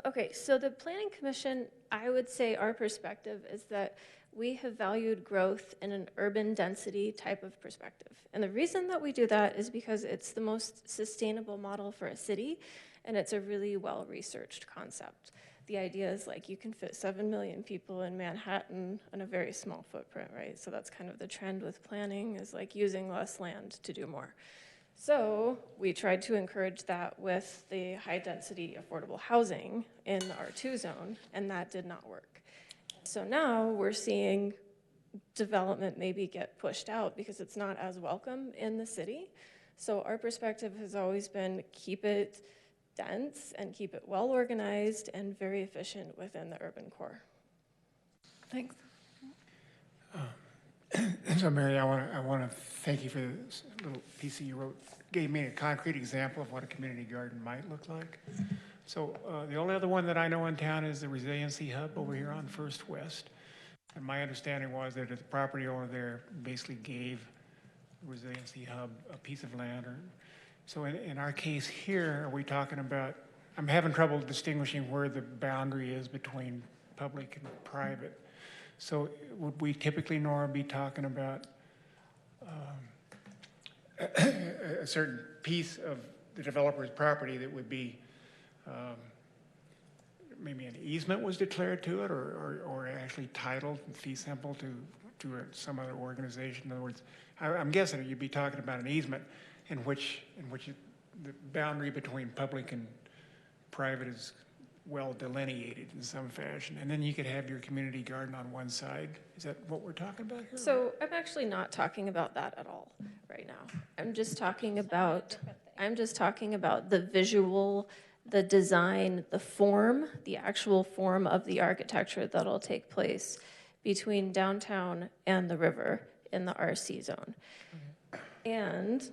Okay, so the Planning Commission, I would say our perspective is that we have valued growth in an urban density type of perspective. And the reason that we do that is because it's the most sustainable model for a city, and it's a really well-researched concept. The idea is like you can fit 7 million people in Manhattan on a very small footprint, right? So that's kind of the trend with planning, is like using less land to do more. So we tried to encourage that with the high-density affordable housing in the R2 zone, and that did not work. So now we're seeing development maybe get pushed out because it's not as welcome in the city. So our perspective has always been keep it dense and keep it well organized and very efficient within the urban core. Thanks. So Mary, I want to thank you for this little piece that you wrote. Gave me a concrete example of what a community garden might look like. So the only other one that I know in town is the Resiliency Hub over here on First West. And my understanding was that the property owner there basically gave the Resiliency Hub a piece of land. So in our case here, are we talking about, I'm having trouble distinguishing where the boundary is between public and private. So would we typically, Nora, be talking about a certain piece of the developer's property that would be maybe an easement was declared to it, or actually titled and fee simple to some other organization? In other words, I'm guessing you'd be talking about an easement in which the boundary between public and private is well delineated in some fashion, and then you could have your community garden on one side. Is that what we're talking about here? So I'm actually not talking about that at all right now. I'm just talking about the visual, the design, the form, the actual form of the architecture that'll take place between downtown and the river in the RC zone. And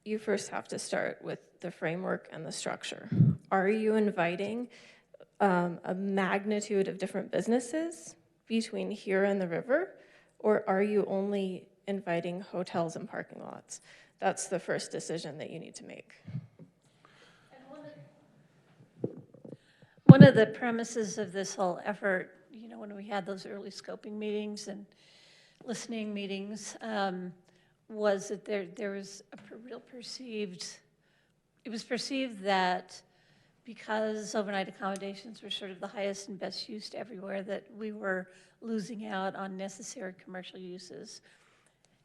you first have to start with the framework and the structure. Are you inviting a magnitude of different businesses between here and the river, or are you only inviting hotels and parking lots? that's the first decision that you need to make. One of the premises of this whole effort, you know, when we had those early scoping meetings and listening meetings, was that there was a real perceived, it was perceived that because overnight accommodations were sort of the highest and best used everywhere, that we were losing out on necessary commercial uses.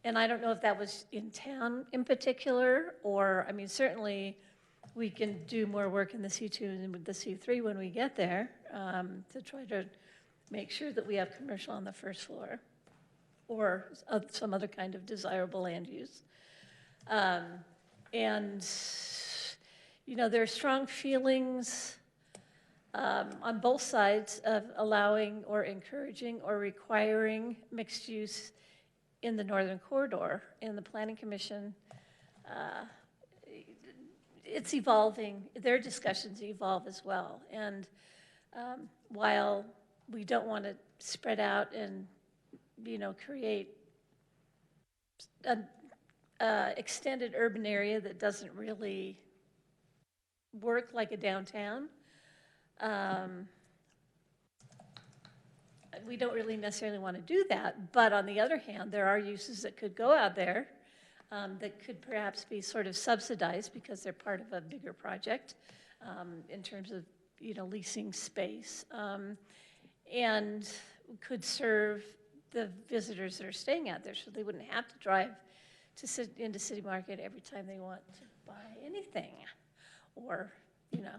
And I don't know if that was in town in particular, or, I mean, certainly we can do more work in the C2 and the C3 when we get there, to try to make sure that we have commercial on the first floor or some other kind of desirable land use. And, you know, there are strong feelings on both sides of allowing or encouraging or requiring mixed use in the Northern Corridor. And the Planning Commission, it's evolving. Their discussions evolve as well. And while we don't want to spread out and, you know, create an extended urban area that doesn't really work like a downtown, we don't really necessarily want to do that. But on the other hand, there are uses that could go out there that could perhaps be sort of subsidized because they're part of a bigger project in terms of, you know, leasing space, and could serve the visitors that are staying out there, so they wouldn't have to drive to into City Market every time they want to buy anything, or, you know.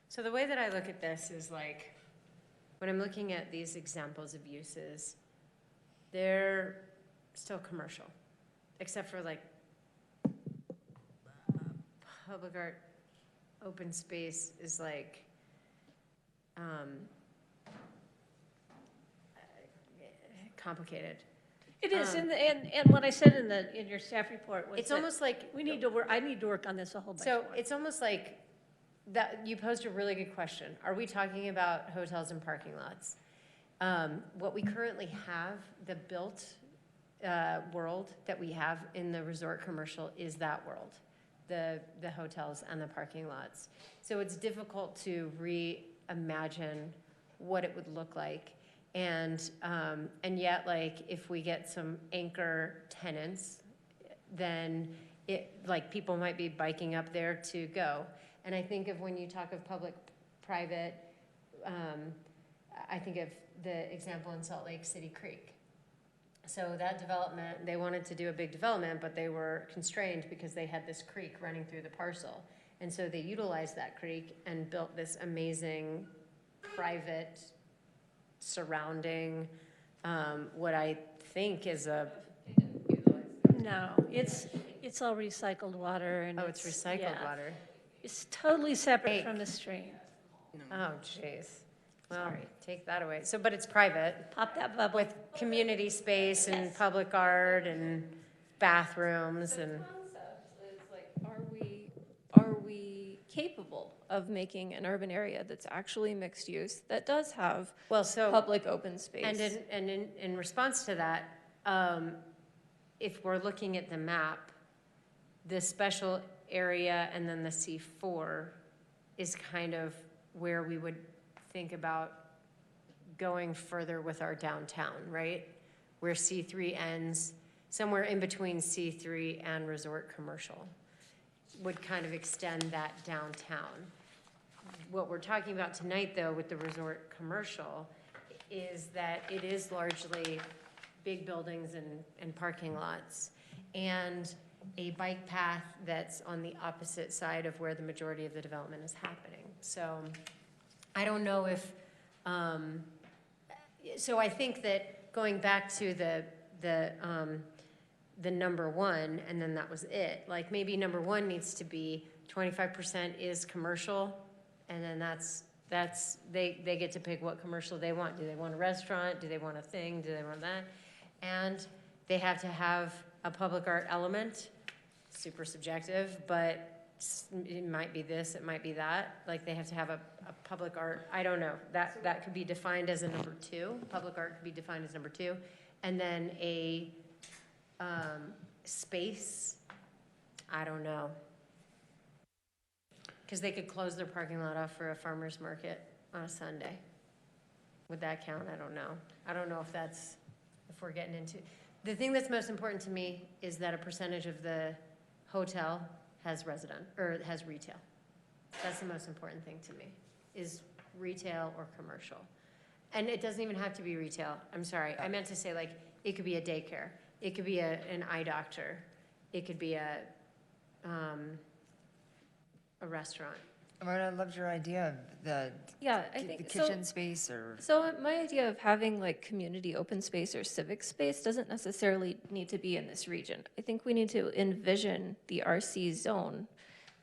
So the way that I look at this is like, when I'm looking at these examples of uses, they're still commercial, except for like public art, open space is like, complicated. It is, and what I said in your staff report was It's that almost like, we need to work. I need to work on this a whole bunch so more. it's almost like that you posed a really good question. Are we talking about hotels and parking lots? What we currently have, the built world that we have in the resort commercial is that world, the hotels and the parking lots. So it's difficult to reimagine what it would look like. And yet, like, if we get some anchor tenants, then like people might be biking up there to go. And I think of when you talk of public-private, I think of the example in Salt Lake City Creek. So that development, they wanted to do a big development, but they were constrained because they had this creek running through the parcel. And so they utilized that creek and built this amazing private surrounding what I think is a... No, it's all recycled water, and it's recycled water. It's totally separate from the stream. Oh, jeez. Well, take that away. So, but it's private. Pop that bubble. With community space and public art and bathrooms and... The concept is like, are we capable of making an urban area that's actually mixed use, that does have public open space? And in response to that, if we're looking at the map, the special area and then the C4 is kind of where we would think about going further with our downtown, right? Where C3 ends, somewhere in between C3 and resort commercial, would kind of extend that downtown. What we're talking about tonight, though, with the resort commercial, is that it is largely big buildings and parking lots, and a bike path that's on the opposite side of where the majority of the development is happening. So I don't know if, so I think that going back to the number one, and then that was it, like maybe number one needs to be 25% is commercial, and then they get to pick what commercial they want. Do they want a restaurant? Do they want a thing? Do they want that? And they have to have a public art element, super subjective, but it might be this, it might be that. Like they have to have a public art, I don't know, that could be defined as a number two. Public art could be defined as number two. And then a space, I don't know. Because they could close their parking lot off for a farmer's market on a Sunday. Would that count? I don't know. I don't know if that's, if we're getting into, the thing that's most important to me is that a percentage of the hotel has has retail. That's the most important thing to me, is retail or commercial. And it doesn't even have to be retail. I'm sorry. I meant to say, like, it could be a daycare. It could be an eye doctor. It could be a restaurant. But I loved your idea of the Yeah, I the think kitchen space or. So my idea of having like community open space or civic space doesn't necessarily need to be in this region. I think we need to envision the RC zone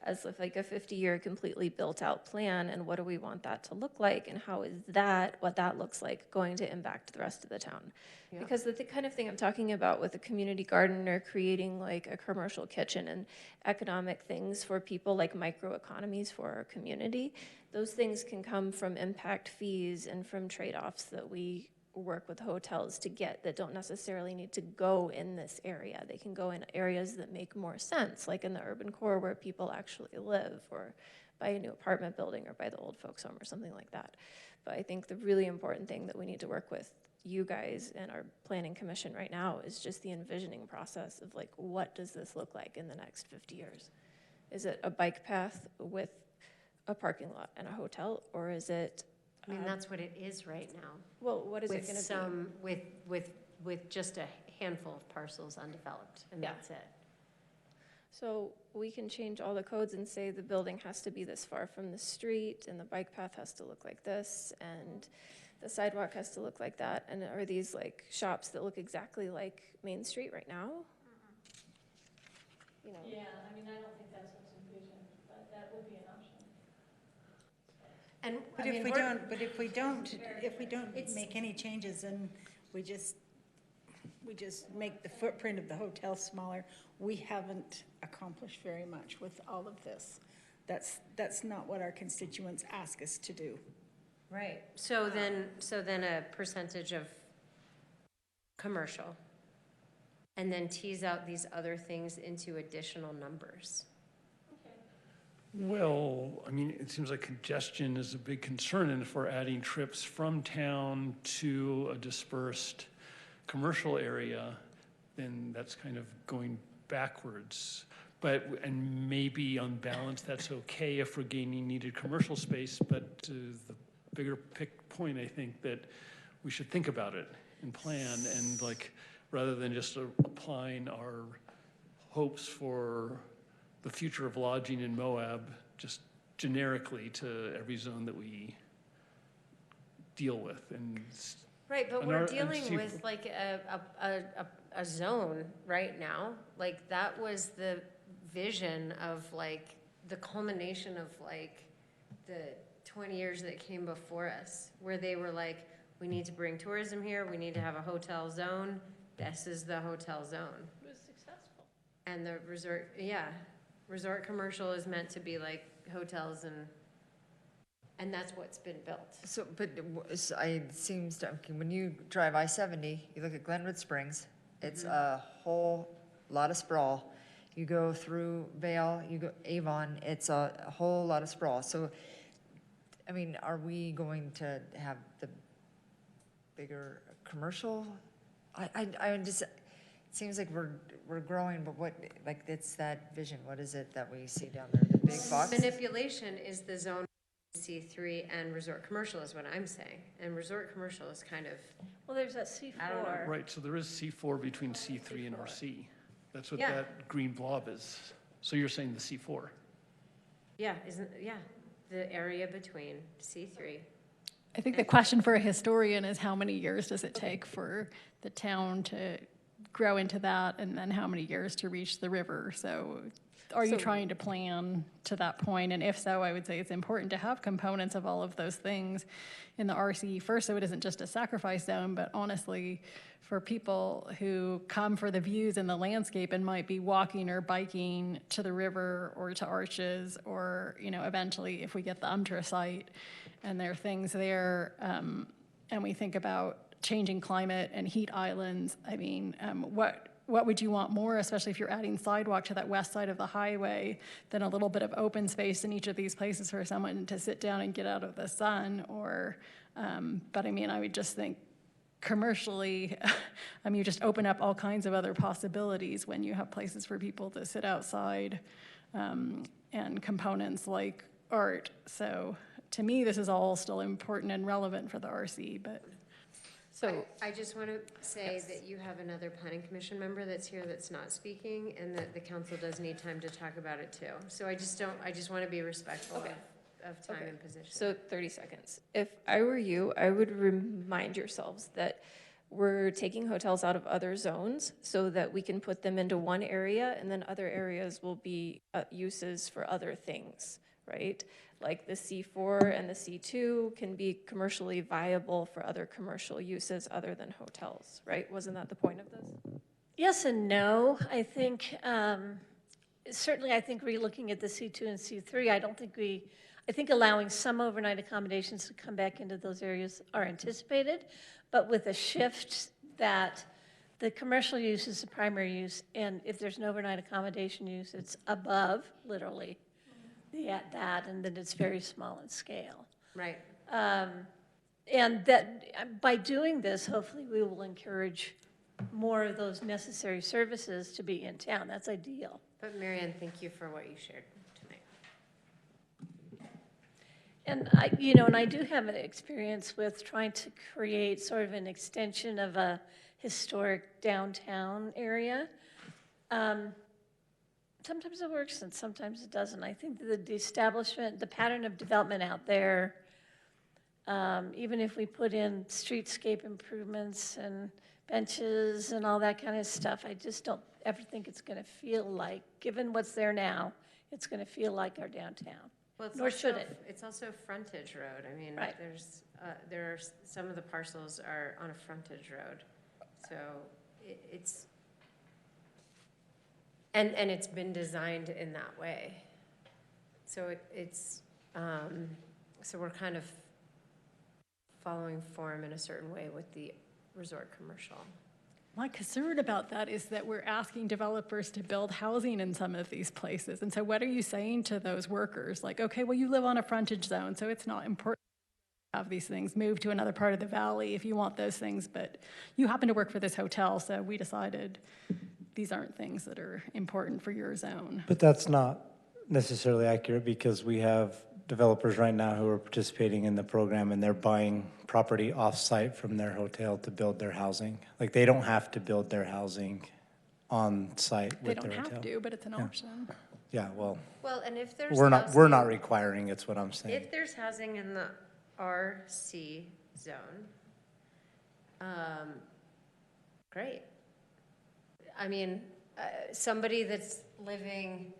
as if like a 50-year completely built out plan, and what do we want that to look like, and how is that, what that looks like, going to impact the rest of the town? Yeah. Because the kind of thing I'm talking about with a community garden or creating like a commercial kitchen and economic things for people, like microeconomies for our community, those things can come from impact fees and from trade-offs that we work with hotels to get, that don't necessarily need to go in this area. They can go in areas that make more sense, like in the urban core where people actually live, or by a new apartment building, or by the old folks home or something like that. But I think the really important thing that we need to work with you guys and our planning commission right now is just the envisioning process of like, what does this look like in the next 50 years? Is it a bike path with a parking lot and a hotel, or is it? I mean, that's what it is right now. Well, what is it With going to some, with just a handful of parcels undeveloped, and Yeah. that's it. So we can change all the codes and say the building has to be this far from the street, and the bike path has to look like this, and the sidewalk has to look like that. And are these like shops that look exactly like Main Street right now? You know? Yeah, I mean, I don't think that's what's envisioned, but that would be an option. And But I mean, if we don't make any changes and we just make the footprint of the hotel smaller, we haven't accomplished very much with all of this. That's not what our constituents ask us to do. right. So then a percentage of commercial, and then tease out these other things into additional numbers. Well, I mean, it seems like congestion is a big concern, and if we're adding trips from town to a dispersed commercial area, then that's kind of going backwards. And maybe on balance, that's okay if we're gaining needed commercial space, but to the bigger point, I think that we should think about it and plan, and like, rather than just applying our hopes for the future of lodging in Moab just generically to every zone that we deal with. And Right, but and we're our- dealing and see- with like a zone right now. Like, that was the vision of like the culmination of like the 20 years that came before us, where they were like, we need to bring tourism here, we need to have a hotel zone. This is the hotel zone. It was successful. And the resort, resort commercial is meant to be like hotels, and that's what's been built. So, but it seems to, okay, when you drive I-70, you look at Glenwood Springs, it's a whole lot of sprawl. You go through Vale, you go Avon, it's a whole lot of sprawl. So, I mean, are we going to have the bigger commercial? I just, it seems like we're growing, but what, like, it's that vision, what is it that we see down there, the big box? Manipulation is the zone C3, and resort commercial is what I'm saying. And resort commercial is kind of, Well, there's that C4. I don't know. right, so there is C4 between C3 and RC. That's what Yeah. that green blob is. So you're saying the C4? the area between C3. I think the question for a historian is how many years does it take for the town to grow into that, and then how many years to reach the river? So are you So- trying to plan to that point? And if so, I would say it's important to have components of all of those things in the RCE first, so it isn't just a sacrifice zone, but honestly, for people who come for the views and the landscape and might be walking or biking to the river or to Arches, or, you know, eventually if we get the UMTRA site and there are things there, and we think about changing climate and heat islands, I mean, what would you want more, especially if you're adding sidewalk to that west side of the highway, than a little bit of open space in each of these places for someone to sit down and get out of the sun? Or, but I mean, I would just think commercially, I mean, you just open up all kinds of other possibilities when you have places for people to sit outside, and components like art. So to me, this is all still important and relevant for the RC, but. So I just want to say that you have another planning commission member that's here that's not speaking, and that the council does need time to talk about it too. So I just want to be respectful of time and position. So 30 seconds. If I were you, I would remind yourselves that we're taking hotels out of other zones so that we can put them into one area, and then other areas will be uses for other things, right? Like the C4 and the C2 can be commercially viable for other commercial uses other than hotels, right? Wasn't that the point of this? Yes and no. I think, certainly I think relooking at the C2 and C3, I think allowing some overnight accommodations to come back into those areas are anticipated, but with a shift that the commercial use is the primary use, and if there's an overnight accommodation use, it's above, literally, that, and then it's very small in scale. Right. And that by doing this, hopefully we will encourage more of those necessary services to be in town. That's ideal. But Marianne, thank you for what you shared tonight. And I do have an experience with trying to create sort of an extension of a historic downtown area. Sometimes it works and sometimes it doesn't. I think that the establishment, the pattern of development out there, even if we put in streetscape improvements and benches and all that kind of stuff, I just don't ever think it's going to feel like, given what's there now, it's going to feel like our downtown. Well, Nor should it. It's also frontage road. I mean, Right. there are some of the parcels are on a frontage road, so it's. And it's been designed in that way. So so we're kind of following form in a certain way with the resort commercial. My concern about that is that we're asking developers to build housing in some of these places. And so what are you saying to those workers? Like, okay, well, you live on a frontage zone, so it's not important to have these things move to another part of the valley if you want those things, but you happen to work for this hotel, so we decided these aren't things that are important for your zone. But that's not necessarily accurate, because we have developers right now who are participating in the program, and they're buying property off-site from their hotel to build their housing. Like, they don't have to build their housing on site with their hotel. They don't have to, but it's an option. Yeah, well, And if there's we're housing, not requiring, it's what I'm saying. if there's housing in the RC zone, great. I mean, somebody that's living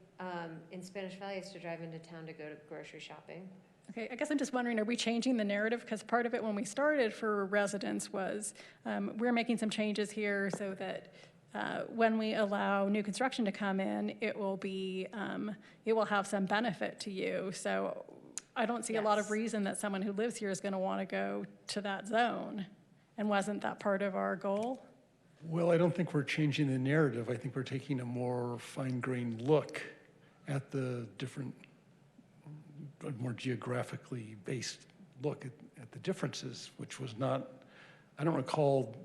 in Spanish Valley has to drive into town to go to grocery shopping. Okay, I guess I'm just wondering, are we changing the narrative? Because part of it when we started for residents was we're making some changes here so that when we allow new construction to come in, it will have some benefit to you. So I don't see a lot of reason that someone who lives here is going to want to go to that zone. And wasn't that part of our goal? Well, I don't think we're changing the narrative. I think we're taking a more fine-grained look at the different, more geographically based look at the differences, which was not, I don't recall,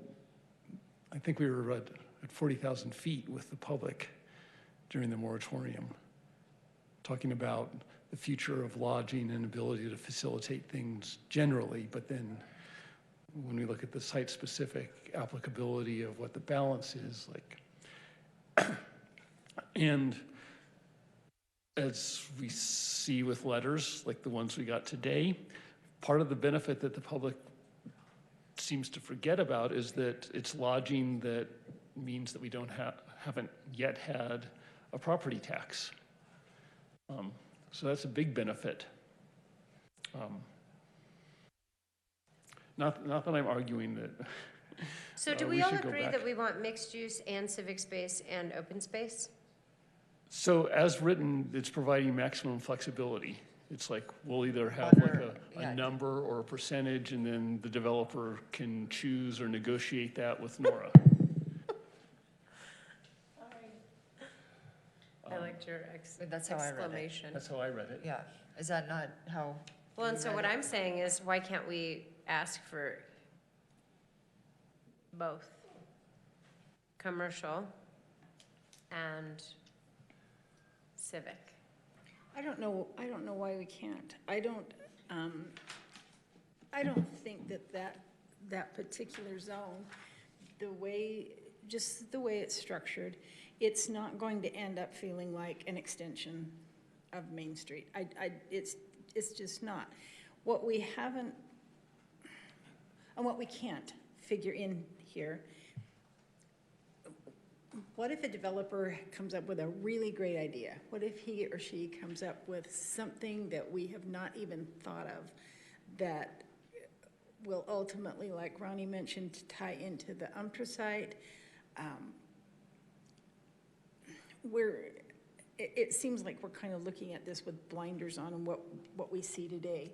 I think we were at 40,000 feet with the public during the moratorium, talking about the future of lodging and ability to facilitate things generally, but then when we look at the site-specific applicability of what the balance is, like, and as we see with letters like the ones we got today, part of the benefit that the public seems to forget about is that it's lodging that means that we haven't yet had a property tax. So that's a big benefit. Not that I'm arguing that. So do we all agree that we want mixed use and civic space and open space? So as written, it's providing maximum flexibility. It's like we'll either have like a number or a percentage, and then the developer can choose or negotiate that with Nora. I liked your That's how I read it. exclamation. That's how I read it. Yeah, is that not how? Well, and you so read what it? I'm saying is, why can't we ask for both commercial and civic? I don't know why we can't. I don't think that particular zone, just the way it's structured, it's not going to end up feeling like an extension of Main Street. It's just not. What we haven't, and what we can't figure in here, what if a developer comes up with a really great idea? What if he or she comes up with something that we have not even thought of that will ultimately, like Ronnie mentioned, to tie into the UMTRA site? It seems like we're kind of looking at this with blinders on and what we see today.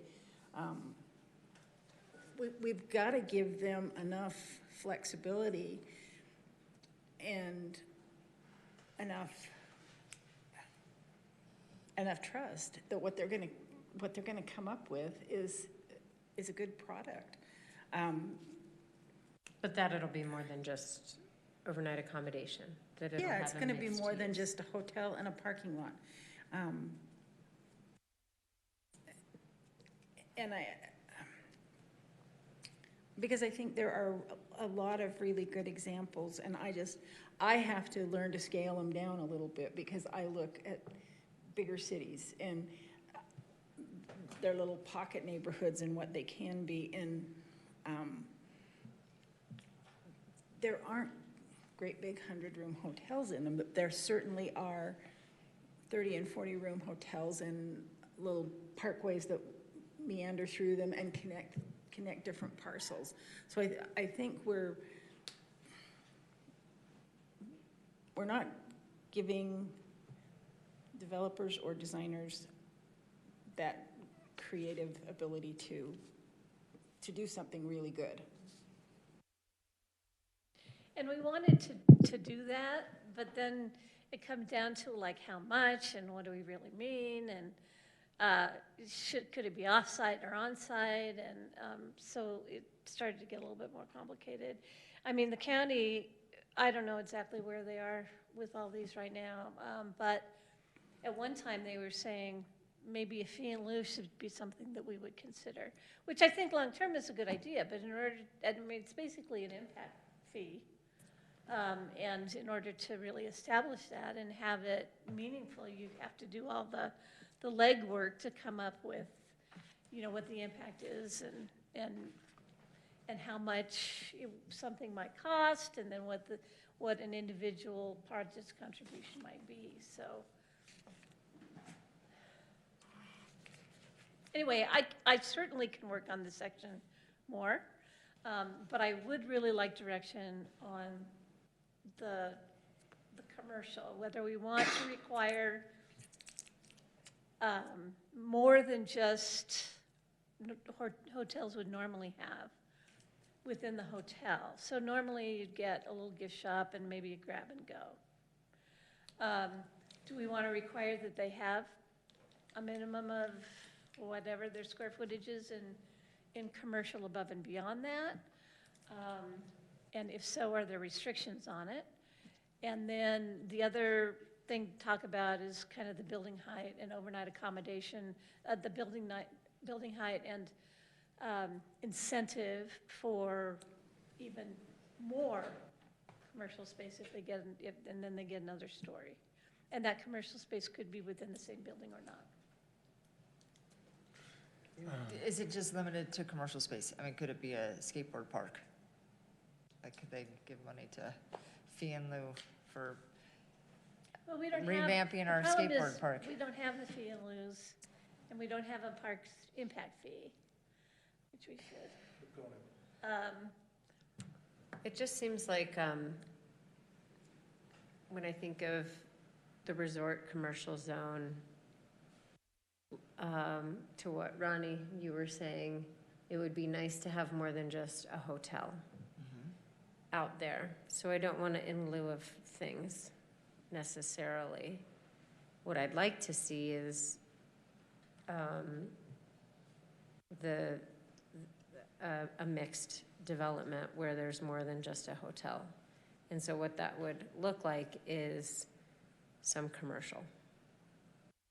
We've got to give them enough flexibility and enough trust that what they're going to come up with is a good product. But that it'll be more than just overnight accommodation. That it'll Yeah, have it's a going to be mixed more than use. just a hotel and a parking lot. Because I think there are a lot of really good examples, and I have to learn to scale them down a little bit because I look at bigger cities and their little pocket neighborhoods and what they can be, and there aren't great big 100-room hotels in them, but there certainly are 30 and 40-room hotels and little parkways that meander through them and connect different parcels. So I think we're not giving developers or designers that creative ability to do something really good. And we wanted to do that, but then it comes down to like how much and what do we really mean, and could it be off-site or on-site, and so it started to get a little bit more complicated. I mean, the county, I don't know exactly where they are with all these right now, but at one time they were saying maybe a fee in lieu should be something that we would consider, which I think long-term is a good idea, but it's basically an impact fee. And in order to really establish that and have it meaningful, you have to do all the legwork to come up with, what the impact is and how much something might cost, and then what an individual project's contribution might be. So anyway, I certainly can work on this section more, but I would really like direction on the commercial, whether we want to require more than just hotels would normally have within the hotel. So normally you'd get a little gift shop and maybe a grab and go. Do we want to require that they have a minimum of whatever their square footage is in commercial above and beyond that? And if so, are there restrictions on it? And then the other thing to talk about is kind of the building height and overnight accommodation, the building height and incentive for even more commercial space if they get, and then they get another story. And that commercial space could be within the same building or not. Is it just limited to commercial space? I mean, could it be a skateboard park? Like, could they give money to fee in lieu for Well, we don't revamping our the problem skateboard is park? We don't have the fee and lieu's, and we don't have a parks impact fee, which we should. It just seems like, when I think of the resort commercial zone, to what Ronnie, you were saying, it would be nice to have more than just a hotel out there. So I don't want to in lieu of things necessarily. what I'd like to see is a mixed development where there's more than just a hotel. And so what that would look like is some commercial,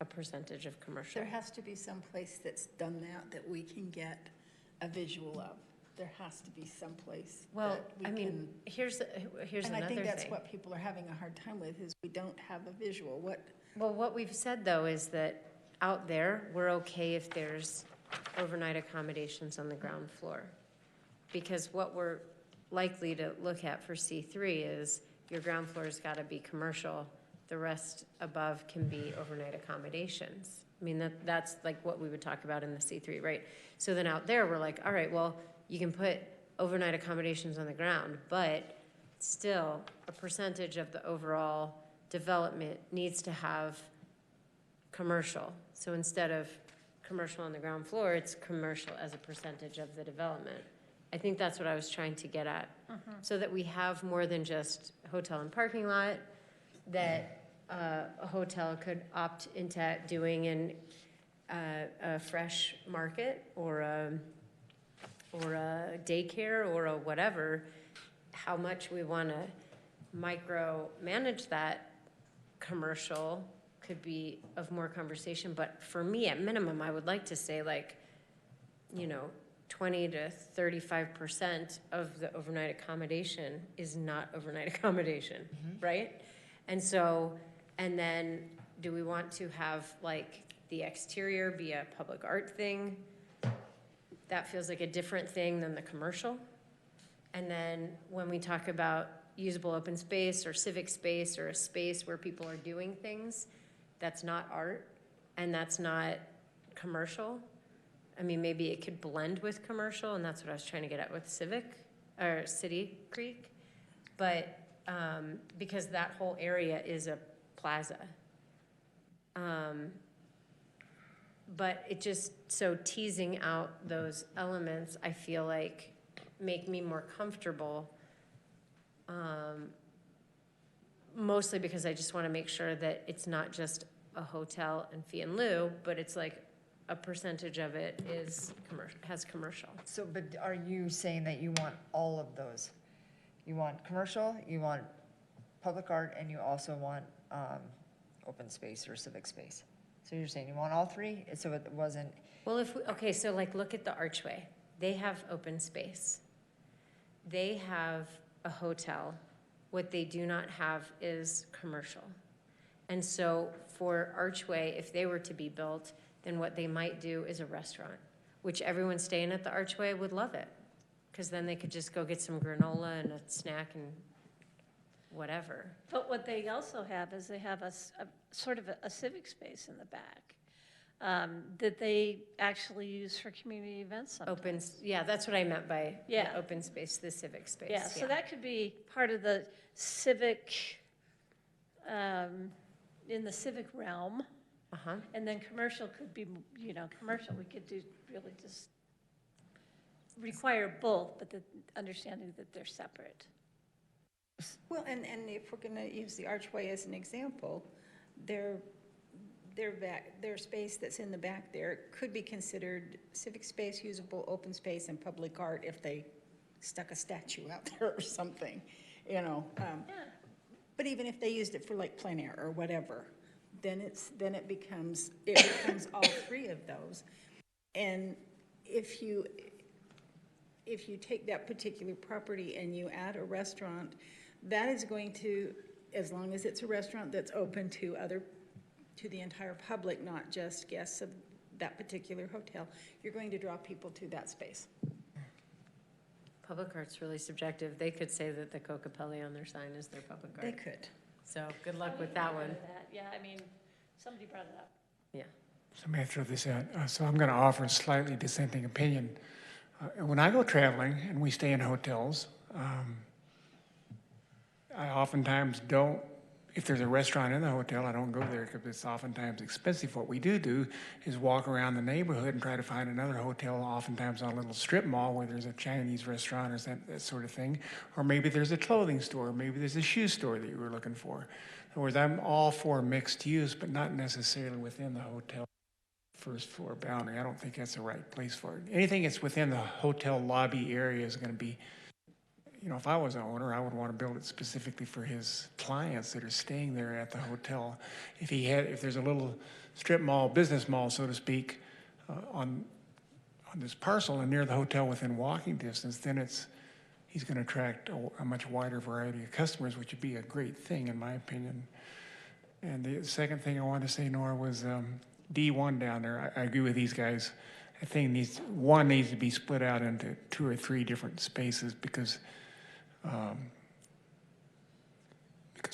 a percentage of commercial. There has to be some place that's done that we can get a visual of. There has to be some place Well, that we I mean, can. here's And another I think that's thing. what people are having a hard time with, is we don't have a visual. Well, what we've said, though, is that out there, we're okay if there's overnight accommodations on the ground floor. Because what we're likely to look at for C3 is your ground floor's got to be commercial. The rest above can be overnight accommodations. I mean, that's like what we would talk about in the C3, right? So then out there, we're like, all right, well, you can put overnight accommodations on the ground, but still a percentage of the overall development needs to have commercial. So instead of commercial on the ground floor, it's commercial as a percentage of the development. I think that's what I was trying to get at. So that we have more than just hotel and parking lot, that a hotel could opt into doing in a fresh market or a daycare or a whatever, how much we want to micromanage that commercial could be of more conversation. But for me, at minimum, I would like to say 20 to 35% of the overnight accommodation is not overnight accommodation, right? And so, and then do we want to have the exterior be a public art thing? That feels like a different thing than the commercial. And then when we talk about usable open space or civic space or a space where people are doing things, that's not art and that's not commercial. I mean, maybe it could blend with commercial, and that's what I was trying to get at with City Creek. But because that whole area is a plaza. But it just, so teasing out those elements, I feel like make me more comfortable. Mostly because I just want to make sure that it's not just a hotel and fee and lieu, but it's like a percentage of it is has commercial. So, but are you saying that you want all of those? You want commercial, you want public art, and you also want open space or civic space? So you're saying you want all three? So it wasn't... Well, okay, so look at the Archway. They have open space. They have a hotel. What they do not have is commercial. And so for Archway, if they were to be built, then what they might do is a restaurant, which everyone staying at the Archway would love it, because then they could just go get some granola and a snack and whatever. But what they also have is they have a sort of a civic space in the back that they actually use for community events sometimes. Yeah, that's what I meant by Yeah. the open space, the civic space. Yeah, so that could be part of the civic, in the civic realm. Uh-huh. And then commercial could be, commercial, we could do really just require both, but the understanding that they're separate. Well, and if we're going to use the Archway as an example, their space that's in the back there could be considered civic space, usable open space, and public art if they stuck a statue out there or something, But even if they used it for plein air or whatever, then it becomes all three of those. And if you take that particular property and you add a restaurant, that is going to, as long as it's a restaurant that's open to the entire public, not just guests of that particular hotel, you're going to draw people to that space. Public art's really subjective. They could say that the Cocapelli on their sign is their public art. They could. So good luck with that one. Yeah, I mean, somebody brought it up. Yeah. So may I throw this out? So I'm going to offer a slightly dissenting opinion. When I go traveling and we stay in hotels, I oftentimes don't if there's a restaurant in the hotel, I don't go there because it's oftentimes expensive. What we do is walk around the neighborhood and try to find another hotel, oftentimes on a little strip mall where there's a Chinese restaurant or that sort of thing. Or maybe there's a clothing store, maybe there's a shoe store that you were looking for. In other words, I'm all for mixed use, but not necessarily within the hotel first floor boundary. I don't think that's the right place for it. Anything that's within the hotel lobby area is going to be, you know, if I was an owner, I would want to build it specifically for his clients that are staying there at the hotel. If there's a little strip mall, business mall, so to speak, on this parcel and near the hotel within walking distance, then he's going to attract a much wider variety of customers, which would be a great thing in my opinion. And the second thing I wanted to say, Nora, was D1 down there. I agree with these guys. I think one needs to be split out into 2 or 3 different spaces because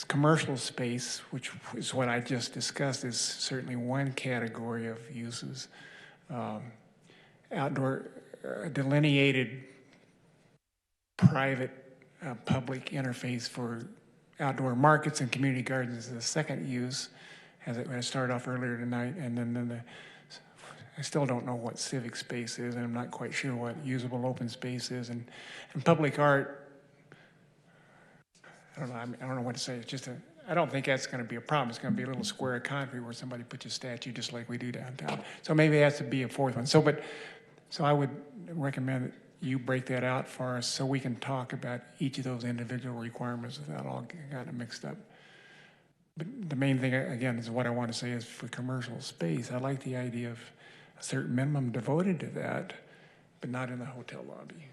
commercial space, which is what I just discussed, is certainly one category of uses. Outdoor delineated private public interface for outdoor markets and community gardens is the second use, as I started off earlier tonight, and then I still don't know what civic space is, and I'm not quite sure what usable open space is, and public art. I don't know what to say. It's just I don't think that's going to be a problem. It's going to be a little square of concrete where somebody puts a statue just like we do downtown. So maybe it has to be a fourth one. So I would recommend that you break that out for us so we can talk about each of those individual requirements without all getting mixed up. But the main thing, again, is what I want to say is for commercial space, I like the idea of a certain minimum devoted to that, but not in the hotel lobby.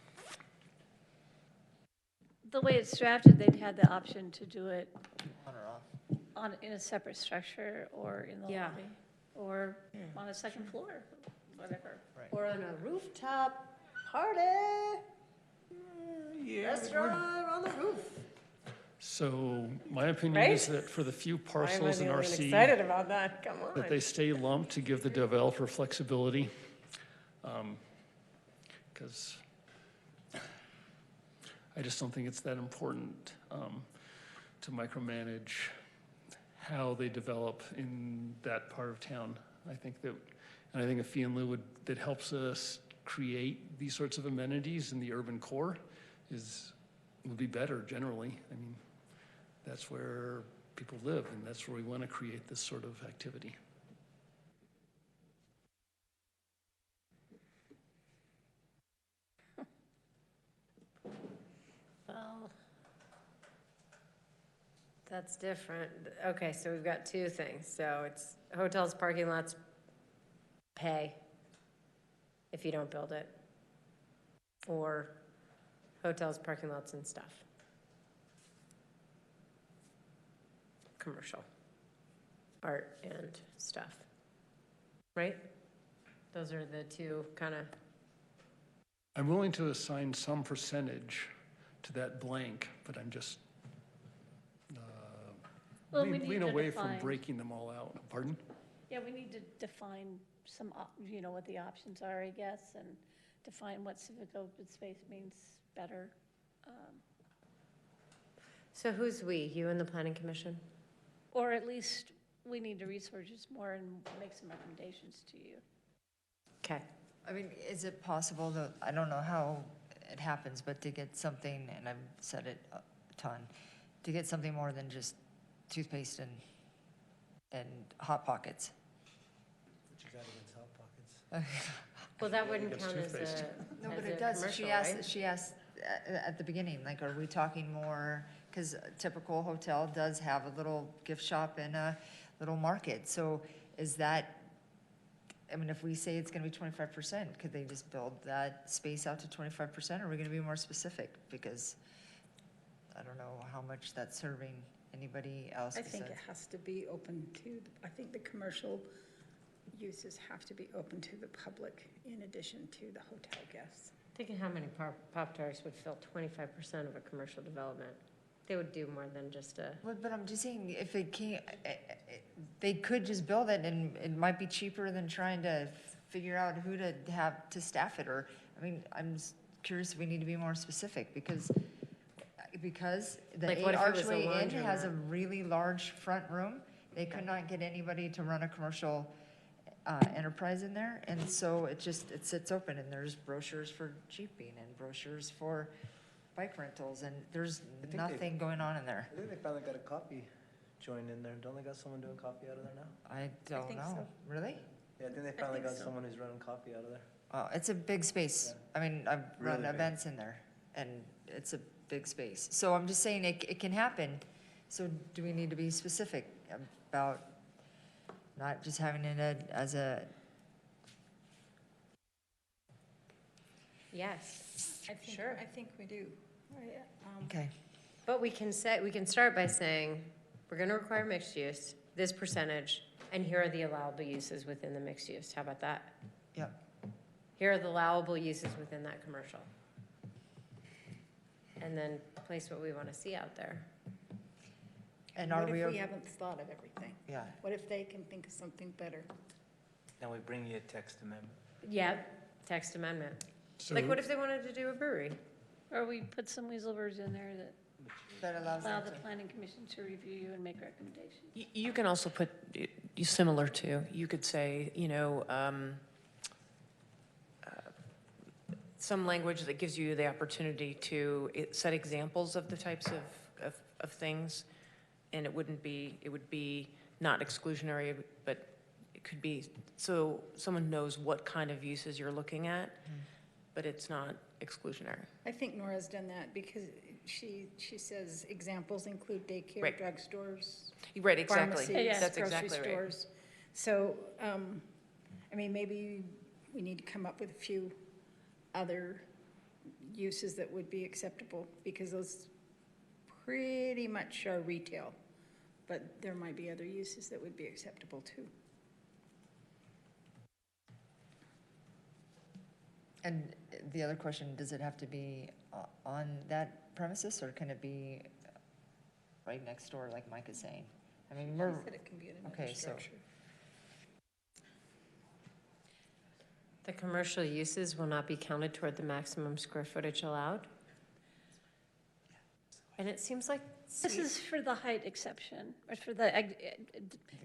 The way it's drafted, they'd had the option to do it On or off. in a separate structure or in the Yeah. lobby, or on a second floor, whatever. Or on a rooftop party, restaurant on the roof. So my opinion is that for the few parcels in RC, Excited about that, come on. that they stay lumped to give the developer flexibility. Because I just don't think it's that important to micromanage how they develop in that part of town. I think a fee in lieu that helps us create these sorts of amenities in the urban core would be better generally. I mean, that's where people live, and that's where we want to create this sort of activity. Well, that's different. Okay, so we've got 2 things. So it's hotels, parking lots, pay if you don't build it, or hotels, parking lots, and stuff. Commercial, art and stuff, right? Those are the 2 kind of. I'm willing to assign some percentage to that blank, but I'm just Well, we need lean to away from define- breaking them all out. Pardon? Yeah, we need to define some, what the options are, I guess, and define what civic open space means better. So who's we? You and the Planning Commission? Or at least we need to research this more and make some recommendations to you. Okay. I mean, is it possible that, I don't know how it happens, but to get something, and I've said it a ton, to get something more than just toothpaste and Hot Pockets. What you got against Hot Pockets? Well, that wouldn't It's count as toothpaste. a, No, as but a it does. commercial, She right? asked at the beginning, like, are we talking more, because a typical hotel does have a little gift shop and a little market. So is that, I mean, if we say it's gonna be 25%, could they just build that space out to 25%? Or are we gonna be more specific? Because I don't know how much that's serving anybody else I think it besides. has to be open to, I think the commercial uses have to be open to the public in addition to the hotel guests. Thinking how many Pop-Tarts would fill 25% of a commercial development. They would do more than just a, But I'm just saying, if it can't, they could just build it and it might be cheaper than trying to figure out who to have to staff it. Or, I mean, I'm curious if we need to be more specific because Because the Like, A what if it was a Archway Inn has a laundromat? really large front room. They could not get anybody to run a commercial enterprise in there, and so it sits open, and there's brochures for jeeping and brochures for bike rentals, and there's think nothing going on in there. I think they finally got a copy joined in there. Don't they got someone doing copy out of there now? I don't think know. so. Really? Yeah, I think they finally got so. someone who's running copy out of there. Oh, it's a big space. I mean, I've run Really big. events in there, and it's a big space. So I'm just saying it can happen. So do we need to be specific about not just having it as a, Yes, sure. I think we do. okay. But we can start by saying, we're gonna require mixed use, this percentage, and here are the allowable uses within the mixed use. How about that? Yep. Here are the allowable uses within that commercial. And then place what we wanna see out there. And are What we, if we haven't thought of everything? yeah, What if they can think of something better? Then we bring you a text amendment. Yep, text amendment. So- Like, what if they wanted to do a brewery? Or we put some weasel words in there that that allows allow them the to. planning commission to review and make recommendations. You can also put, similar to, you could say, some language that gives you the opportunity to set examples of the types of things, and it would be not exclusionary, but it could be, so someone knows what kind of uses you're looking at, but it's not exclusionary. I think Nora's done that because she says examples include daycare, Right. drugstores, Right, exactly. pharmacies, Yes. That's grocery exactly right. stores. So, I mean, maybe we need to come up with a few other uses that would be acceptable because those pretty much are retail. But there might be other uses that would be acceptable too. And the other question, does it have to be on that premises, or can it be right next door, like Mike is saying? I mean, we're, She said it can be in another okay, so- structure. The commercial uses will not be counted toward the maximum square footage allowed? And it seems like. This is for the height exception, or for the,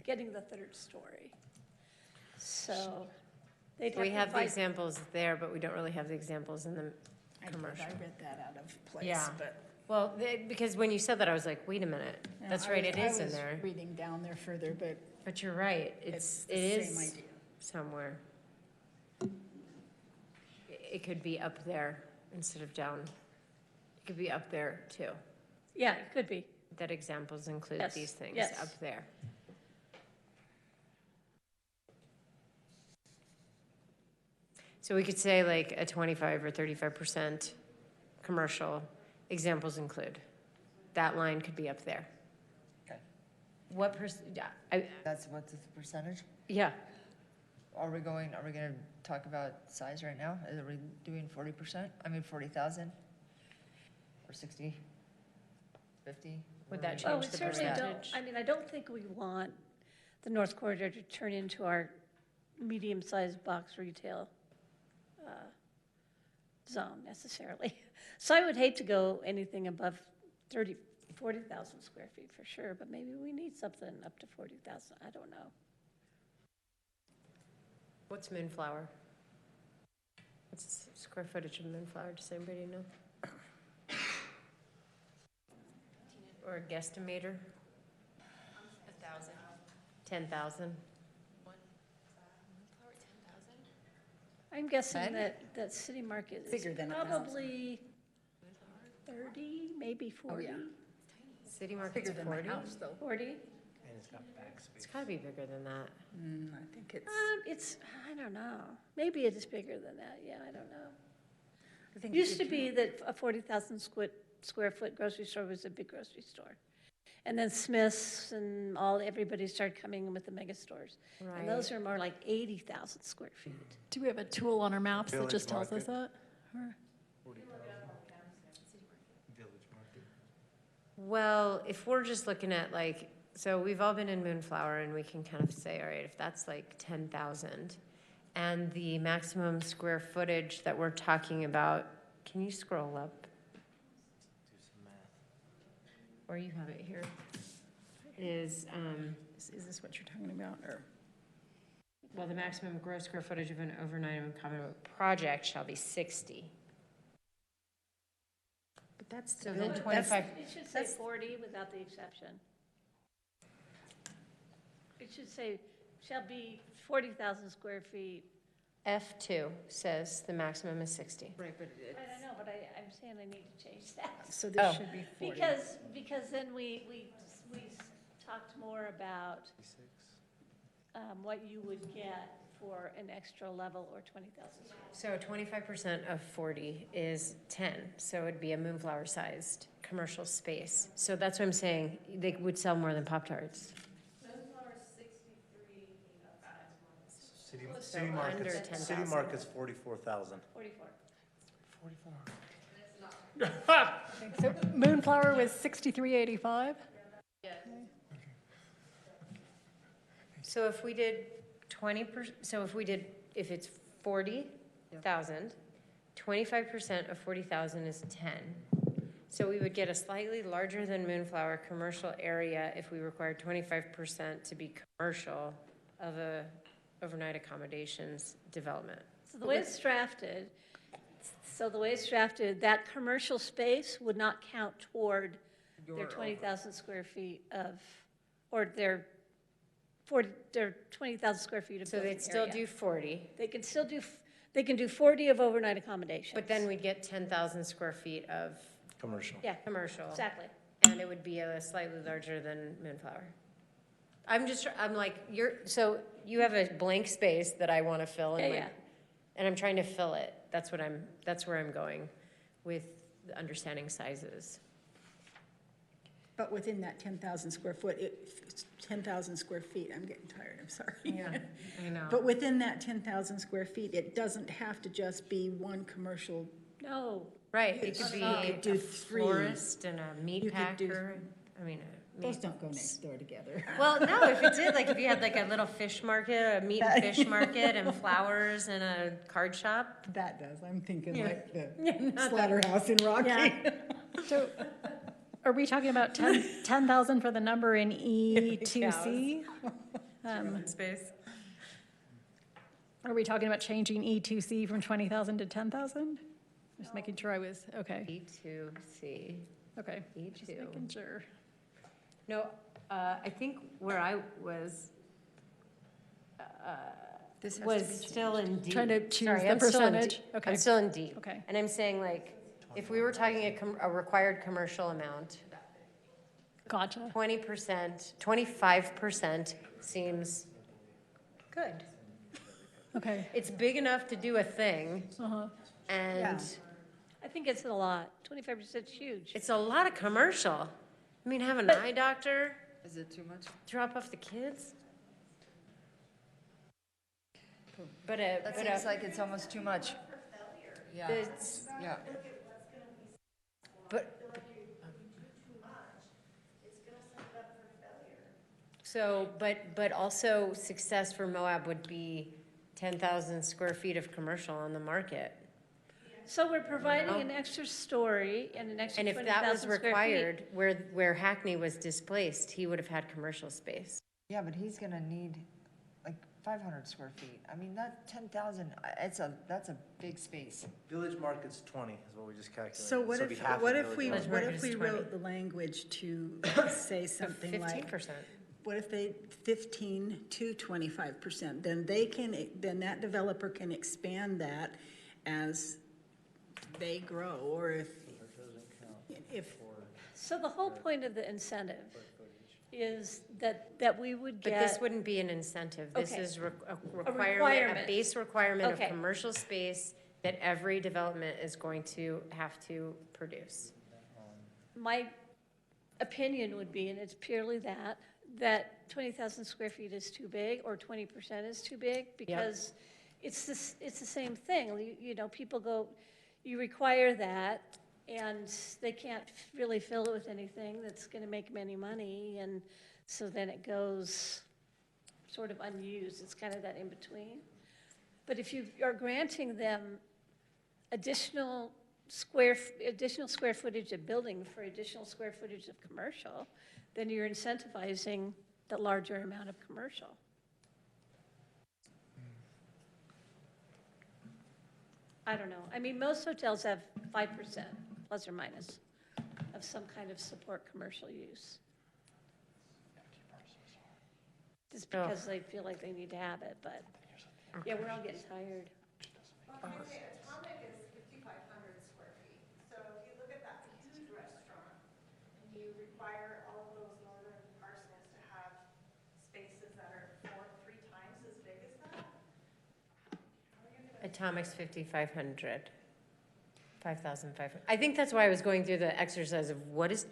getting the third story. So they'd have We to have the fight. examples there, but we don't really have the examples in the commercial. I read that out of place, Yeah. but. Well, because when you said that, I was like, wait a minute. Yeah, That's I right, was- it is I in was there. reading down there further, but But you're right, it's it the same is idea. somewhere. It could be up there instead of down. It could be up there too. Yeah, it could be. That examples include Yes, these things yes. up there. So we could say like a 25 or 35% commercial, examples include. That line could be up there. Okay. What that's what's the percentage? yeah, Are we gonna talk about size right now? Are we doing 40%? I mean, 40,000? Or 60? 50? Would that Well, change we the certainly don't, percentage? I mean, I don't think we want the North Corridor to turn into our medium-sized box retail zone necessarily. So I would hate to go anything above 40,000 square feet for sure, but maybe we need something up to 40,000, I don't know. What's Moonflower? What's the square footage of Moonflower? Does anybody know? Or a guesstimator? 1,000. 10,000? I'm guessing Ben? that City Market is Bigger than 1,000. probably 30, maybe 40. City Market's 40? 40? And it's got back space. It's gotta be bigger than that. I think it's, It's, I don't know. Maybe it is bigger than that. Yeah, I don't know. I think. Used to be that a 40,000 square foot grocery store was a big grocery store. And then Smith's and everybody started coming in with the mega stores. And those are more like 80,000 square feet. Do we have a tool on our maps that Village just tells us Market. that? Or- Village Market. Well, if we're just looking at like, so we've all been in Moonflower and we can kind of say, all right, if that's like 10,000 and the maximum square footage that we're talking about, can you scroll up? Do some math. or you have it here, is, Is this what you're talking about, or? well, the maximum gross square footage of an overnight accommodation project shall be 60. But that's So then 25, It should say 40 without the exception. It should say, shall be 40,000 square feet. F2 says the maximum is 60. Right, but I don't know, but I'm saying I need to change that. So Oh. this should be 40. Because then we talked more about what you would get for an extra level or 20,000 square. So 25% of 40 is 10, so it'd be a Moonflower-sized commercial space. So that's what I'm saying, they would sell more than Pop-Tarts. City under Market's, 10,000. City Market's 44,000. 44. 44. So Moonflower was 6385? So if we did 20%, so if it's 40,000, 25% of 40,000 is 10. So we would get a slightly larger than Moonflower commercial area if we required 25% to be commercial of a overnight accommodations development. So the way it's drafted, that commercial space would not count toward their 20,000 square feet of, or their 20,000 square feet of So building they'd still area. do 40, They can still do, they can do 40 of overnight accommodations. but then we'd get 10,000 square feet of Commercial. Yeah, commercial. exactly. And it would be a slightly larger than Moonflower. I'm like, so you have a blank space that I want to fill in Yeah. and I'm trying to fill it. That's where I'm going with the understanding sizes. But within that 10,000 square foot, 10,000 square feet, I'm getting tired, I'm sorry. Yeah, I know. But within that 10,000 square feet, it doesn't have to just be one commercial. No, Right, it could be You could do a three. florist and a meat You could do- packer. Those don't go next door together. Well, no, if it did, like if you had like a little fish market, a meat and fish market and flowers and a card shop. That does, I'm thinking like the slaughterhouse in Rocky. Yeah. So are we talking about 10,000 for the number in E2C? Space. Are we talking about changing E2C from 20,000 to 10,000? Just making sure I was, okay, E2C. okay. Just E2. making sure. No, I think where I was, this has to was be changed. still in D. Trying to choose Sorry, the I'm still in D. percentage. Okay. I'm still in D. Okay. And I'm saying like, if we were talking a required commercial amount, Gotcha. 20%, 25% seems good. Okay. It's big enough to do a thing, Uh-huh. and Yeah. I think it's a lot. 25% is huge. it's a lot of commercial. I mean, have an eye doctor, Is it too much? drop off the kids. But That seems like it's almost too much. Yeah, it's, yeah. but. So, but also success for Moab would be 10,000 square feet of commercial on the market. So we're providing an extra story and an extra And if 20,000 that was square feet. required, where Hackney was displaced, he would have had commercial space. Yeah, but he's gonna need like 500 square feet. I mean, that 10,000, that's a big space. Village Market's 20 is what we just calculated. So what it'd be if, half of what Village if we, Market. what Market if is we 20. wrote the language to say something like, 15%. what if they 15 to 25%? Then that developer can expand that as they grow, or if, So the whole point of the incentive is that we would But this get, wouldn't be an incentive. This Okay. is a requirement. a base requirement of Okay. commercial space that every development is going to have to produce. my opinion would be, and it's purely that 20,000 square feet is too big, or 20% is too big, because it's the same thing. You know, people go, you require that, and they can't really fill it with anything that's gonna make them any money, and so then it goes sort of unused. It's kind of that in-between. But if you are granting them additional additional square footage of building for additional square footage of commercial, then you're incentivizing the larger amount of commercial. I don't know. I mean, most hotels have 5%, plus or minus, of some kind of support commercial use. Just because they feel like they need to have it, but, yeah, we're all getting tired. Atomic is 5,500 square feet. So if you look at that huge restaurant, and you require all of those northern parsons to have spaces that are 3 times as big as that? Atomic's 5,500. 5,500. I think that's why I was going through the exercise of what is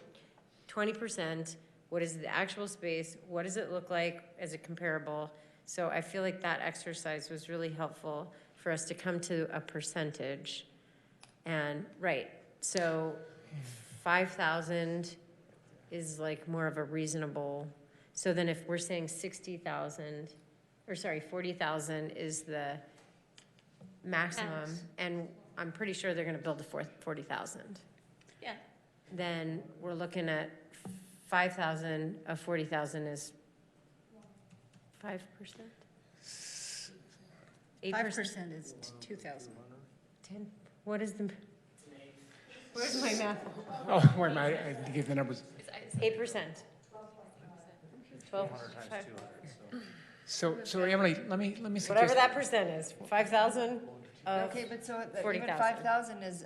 20%, what is the actual space, what does it look like, is it comparable? So I feel like that exercise was really helpful for us to come to a percentage. And, right, so 5,000 is like more of a reasonable, so then if we're saying 60,000, or sorry, 40,000 is the maximum, Max. and I'm pretty sure they're gonna build to 40,000. Yeah. Then we're looking at 5,000 of 40,000 is 5%? 8%? 5% is 2,000. 10, what is the? Where's my math? Oh, wait a minute, I had to give the numbers. 8%. 12, So Emily, let me suggest. whatever that percent is, 5,000 of Okay, but so even 40,000. 5,000 is,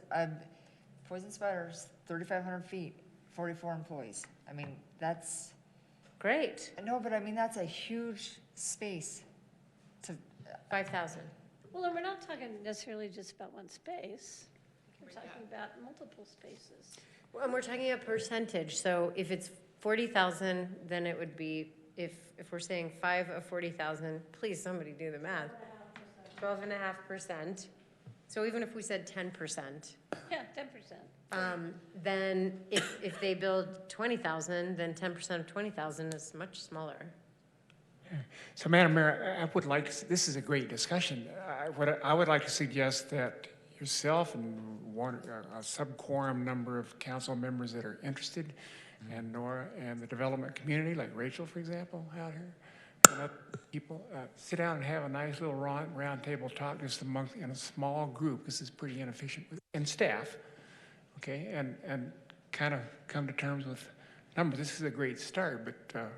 Poison Spiders, 3,500 feet, 44 employees. I mean, that's, Great, no, but I mean, that's a huge space to, 5,000. Well, and we're not talking necessarily just about one space. We're talking about multiple spaces. Well, and we're talking a percentage, so if it's 40,000, then it would be, if we're saying 5 of 40,000, please, somebody do the math. 12.5%. So even if we said 10%, Yeah, 10%. then if they build 20,000, then 10% of 20,000 is much smaller. So, Madam Mayor, I would like, this is a great discussion. I would like to suggest that yourself and a sub-quorum number of council members that are interested, and Nora and the development community, like Rachel, for example, out here, and other people, sit down and have a nice little round table talk just in a small group. This is pretty inefficient, and staff, okay, and kind of come to terms with numbers. This is a great start, but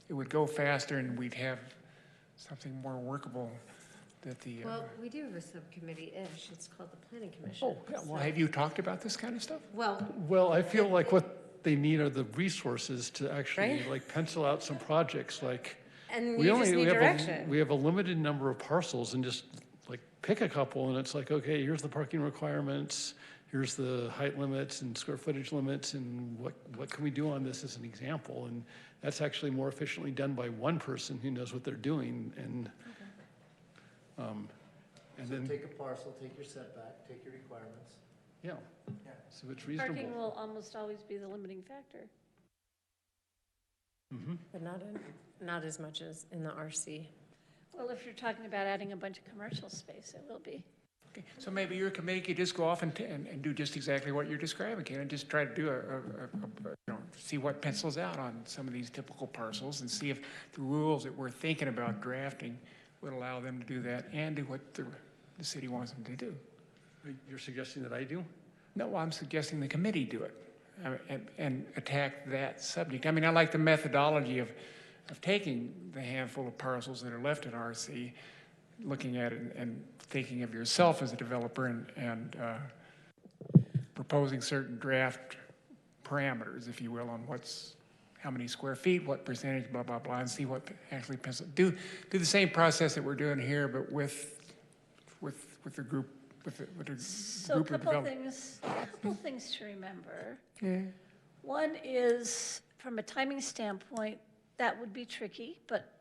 it would go faster and we'd have something more workable that the. Well, we do have a subcommittee-ish, it's called the Planning Commission. Oh, yeah. Well, have you talked about this kind of stuff? Well, I feel like what they need are the resources to actually Right? like pencil out some projects, like. And we you only just need we have direction. we have a limited number of parcels and just like pick a couple and it's like, okay, here's the parking requirements, here's the height limits and square footage limits, and what can we do on this as an example? And that's actually more efficiently done by one person who knows what they're doing, and So then, take a parcel, take your setback, take your requirements. yeah, so it's reasonable. Parking will almost always be the limiting factor. But not as much as in the RC. Well, if you're talking about adding a bunch of commercial space, it will be. Okay. So maybe your committee could just go off and do just exactly what you're describing, Ken, and just try to do see what pencils out on some of these typical parcels and see if the rules that we're thinking about drafting would allow them to do that and do what the city wants them to do. You're suggesting that I do? No, I'm suggesting the committee do it and attack that subject. I mean, I like the methodology of taking the handful of parcels that are left in RC, looking at it and thinking of yourself as a developer and proposing certain draft parameters, if you will, on how many square feet, what percentage, blah, blah, blah, and see what actually pencils. Do the same process that we're doing here, but with the group, with a So a group of couple developers. things to remember. Yeah. One is, from a timing standpoint, that would be tricky, but,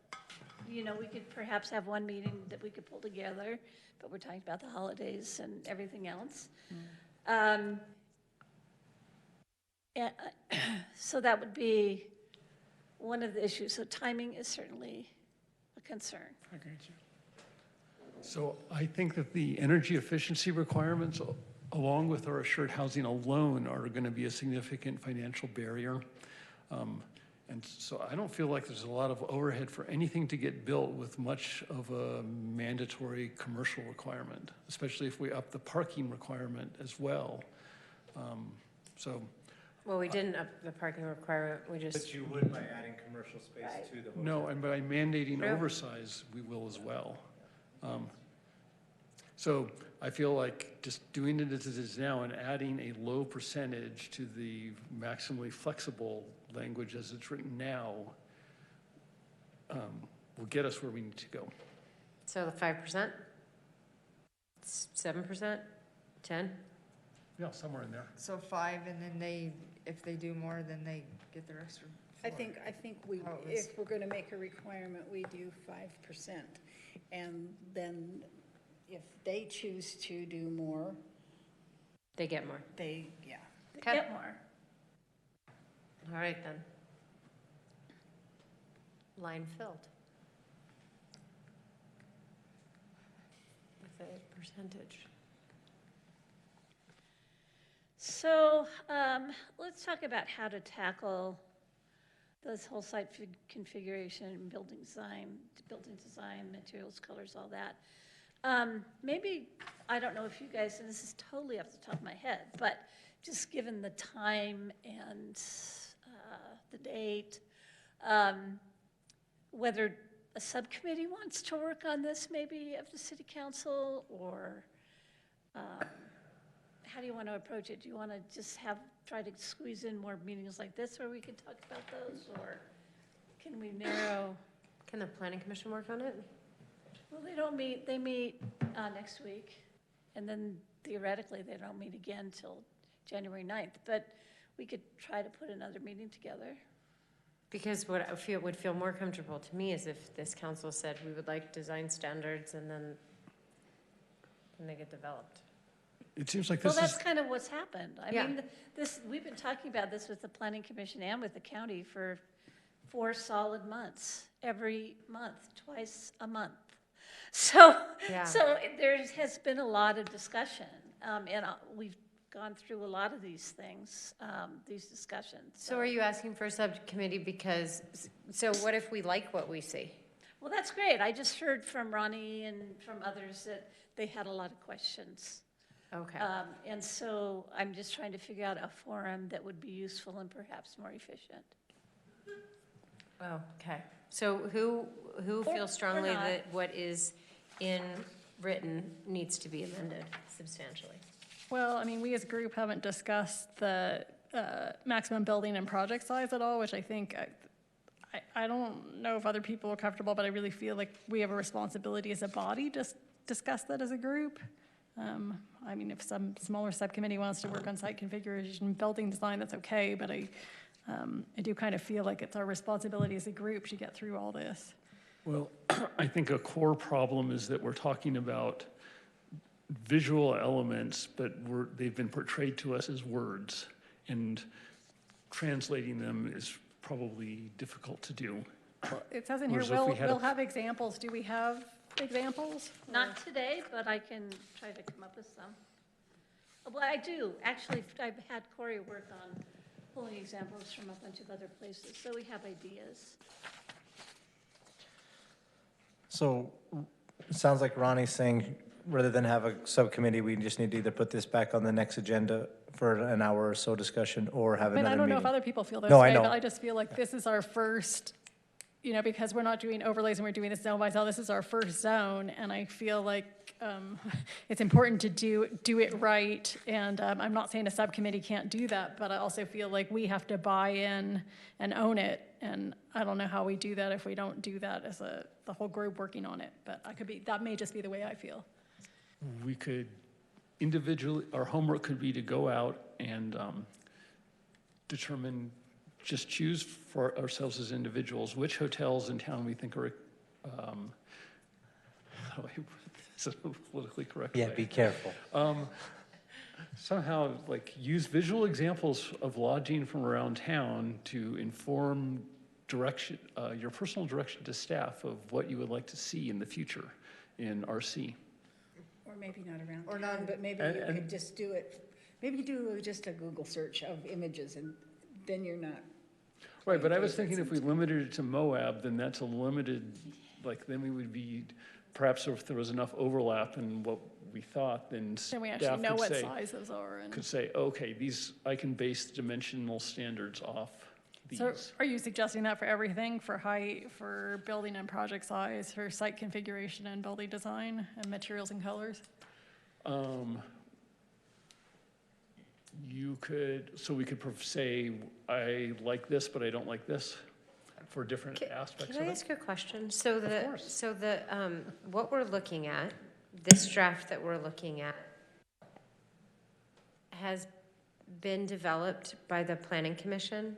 you know, we could perhaps have one meeting that we could pull together, but we're talking about the holidays and everything else. So that would be one of the issues. So timing is certainly a concern. I got you. So I think that the energy efficiency requirements along with our assured housing alone, are going to be a significant financial barrier. And so I don't feel like there's a lot of overhead for anything to get built with much of a mandatory commercial requirement, especially if we up the parking requirement as well. So. Well, we didn't up the parking requirement, we just. But you would by adding commercial space to the hotel. No, and by mandating Really? oversize, we will as well. So I feel like just doing it as it is now and adding a low percentage to the maximally flexible language as it's written now will get us where we need to go. So the 5%? 7%? 10? Yeah, somewhere in there. So 5, and then if they do more, then they get their extra 4. I think we, Oh, it was- if we're gonna make a requirement, we do 5%. And then if they choose to do more, They get more. they Okay. Get more. All right, then. Line filled. With a percentage. So let's talk about how to tackle this whole site configuration, building design, materials, colors, all that. Maybe, I don't know if you guys, and this is totally off the top of my head, but just given the time and the date, whether a subcommittee wants to work on this maybe of the city council, or how do you want to approach it? Do you want to just try to squeeze in more meetings like this where we can talk about those, or can we narrow? Can the planning commission work on it? Well, they don't meet, they meet next week, and then theoretically, they don't meet again till January 9th, but we could try to put another meeting together. Because what I would feel more comfortable to me is if this council said we would like design standards and then they get developed. It seems like Well, this is. that's kind of what's happened. I Yeah. mean, we've been talking about this with the planning commission and with the county for 4 solid months, every month, twice a month. So, Yeah. so there has been a lot of discussion, and we've gone through a lot of these things, these discussions. So are you asking for a subcommittee because, so what if we like what we see? Well, that's great. I just heard from Ronnie and from others that they had a lot of questions. Okay. And so I'm just trying to figure out a forum that would be useful and perhaps more efficient. Oh, okay. So who feels strongly not. that what is in written needs to be amended substantially? Well, I mean, we as a group haven't discussed the maximum building and project size at all, which I think, I don't know if other people are comfortable, but I really feel like we have a responsibility as a body to discuss that as a group. I mean, if some smaller subcommittee wants to work on site configuration, building design, that's okay, but I do kind of feel like it's our responsibility as a group to get through all this. Well, I think a core problem is that we're talking about visual elements, but they've been portrayed to us as words, and translating them is probably difficult to do. It says in here, Whereas if we had we'll have examples. Do we have examples? Not today, but I can try to come up with some. Well, I do. Actually, I've had Corey work on pulling examples from a bunch of other places, so we have ideas. So it sounds like Ronnie's saying, rather than have a subcommittee, we just need to either put this back on the next agenda for an hour or so discussion, or have I mean, another I don't know if meeting. other people feel this No, I way, know. but I just feel like this is our first, because we're not doing overlays and we're doing this zone by zone, this is our first zone, and I feel like it's important to do it right, and I'm not saying a subcommittee can't do that, but I also feel like we have to buy in and own it, and I don't know how we do that if we don't do that as the whole group working on it, but that may just be the way I feel. We could individually, our homework could be to go out and determine, just choose for ourselves as individuals, which hotels in town we think are, how do I put this in a politically correct way? Yeah, be careful. Somehow, use visual examples of lodging from around town to inform direction, your personal direction to staff of what you would like to see in the future in RC. or maybe not around Or town, not- but maybe And- you and- could just do it, maybe do just a Google search of images, and then you're not. Right, but I was favorites thinking if we limited it to Moab, then that's a limited, like, then we would be, perhaps if there was enough overlap in what we thought, then And we actually staff know could what say, sizes are. And could say, okay, these, I can base dimensional standards off so these. are you suggesting that for everything, for height, for building and project size, for site configuration and building design, and materials and colors? You could, so we could say, I like this, but I don't like this, for different aspects Can of I it? ask you a question? course. What we're looking at, this draft that we're looking at, has been developed by the Planning Commission?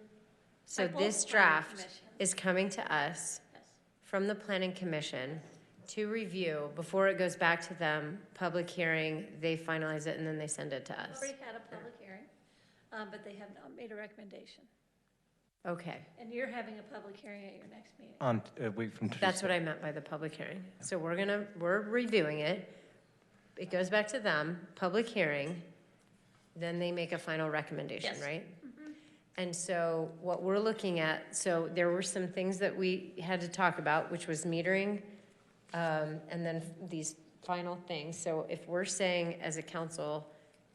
So By both this planning draft commissions. is coming to us Yes. from the Planning Commission to review before it goes back to them, public hearing, they finalize it, and then they send it to us. Already had a public hearing, but they have not made a recommendation. Okay, And you're having a public hearing at your next meeting. On a week from Tuesday. that's what I meant by the public hearing. So we're reviewing it. It goes back to them, public hearing, then they make a final recommendation, Yes. right? And so what we're looking at, so there were some things that we had to talk about, which was metering, and then these final things. So if we're saying as a council,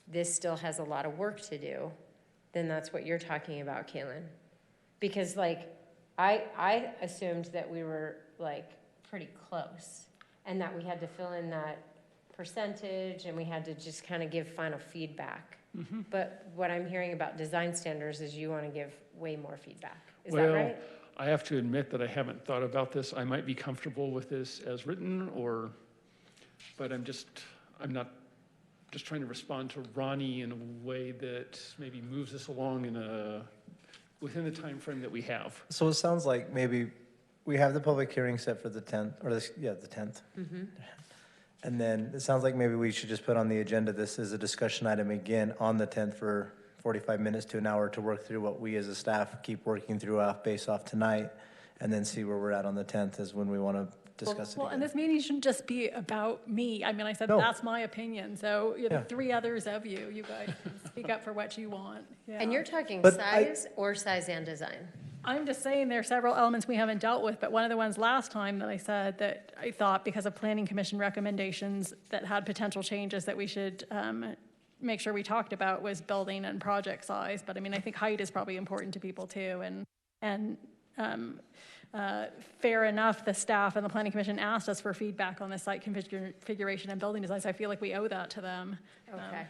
this still has a lot of work to do, then that's what you're talking about, Kaylin. Because like, I assumed that we were like pretty close and that we had to fill in that percentage and we had to just kind of give final feedback. But what I'm hearing about design standards is you want to give way more feedback. Is that Well, right? I have to admit that I haven't thought about this. I might be comfortable with this as written, but I'm not just trying to respond to Ronnie in a way that maybe moves us along within the time frame that we have. So it sounds like maybe we have the public hearing set for the 10th, or this, yeah, the 10th. And then it sounds like maybe we should just put on the agenda, this is a discussion item again on the 10th for 45 minutes to an hour to work through what we as a staff keep working through based off tonight, and then see where we're at on the 10th is when we want to discuss it Well, and again. this meeting shouldn't just be about me. I mean, I said, No. that's my opinion. So Yeah. three others of you guys can speak up for what you want. Yeah. And you're talking But size or size and design? I'm just saying there are several elements we haven't dealt with, but one of the ones last time that I said that I thought because of planning commission recommendations that had potential changes that we should make sure we talked about was building and project size. But I mean, I think height is probably important to people too. And fair enough, the staff and the planning commission asked us for feedback on the site configuration and building design, so I feel like we owe that to them. Okay.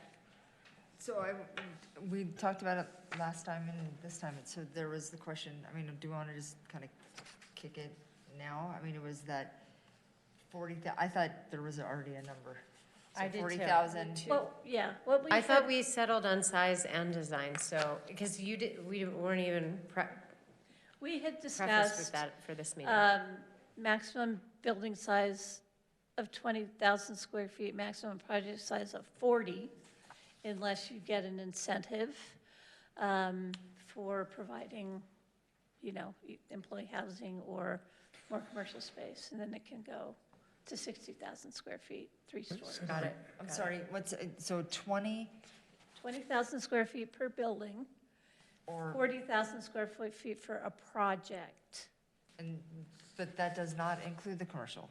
So we talked about it last time and this time, so there was the question, I mean, do you want to just kind of kick it now? I mean, it was that 40,000, I thought there was already a number. So I did too. 40,000. Well, yeah, what we I thought said- we settled on size and design, so, because we weren't even we had prefaced with discussed that for this meeting. maximum building size of 20,000 square feet, maximum project size of 40, unless you get an incentive for providing, employee housing or more commercial space. And then it can go to 60,000 square feet, 3 stories. Got it. I'm sorry, so 20 20,000 square feet per building, or, 40,000 square feet for a project. but that does not include the commercial.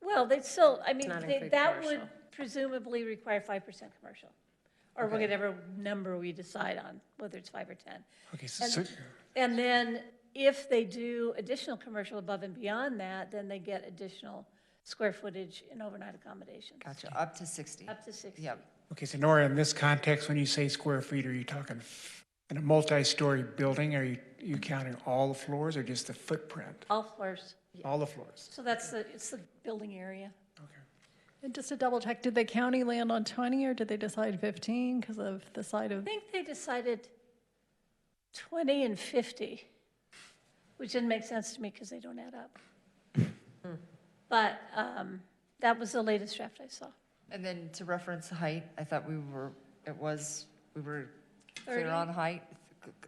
Well, they'd still, I mean, not include that would commercial. presumably require 5% commercial, or whatever number we decide on, whether it's 5 or 10. Okay, And then if they do additional commercial above and beyond that, then they get additional square footage in overnight accommodations. Gotcha, up to 60. Up to 60. Yep. okay, so Nora, in this context, when you say square feet, are you talking in a multi-story building? Are you counting all the floors or just the footprint? All floors. All the floors? So it's the building area. Okay. And just to double check, did the county land on 20 or did they decide 15 because of the side I of? think they decided 20 and 50, which didn't make sense to me because they don't add up. But that was the latest draft I saw. And then to reference height, I thought we were clear 30. on height.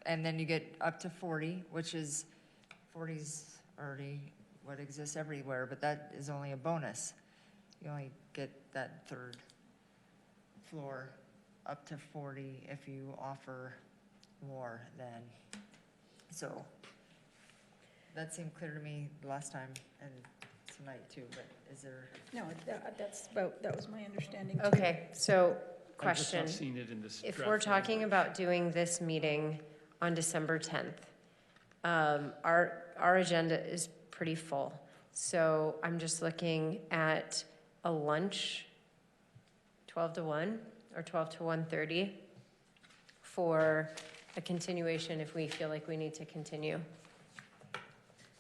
And then you get up to 40, which is, 40's already what exists everywhere, but that is only a bonus. You only get that third floor up to 40 if you offer more than, so that seemed clear to me last time and tonight too, but is there? No, that was my understanding too. Okay, so I've just question. not seen it in this If draft we're talking language. about doing this meeting on December 10th, our agenda is pretty full. So I'm just looking at a lunch, 12 to 1 or 12 to 1:30 for a continuation if we feel like we need to continue.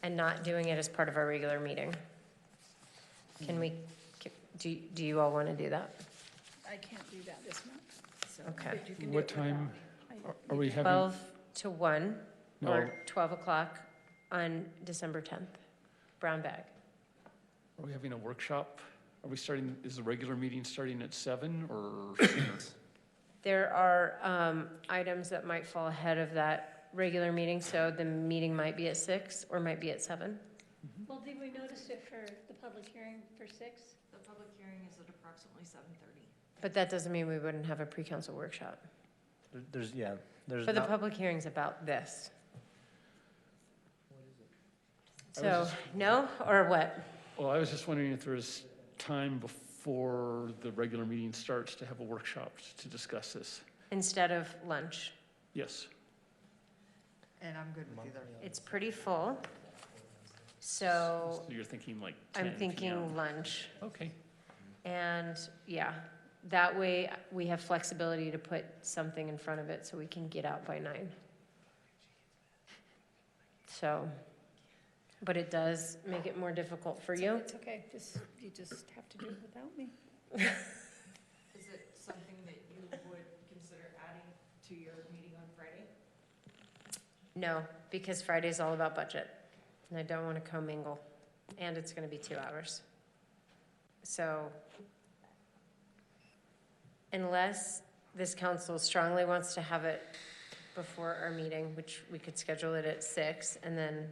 And not doing it as part of our regular meeting. Can we, do you all want to do that? I can't do that this month, so. Okay. but you can do What it time without me. are we having? 12 to 1 No. or 12 o'clock on December 10th. Brown bag. Are we having a workshop? Are we starting, is the regular meeting starting at 7 or sooner? There are items that might fall ahead of that regular meeting, so the meeting might be at 6 or might be at 7. Well, did we notice it for the public hearing for 6? The public hearing is at approximately 7:30. But that doesn't mean we wouldn't have a pre-council workshop. There's But the not, public hearing's about this. I So, was no, or what? Well, I was just wondering if there's time before the regular meeting starts to have a workshop to discuss this. Instead of lunch. Yes. And I'm good with either. It's pretty full. So So you're thinking like 10 I'm thinking PM. lunch. Okay. And yeah, that way we have flexibility to put something in front of it so we can get out by 9. So, but it does make it more difficult for you. It's okay, you just have to do it without me. Is it something that you would consider adding to your meeting on Friday? No, because Friday's all about budget and I don't want to commingle. And it's going to be 2 hours. So unless this council strongly wants to have it before our meeting, which we could schedule it at 6, and then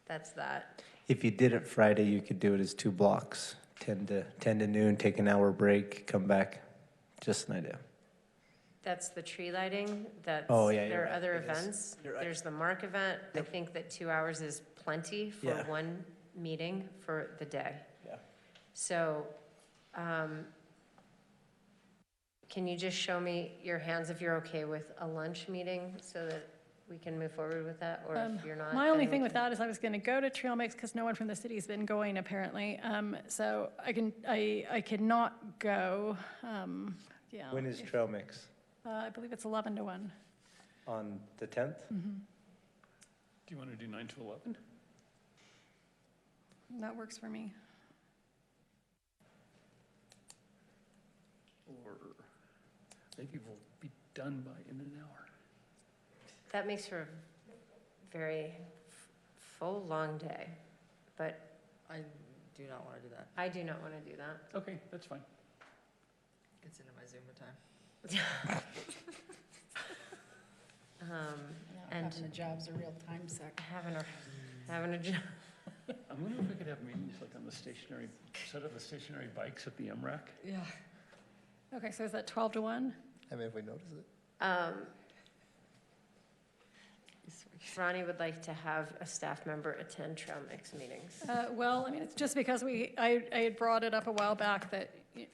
that's that. if you did it Friday, you could do it as 2 blocks, 10 to noon, take an hour break, come back. Just an idea. That's the tree lighting, that's, Oh, yeah, you're there are right. other It is. events. You're right. There's the Mark event. I think that 2 hours is plenty for Yeah. one meeting for the day. Yeah. So, can you just show me your hands if you're okay with a lunch meeting so that we can move forward with that, or if you're not? My only then we thing with can- that is I was gonna go to Trail Mix because no one from the city's been going apparently. So I cannot go, yeah. When is trail mix? I believe it's 11 to 1. On the 10th? Do you want to do 9 to 11? That works for me. Or maybe we'll be done in an hour. That makes for a very full, long day, but I do not want to do that. I do not want to do that. Okay, that's fine. Gets into my Zumba time. And Having a job's a real time suck. having a job. I'm wondering if we could have meetings like on the stationary, set up the stationary bikes at the MRAC. Yeah. Okay, so is that 12 to 1? I mean, if we notice it. Ronnie would like to have a staff member attend Trail Mix meetings. Well, I mean, it's just because I had brought it up a while back that, you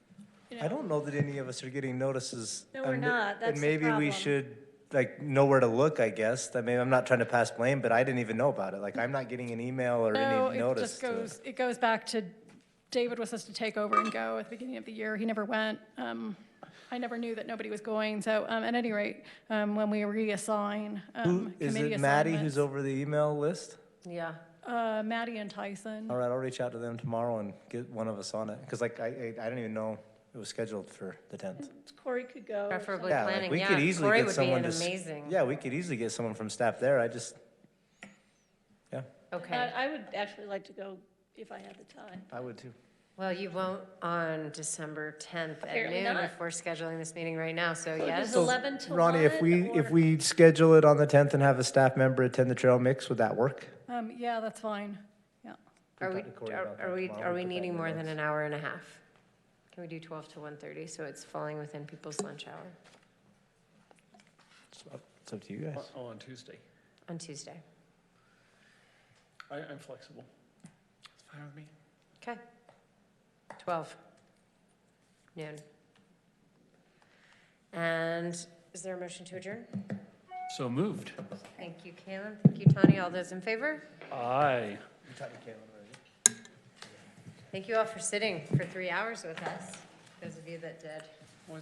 know. I don't know that any of us are getting notices. No, we're and- not. That's And the maybe we problem. should, like, know where to look, I guess. I mean, I'm not trying to pass blame, but I didn't even know about it. Like, I'm not getting an email or No, any it notice just to it. goes, it goes back to David was supposed to take over and go at the beginning of the year. He never went. I never knew that nobody was going. So at any rate, when we reassign Who, is committee it Maddie assignments- who's over the email list? Yeah. Maddie and Tyson. All right, I'll reach out to them tomorrow and get one of us on it. Because like, I don't even know it was scheduled for the 10th. Corey could go. or Preferably Yeah, like, planning, we yeah. could easily Corey get would be someone an to s- amazing. Yeah, we could easily get someone from staff there. I just, yeah, Okay. I would actually like to go if I had the time. I would too. Well, you won't on December 10th at Apparently noon not. if we're scheduling this meeting right now, so Does yes. 11 to 1? Ronnie, if or- we schedule it on the 10th and have a staff member attend the trail mix, would that work? Yeah, that's fine. Yeah. Are we, talk to Corey are about that are we, tomorrow. are We we put that needing in more the than notes. an hour and a half? Can we do 12 to 1:30, so it's falling within people's lunch hour It's up to you guys. Oh, on Tuesday. on Tuesday? I'm flexible. It's fine with me. Okay. 12 noon. And is there a motion to adjourn? So moved. Thank you, Kalen. Thank you, Tony. All those in favor? Aye. Thank you all for sitting for 3 hours with us, those of you that did.